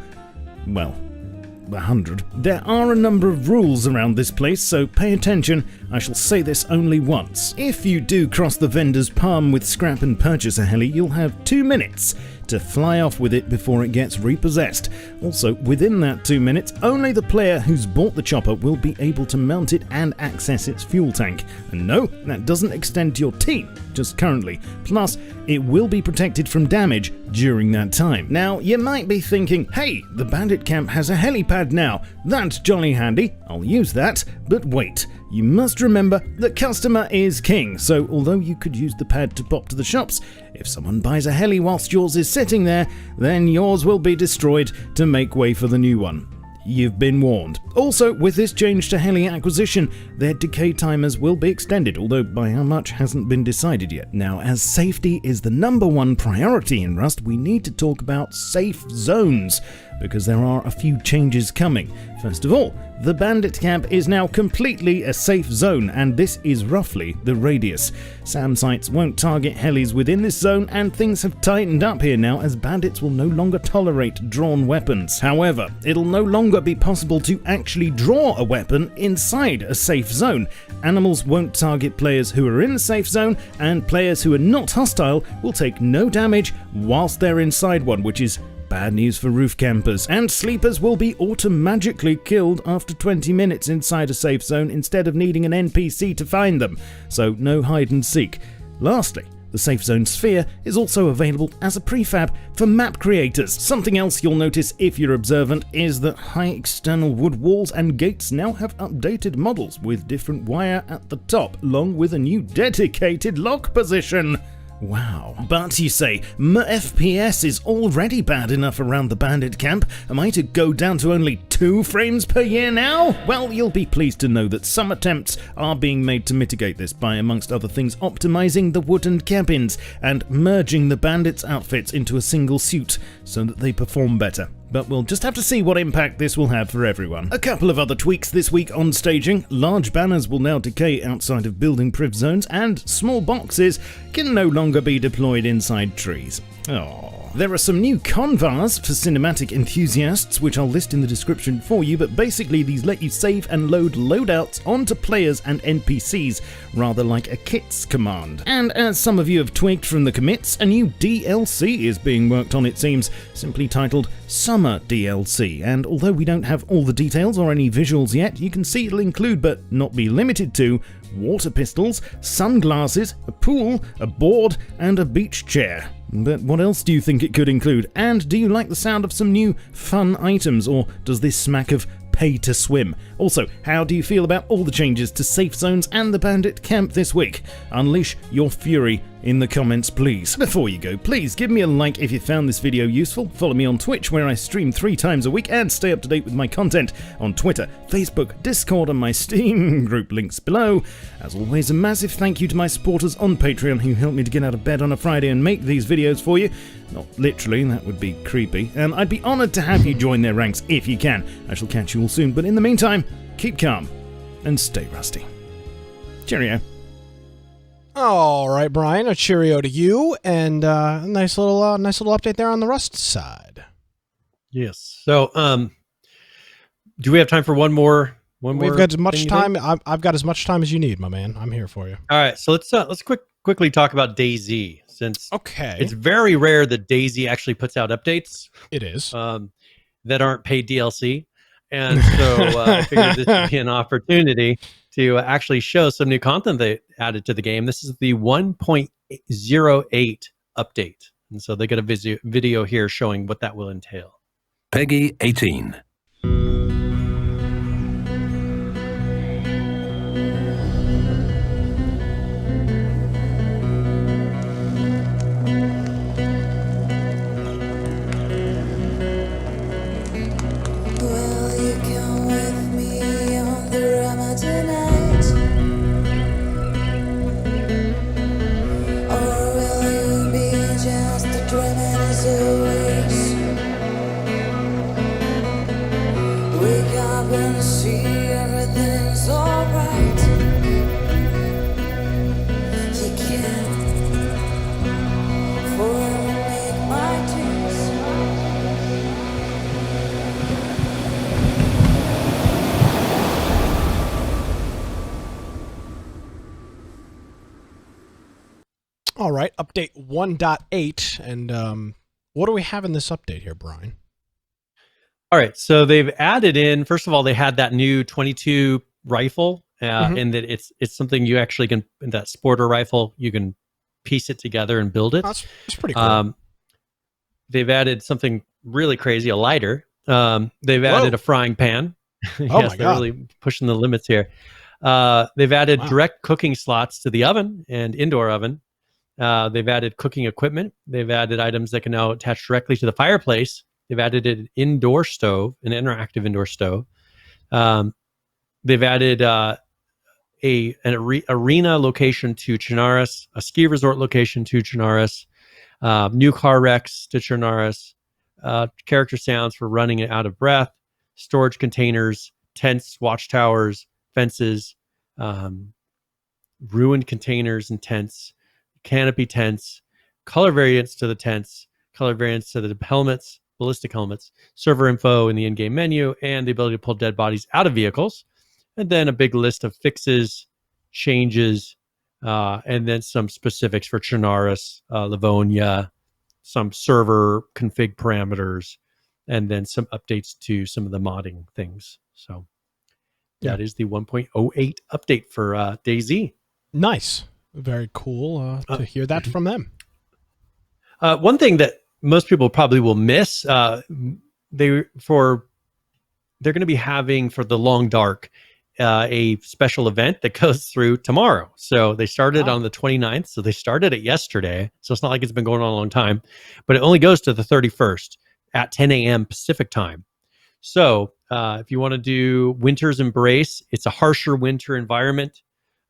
Well, 100. There are a number of rules around this place, so pay attention. I shall say this only once. If you do cross the vendor's palm with scrap and purchase a heli, you'll have 2 minutes to fly off with it before it gets repossessed. Also, within that 2 minutes, only the player who's bought the chopper will be able to mount it and access its fuel tank. And no, that doesn't extend to your team, just currently. Plus, it will be protected from damage during that time. Now, you might be thinking, hey, the bandit camp has a helipad now. That's jolly handy, I'll use that. But wait, you must remember that customer is king, so although you could use the pad to pop to the shops, if someone buys a heli whilst yours is sitting there, then yours will be destroyed to make way for the new one. You've been warned. Also, with this change to heli acquisition, their decay timers will be extended, although by how much hasn't been decided yet. Now, as safety is the #1 priority in Rust, we need to talk about safe zones, because there are a few changes coming. First of all, the bandit camp is now completely a safe zone, and this is roughly the radius. SAM sites won't target helis within this zone, and things have tightened up here now, as bandits will no longer tolerate drawn weapons. However, it'll no longer be possible to actually draw a weapon inside a safe zone. Animals won't target players who are in the safe zone, and players who are not hostile will take no damage whilst they're inside one, which is bad news for roof campers, and sleepers will be automatically killed after 20 minutes inside a safe zone instead of needing an NPC to find them, so no hide and seek. Lastly, the Safe Zone Sphere is also available as a prefab for map creators. Something else you'll notice if you're observant is that high external wood walls and gates now have updated models with different wire at the top, along with a new dedicated lock position. Wow. But you say, my FPS is already bad enough around the bandit camp. Am I to go down to only 2 frames per year now? Well, you'll be pleased to know that some attempts are being made to mitigate this by, amongst other things, optimizing the wooden cabins and merging the bandits' outfits into a single suit so that they perform better. But we'll just have to see what impact this will have for everyone. A couple of other tweaks this week on staging. Large banners will now decay outside of building priv zones, and small boxes can no longer be deployed inside trees. Oh. There are some new convars for cinematic enthusiasts, which I'll list in the description for you, but basically these let you save and load loadouts onto players and NPCs, rather like a kits command. And as some of you have tweaked from the commits, a new DLC is being worked on, it seems, simply titled Summer DLC, and although we don't have all the details or any visuals yet, you can see it'll include, but not be limited to, water pistols, sunglasses, a pool, a board, and a beach chair. But what else do you think it could include? And do you like the sound of some new fun items, or does this smack of pay to swim? Also, how do you feel about all the changes to safe zones and the bandit camp this week? Unleash your fury in the comments, please. Before you go, please give me a like if you found this video useful. Follow me on Twitch, where I stream 3 times a week, and stay up to date with my content on Twitter, Facebook, Discord, and my Steam group, links below. As always, a massive thank you to my supporters on Patreon who help me to get out of bed on a Friday and make these videos for you. Not literally, that would be creepy, and I'd be honoured to have you join their ranks if you can. I shall catch you all soon, but in the meantime, keep calm and stay rusty. Cheerio. All right, Brian, a cheerio to you, and a nice little update there on the Rust side. Yes. So, do we have time for one more? We've got as much time. I've got as much time as you need, my man. I'm here for you. All right. So let's quickly talk about DayZ, since it's very rare that DayZ actually puts out updates. It is that aren't paid DLC, and so I figured this would be an opportunity to actually show some new content they added to the game. This is the 1.08 update. And so they got a video here showing what that will entail. Peggy 18. All right, update 1.8, and what do we have in this update here, Brian? All right, so they've added in, first of all, they had that new 22 rifle, and that it's something you actually can, that sporter rifle, you can piece it together and build it. That's pretty cool. They've added something really crazy, a lighter. They've added a frying pan. Yes, they're really pushing the limits here. They've added direct cooking slots to the oven and indoor oven. They've added cooking equipment. They've added items that can now attach directly to the fireplace. They've added an indoor stove, an interactive indoor stove. They've added an arena location to Chernarus, a ski resort location to Chernarus, new car wrecks to Chernarus, character sounds for running out of breath, storage containers, tents, watchtowers, fences, ruined containers and tents, canopy tents, color variants to the tents, color variants to the helmets, ballistic helmets, server info in the in-game menu, and the ability to pull dead bodies out of vehicles. And then a big list of fixes, changes, and then some specifics for Chernarus, Livonia, some server config parameters, and then some updates to some of the modding things. So that is the 1.08 update for DayZ. Nice. Very cool to hear that from them. One thing that most people probably will miss, they're going to be having for the Long Dark a special event that goes through tomorrow. So they started on the 29th. So they started it yesterday. So it's not like it's been going on a long time, but it only goes to the 31st at 10 a.m. Pacific time. So if you want to do Winter's Embrace, it's a harsher winter environment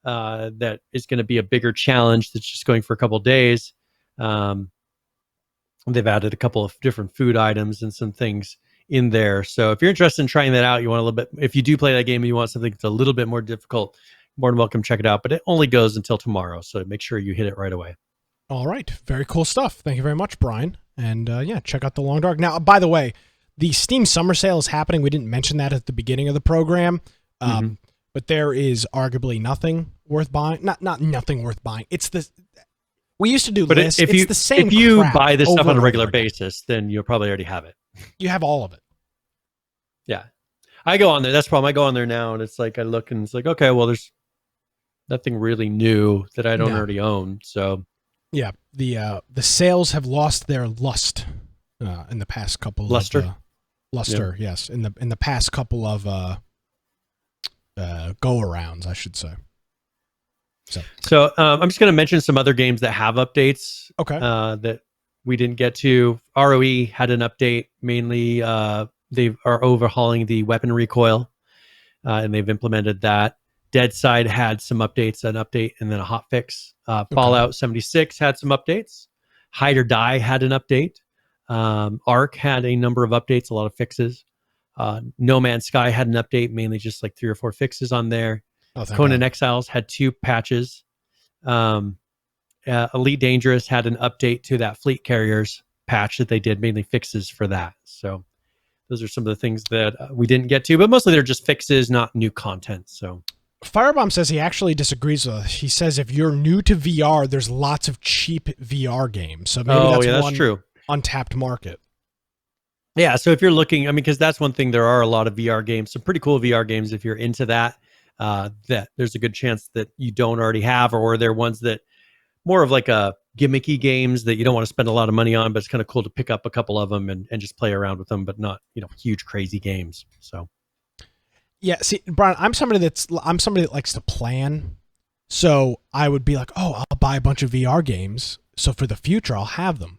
that is going to be a bigger challenge that's just going for a couple of days. They've added a couple of different food items and some things in there. So if you're interested in trying that out, you want a little bit, if you do play that game and you want something that's a little bit more difficult, more than welcome, check it out. But it only goes until tomorrow. So make sure you hit it right away. All right. Very cool stuff. Thank you very much, Brian. And yeah, check out the Long Dark. Now, by the way, the Steam Summer Sale is happening. We didn't mention that at the beginning of the program. But there is arguably nothing worth buying. Not nothing worth buying. We used to do lists. It's the same if you crap buy this stuff over on a and regular over again. basis, then you'll probably already have it. You have all of it. Yeah. I go on there. That's the problem. I go on there now and it's like, I look and it's like, okay, well, there's nothing really new that I don't already own. So yeah, the sales have lost their lust in the past couple luster. of luster. Yeah. Yes, in the past couple of go arounds, I should say. So I'm just going to mention some other games that have updates. Okay. That we didn't get to. ROE had an update. Mainly, they are overhauling the weapon recoil, and they've implemented that. Dead Side had some updates, an update, and then a hot fix. Fallout 76 had some updates. Hide or Die had an update. Ark had a number of updates, a lot of fixes. No Man's Sky had an update, mainly just like 3 or 4 fixes on there. Conan Exiles had 2 patches. Elite Dangerous had an update to that Fleet Carriers patch that they did, mainly fixes for that. So those are some of the things that we didn't get to, but mostly they're just fixes, not new content. So Firebomb says he actually disagrees with us. He says if you're new to VR, there's lots of cheap VR games. So maybe that's true. Untapped market. Yeah, so if you're looking, I mean, because that's one thing, there are a lot of VR games, some pretty cool VR games if you're into that. That there's a good chance that you don't already have, or they're ones that more of like a gimmicky games that you don't want to spend a lot of money on, but it's kind of cool to pick up a couple of them and just play around with them, but not, huge crazy games. So yeah, see, Brian, I'm somebody that likes to plan. So I would be like, oh, I'll buy a bunch of VR games, so for the future I'll have them.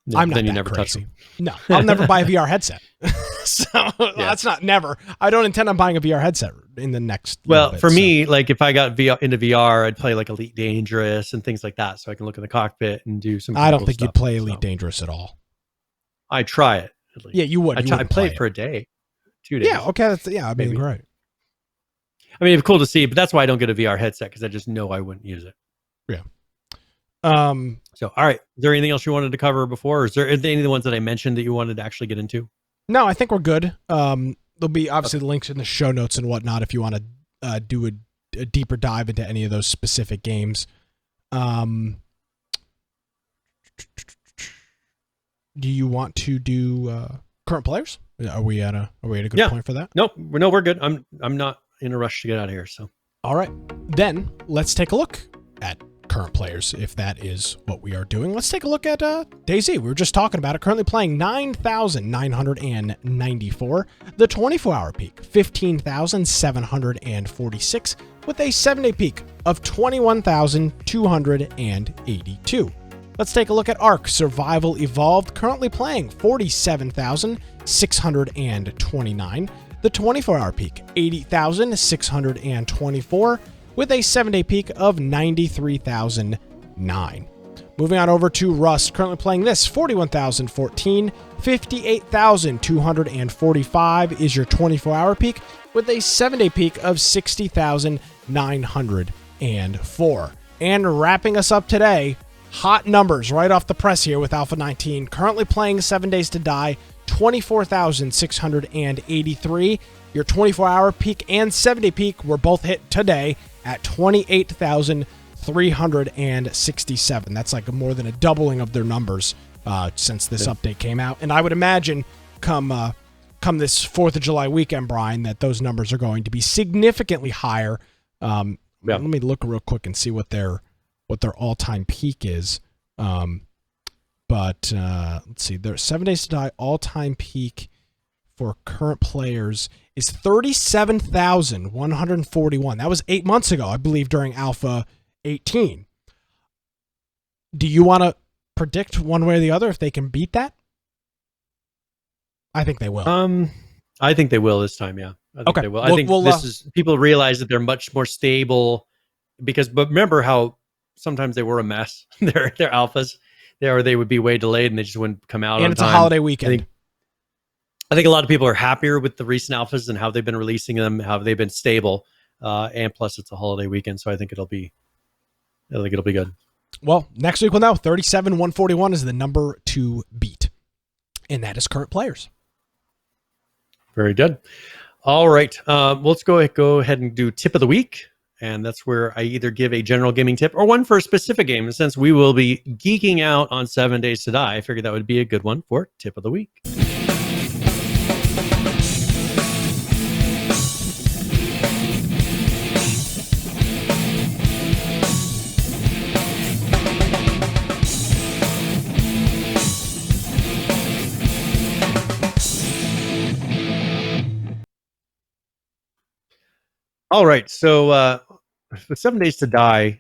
No, I'm not then you that never touch crazy. them. No, I'll never buy a VR headset. That's not never. I don't intend on buying a VR headset in the next. Well, bit, for me, like if I got into VR, I'd play like Elite Dangerous and things like that, so I can look in the cockpit and do some. I don't cool think stuff, you'd play Elite Dangerous at all. I try it. At least. Yeah, you would. I play it for a day, 2 days. Yeah, okay. I mean, great. I mean, it's cool to see, but that's why I don't get a VR headset, because I just know I wouldn't use it. Yeah. So, all right. Is there anything else you wanted to cover before? Or is there any of the ones that I mentioned that you wanted to actually get into? No, I think we're good. There'll be obviously the links in the show notes and whatnot if you want to do a deeper dive into any of those specific games. Do you want to do current players? Are we at a good point for that? Nope. No, we're good. I'm not in a rush to get out of here. So, all right. Then let's take a look at current players, if that is what we are doing. Let's take a look at DayZ. We were just talking about it. Currently playing 9,994. The 24-hour peak, 15,746, with a 7-day peak of 21,282. Let's take a look at Ark Survival Evolved, currently playing 47,629. The 24-hour peak, 80,624, with a 7-day peak of 93,009. Moving on over to Rust, currently playing this, 41,014, 58,245 is your 24-hour peak, with a 7-day peak of 60,904. And wrapping us up today, hot numbers right off the press here with Alpha 19, currently playing 7 Days to Die, 24,683. Your 24-hour peak and 7-day peak were both hit today at 28,344. 367. That's like more than a doubling of their numbers since this update came out. And I would imagine come this 4th of July weekend, Brian, that those numbers are going to be significantly higher. Let me look real quick and see what their all-time peak is. But let's see. Their 7 Days to Die all-time peak for current players is 37,141. That was 8 months ago, I believe, during Alpha 18. Do you want to predict one way or the other if they can beat that? I think they will. I think they will this time. Yeah. I think they will. I think this is people realize that they're much more stable but remember how sometimes they were a mess. Their alphas, they would be way delayed and they just wouldn't come out. And it's a holiday weekend. I think a lot of people are happier with the recent alphas and how they've been releasing them, how they've been stable, and plus it's a holiday weekend, so I think it'll be good. Well, next week we'll know. 37,141 is the number to beat, and that is current players. Very good. All right, let's go ahead and do tip of the week, and that's where I either give a general gaming tip or one for a specific game. And since we will be geeking out on 7 Days to Die, I figured that would be a good one for tip of the week. All right, so with 7 Days to Die,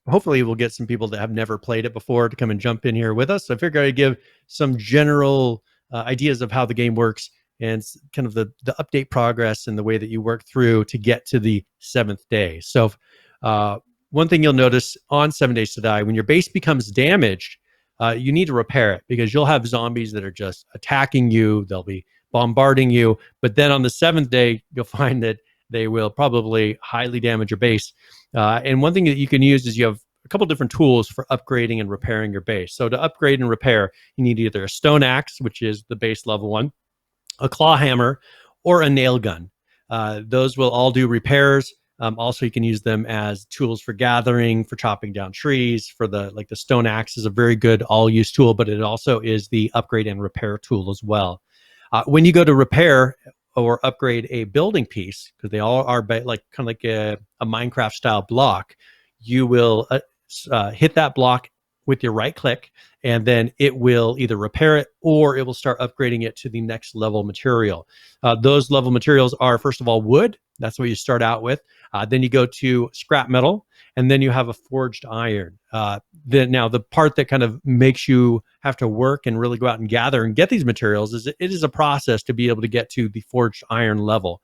hopefully we'll get some people that have never played it before to come and jump in here with us. So I figured I'd give some general ideas of how the game works and kind of the update progress and the way that you work through to get to the 7th day. So one thing you'll notice on 7 Days to Die, when your base becomes damaged, you need to repair it because you'll have zombies that are just attacking you. They'll be bombarding you. But then on the 7th day, you'll find that they will probably highly damage your base. And one thing that you can use is you have a couple different tools for upgrading and repairing your base. So to upgrade and repair, you need either a stone axe, which is the base level one, a claw hammer, or a nail gun. Those will all do repairs. Also, you can use them as tools for gathering, for chopping down trees. For the stone axe is a very good all-use tool, but it also is the upgrade and repair tool as well. When you go to repair or upgrade a building piece, because they all are kind of like a Minecraft style block, you will hit that block with your right click, and then it will either repair it or it will start upgrading it to the next level material. Those level materials are, first of all, wood. That's what you start out with. Then you go to scrap metal, and then you have a forged iron. Now, the part that kind of makes you have to work and really go out and gather and get these materials is it is a process to be able to get to the forged iron level.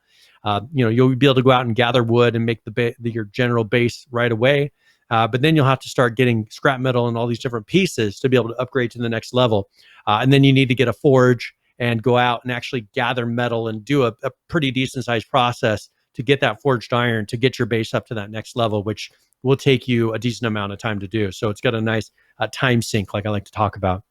You'll be able to go out and gather wood and make your general base right away. But then you'll have to start getting scrap metal and all these different pieces to be able to upgrade to the next level. And then you need to get a forge and go out and actually gather metal and do a pretty decent sized process to get that forged iron to get your base up to that next level, which will take you a decent amount of time to do. So it's got a nice time sink, like I like to talk about.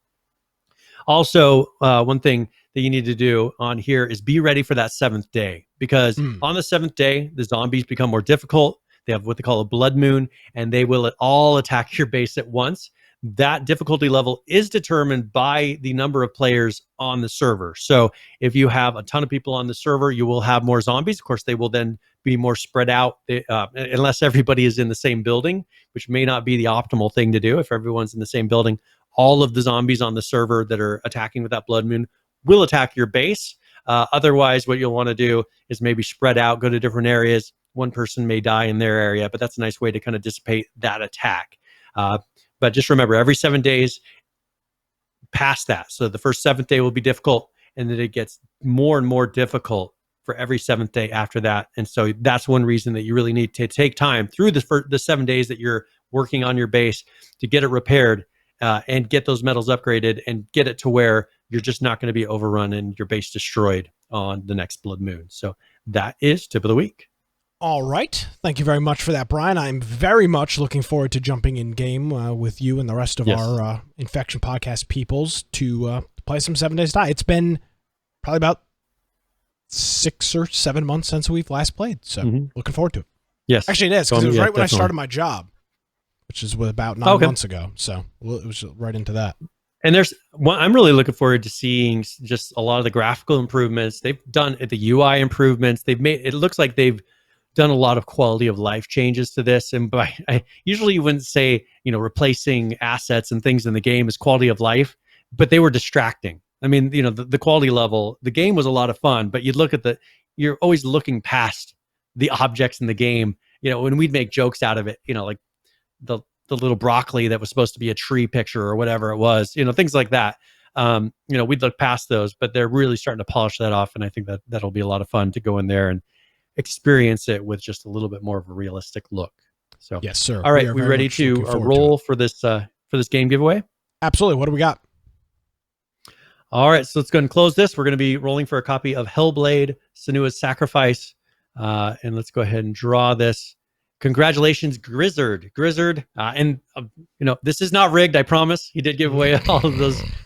Also, one thing that you need to do on here is be ready for that 7th day, because on the 7th day, the zombies become more difficult. They have what they call a blood moon, and they will all attack your base at once. That difficulty level is determined by the number of players on the server. So if you have a ton of people on the server, you will have more zombies. Of course, they will then be more spread out unless everybody is in the same building, which may not be the optimal thing to do. If everyone's in the same building, all of the zombies on the server that are attacking with that blood moon will attack your base. Otherwise, what you'll want to do is maybe spread out, go to different areas. One person may die in their area, but that's a nice way to kind of dissipate that attack. But just remember, every 7 days past that. So the first 7th day will be difficult, and then it gets more and more difficult for every 7th day after that. And so that's one reason that you really need to take time through the 7 days that you're working on your base to get it repaired and get those metals upgraded and get it to where you're just not going to be overrun and your base destroyed on the next blood moon. So that is tip of the week. All right. Thank you very much for that, Brian. I'm very much looking forward to jumping in game with you and the rest of our Infection Podcast peoples to play some 7 Days to Die. It's been probably about 6 or 7 months since we've last played, so looking forward to it. Yes. Actually, it is, because it was right when I started my job. which is about 9 months ago. So it was right into that. And there's one, I'm really looking forward to seeing just a lot of the graphical improvements. They've done the UI improvements. It looks like they've done a lot of quality of life changes to this. And I usually wouldn't say, replacing assets and things in the game is quality of life, but they were distracting. I mean, the quality level, the game was a lot of fun, but you'd look at you're always looking past the objects in the game, when we'd make jokes out of it, like the little broccoli that was supposed to be a tree picture or whatever it was, things like that. We'd look past those, but they're really starting to polish that off. And I think that'll be a lot of fun to go in there and experience it with just a little bit more of a realistic look. So, yes, sir. All right. We ready to roll for this game giveaway? Absolutely. What do we got? All right. So let's go ahead and close this. We're going to be rolling for a copy of Hellblade: Senua's Sacrifice. And let's go ahead and draw this. Congratulations, Grizzard. This is not rigged, I promise. He did give away all of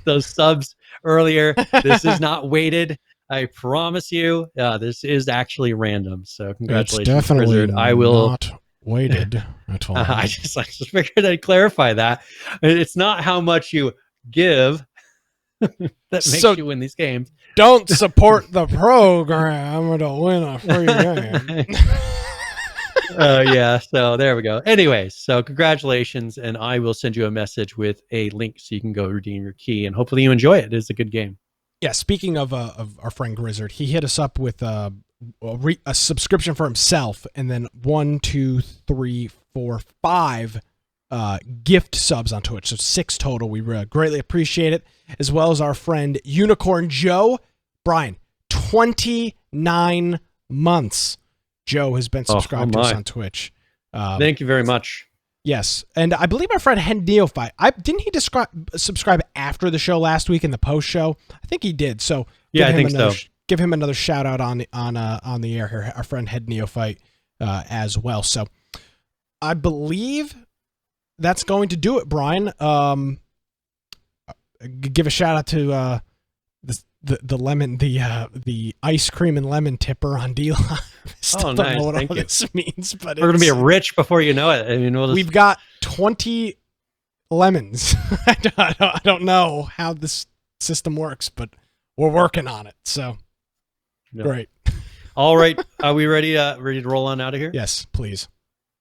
those subs earlier. This is not weighted, I promise you. This is actually random. So congratulations, it's definitely Grizzard. I will not weighted at all. I just figured I'd clarify that. It's not how much you give that makes you win these games. Don't support the program to win a free game. Yeah, so there we go. Anyway, so congratulations, and I will send you a message with a link so you can go redeem your key, and hopefully you enjoy it. It is a good game. Yeah, speaking of our friend Grizzard, he hit us up with a subscription for himself, and then 5 gift subs on Twitch, so 6 total. We greatly appreciate it, as well as our friend Unicorn Joe. Brian, 29 months. Joe has been subscribed to us on Twitch. Thank you very much. Yes, and I believe our friend Hen Neophyte, didn't he subscribe after the show last week in the post show? I think he did. So yeah, I think so. Give him another shout out on the air here, our friend Head Neophyte as well. So I believe that's going to do it, Brian. Give a shout out to the ice cream and lemon tipper on DLive. Oh, nice. Don't know what all this means, but we're gonna be rich before you know it. I mean, we've got 20 lemons. I don't know how this system works, but we're working on it. So great. All right, are we ready to roll on out of here? Yes, please.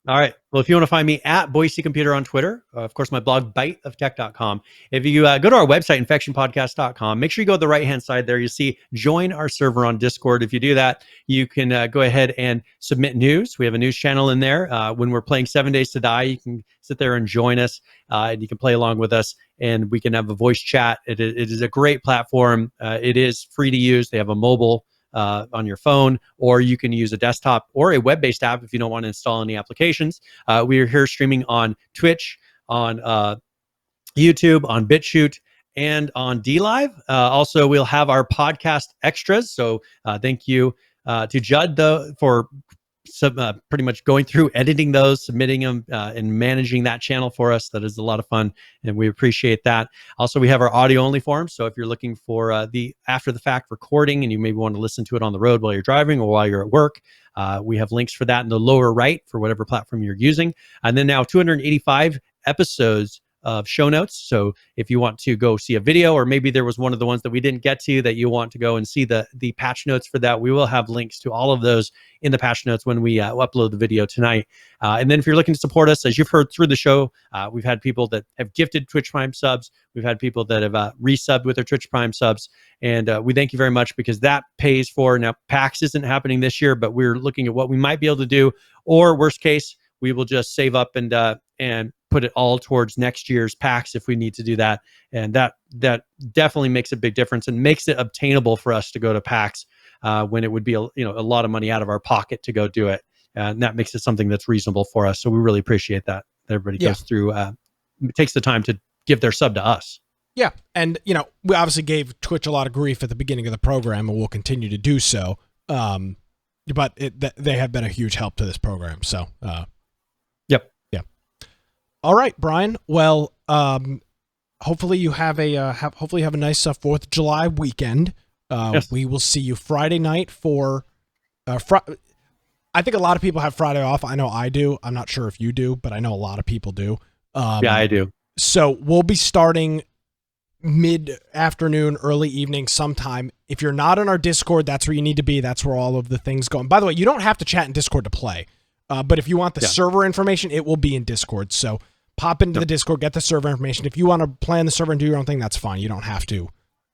All right. Well, if you want to find me at Boise Computer on Twitter, of course, my blog, biteoftech.com. If you go to our website, infectionpodcast.com, make sure you go to the right-hand side there. You see join our server on Discord. If you do that, you can go ahead and submit news. We have a news channel in there. When we're playing 7 Days to Die, you can sit there and join us, and you can play along with us, and we can have a voice chat. It is a great platform. It is free to use. They have a mobile on your phone, or you can use a desktop or a web-based app if you don't want to install any applications. We are here streaming on Twitch, on YouTube, on BitChute, and on DLive. Also, we'll have our podcast extras. So thank you to Judd for pretty much going through editing those, submitting them, and managing that channel for us. That is a lot of fun, and we appreciate that. Also, we have our audio only forum. So if you're looking for the after the fact recording and you maybe want to listen to it on the road while you're driving or while you're at work, we have links for that in the lower right for whatever platform you're using. And then now 285 episodes of show notes. So if you want to go see a video, or maybe there was one of the ones that we didn't get to that you want to go and see the patch notes for that, we will have links to all of those in the patch notes when we upload the video tonight. And then if you're looking to support us, as you've heard through the show, we've had people that have gifted Twitch Prime subs. We've had people that have resubbed with their Twitch Prime subs. And we thank you very much, because that pays for, now PAX isn't happening this year, but we're looking at what we might be able to do, or worst case, we will just save up and put it all towards next year's PAX if we need to do that. And that definitely makes a big difference and makes it obtainable for us to go to PAX when it would be a lot of money out of our pocket to go do it. And that makes it something that's reasonable for us. So we really appreciate that. Everybody goes through, takes the time to give their sub to us. Yeah. And, we obviously gave Twitch a lot of grief at the beginning of the program, and we'll continue to do so. But they have been a huge help to this program. So, all right, Brian. Well, hopefully you have a nice 4th of July weekend. Yes. We will see you Friday night for. I think a lot of people have Friday off. I know I do. I'm not sure if you do, but I know a lot of people do. Yeah, I do. So we'll be starting mid-afternoon, early evening sometime. If you're not on our Discord, that's where you need to be. That's where all of the things go. And by the way, you don't have to chat in Discord to play. But if you want the server information, it will be in Discord. So pop into the Discord, get the server information. If you want to play on the server and do your own thing, that's fine. You don't have to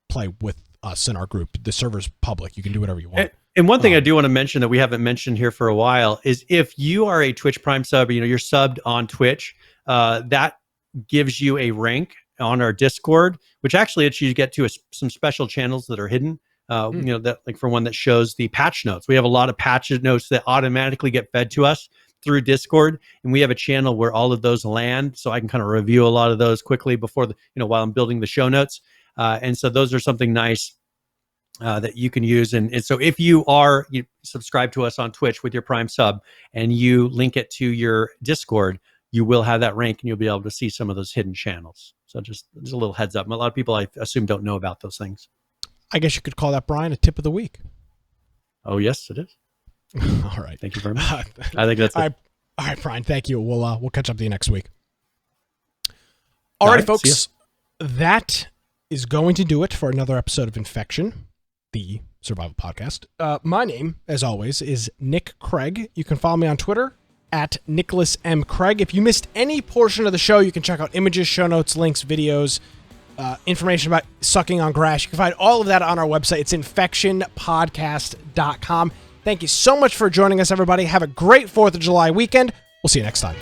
play with us in our group. The server's public. You can do whatever you want. And one thing I do want to mention that we haven't mentioned here for a while is if you are a Twitch Prime sub, you're subbed on Twitch, that gives you a rank on our Discord, which actually lets you get to some special channels that are hidden. That like for one that shows the patch notes. We have a lot of patch notes that automatically get fed to us through Discord, and we have a channel where all of those land, so I can kind of review a lot of those quickly before while I'm building the show notes. And so those are something nice that you can use. And so if you subscribe to us on Twitch with your Prime sub and you link it to your Discord, you will have that rank and you'll be able to see some of those hidden channels. So just a little heads up. A lot of people, I assume, don't know about those things. I guess you could call that, Brian, a tip of the week. Oh, yes, it is. All right. Thank you very much. I think that's it. All right, Brian, thank you. We'll catch up to you next week. All right, folks. That is going to do it for another episode of Infection, the survival podcast. My name, as always, is Nick Craig. You can follow me on Twitter at Nicholas M. Craig. If you missed any portion of the show, you can check out images, show notes, links, videos, information about sucking on grass. You can find all of that on our website. It's infectionpodcast.com. Thank you so much for joining us, everybody. Have a great 4th of July weekend. We'll see you next time.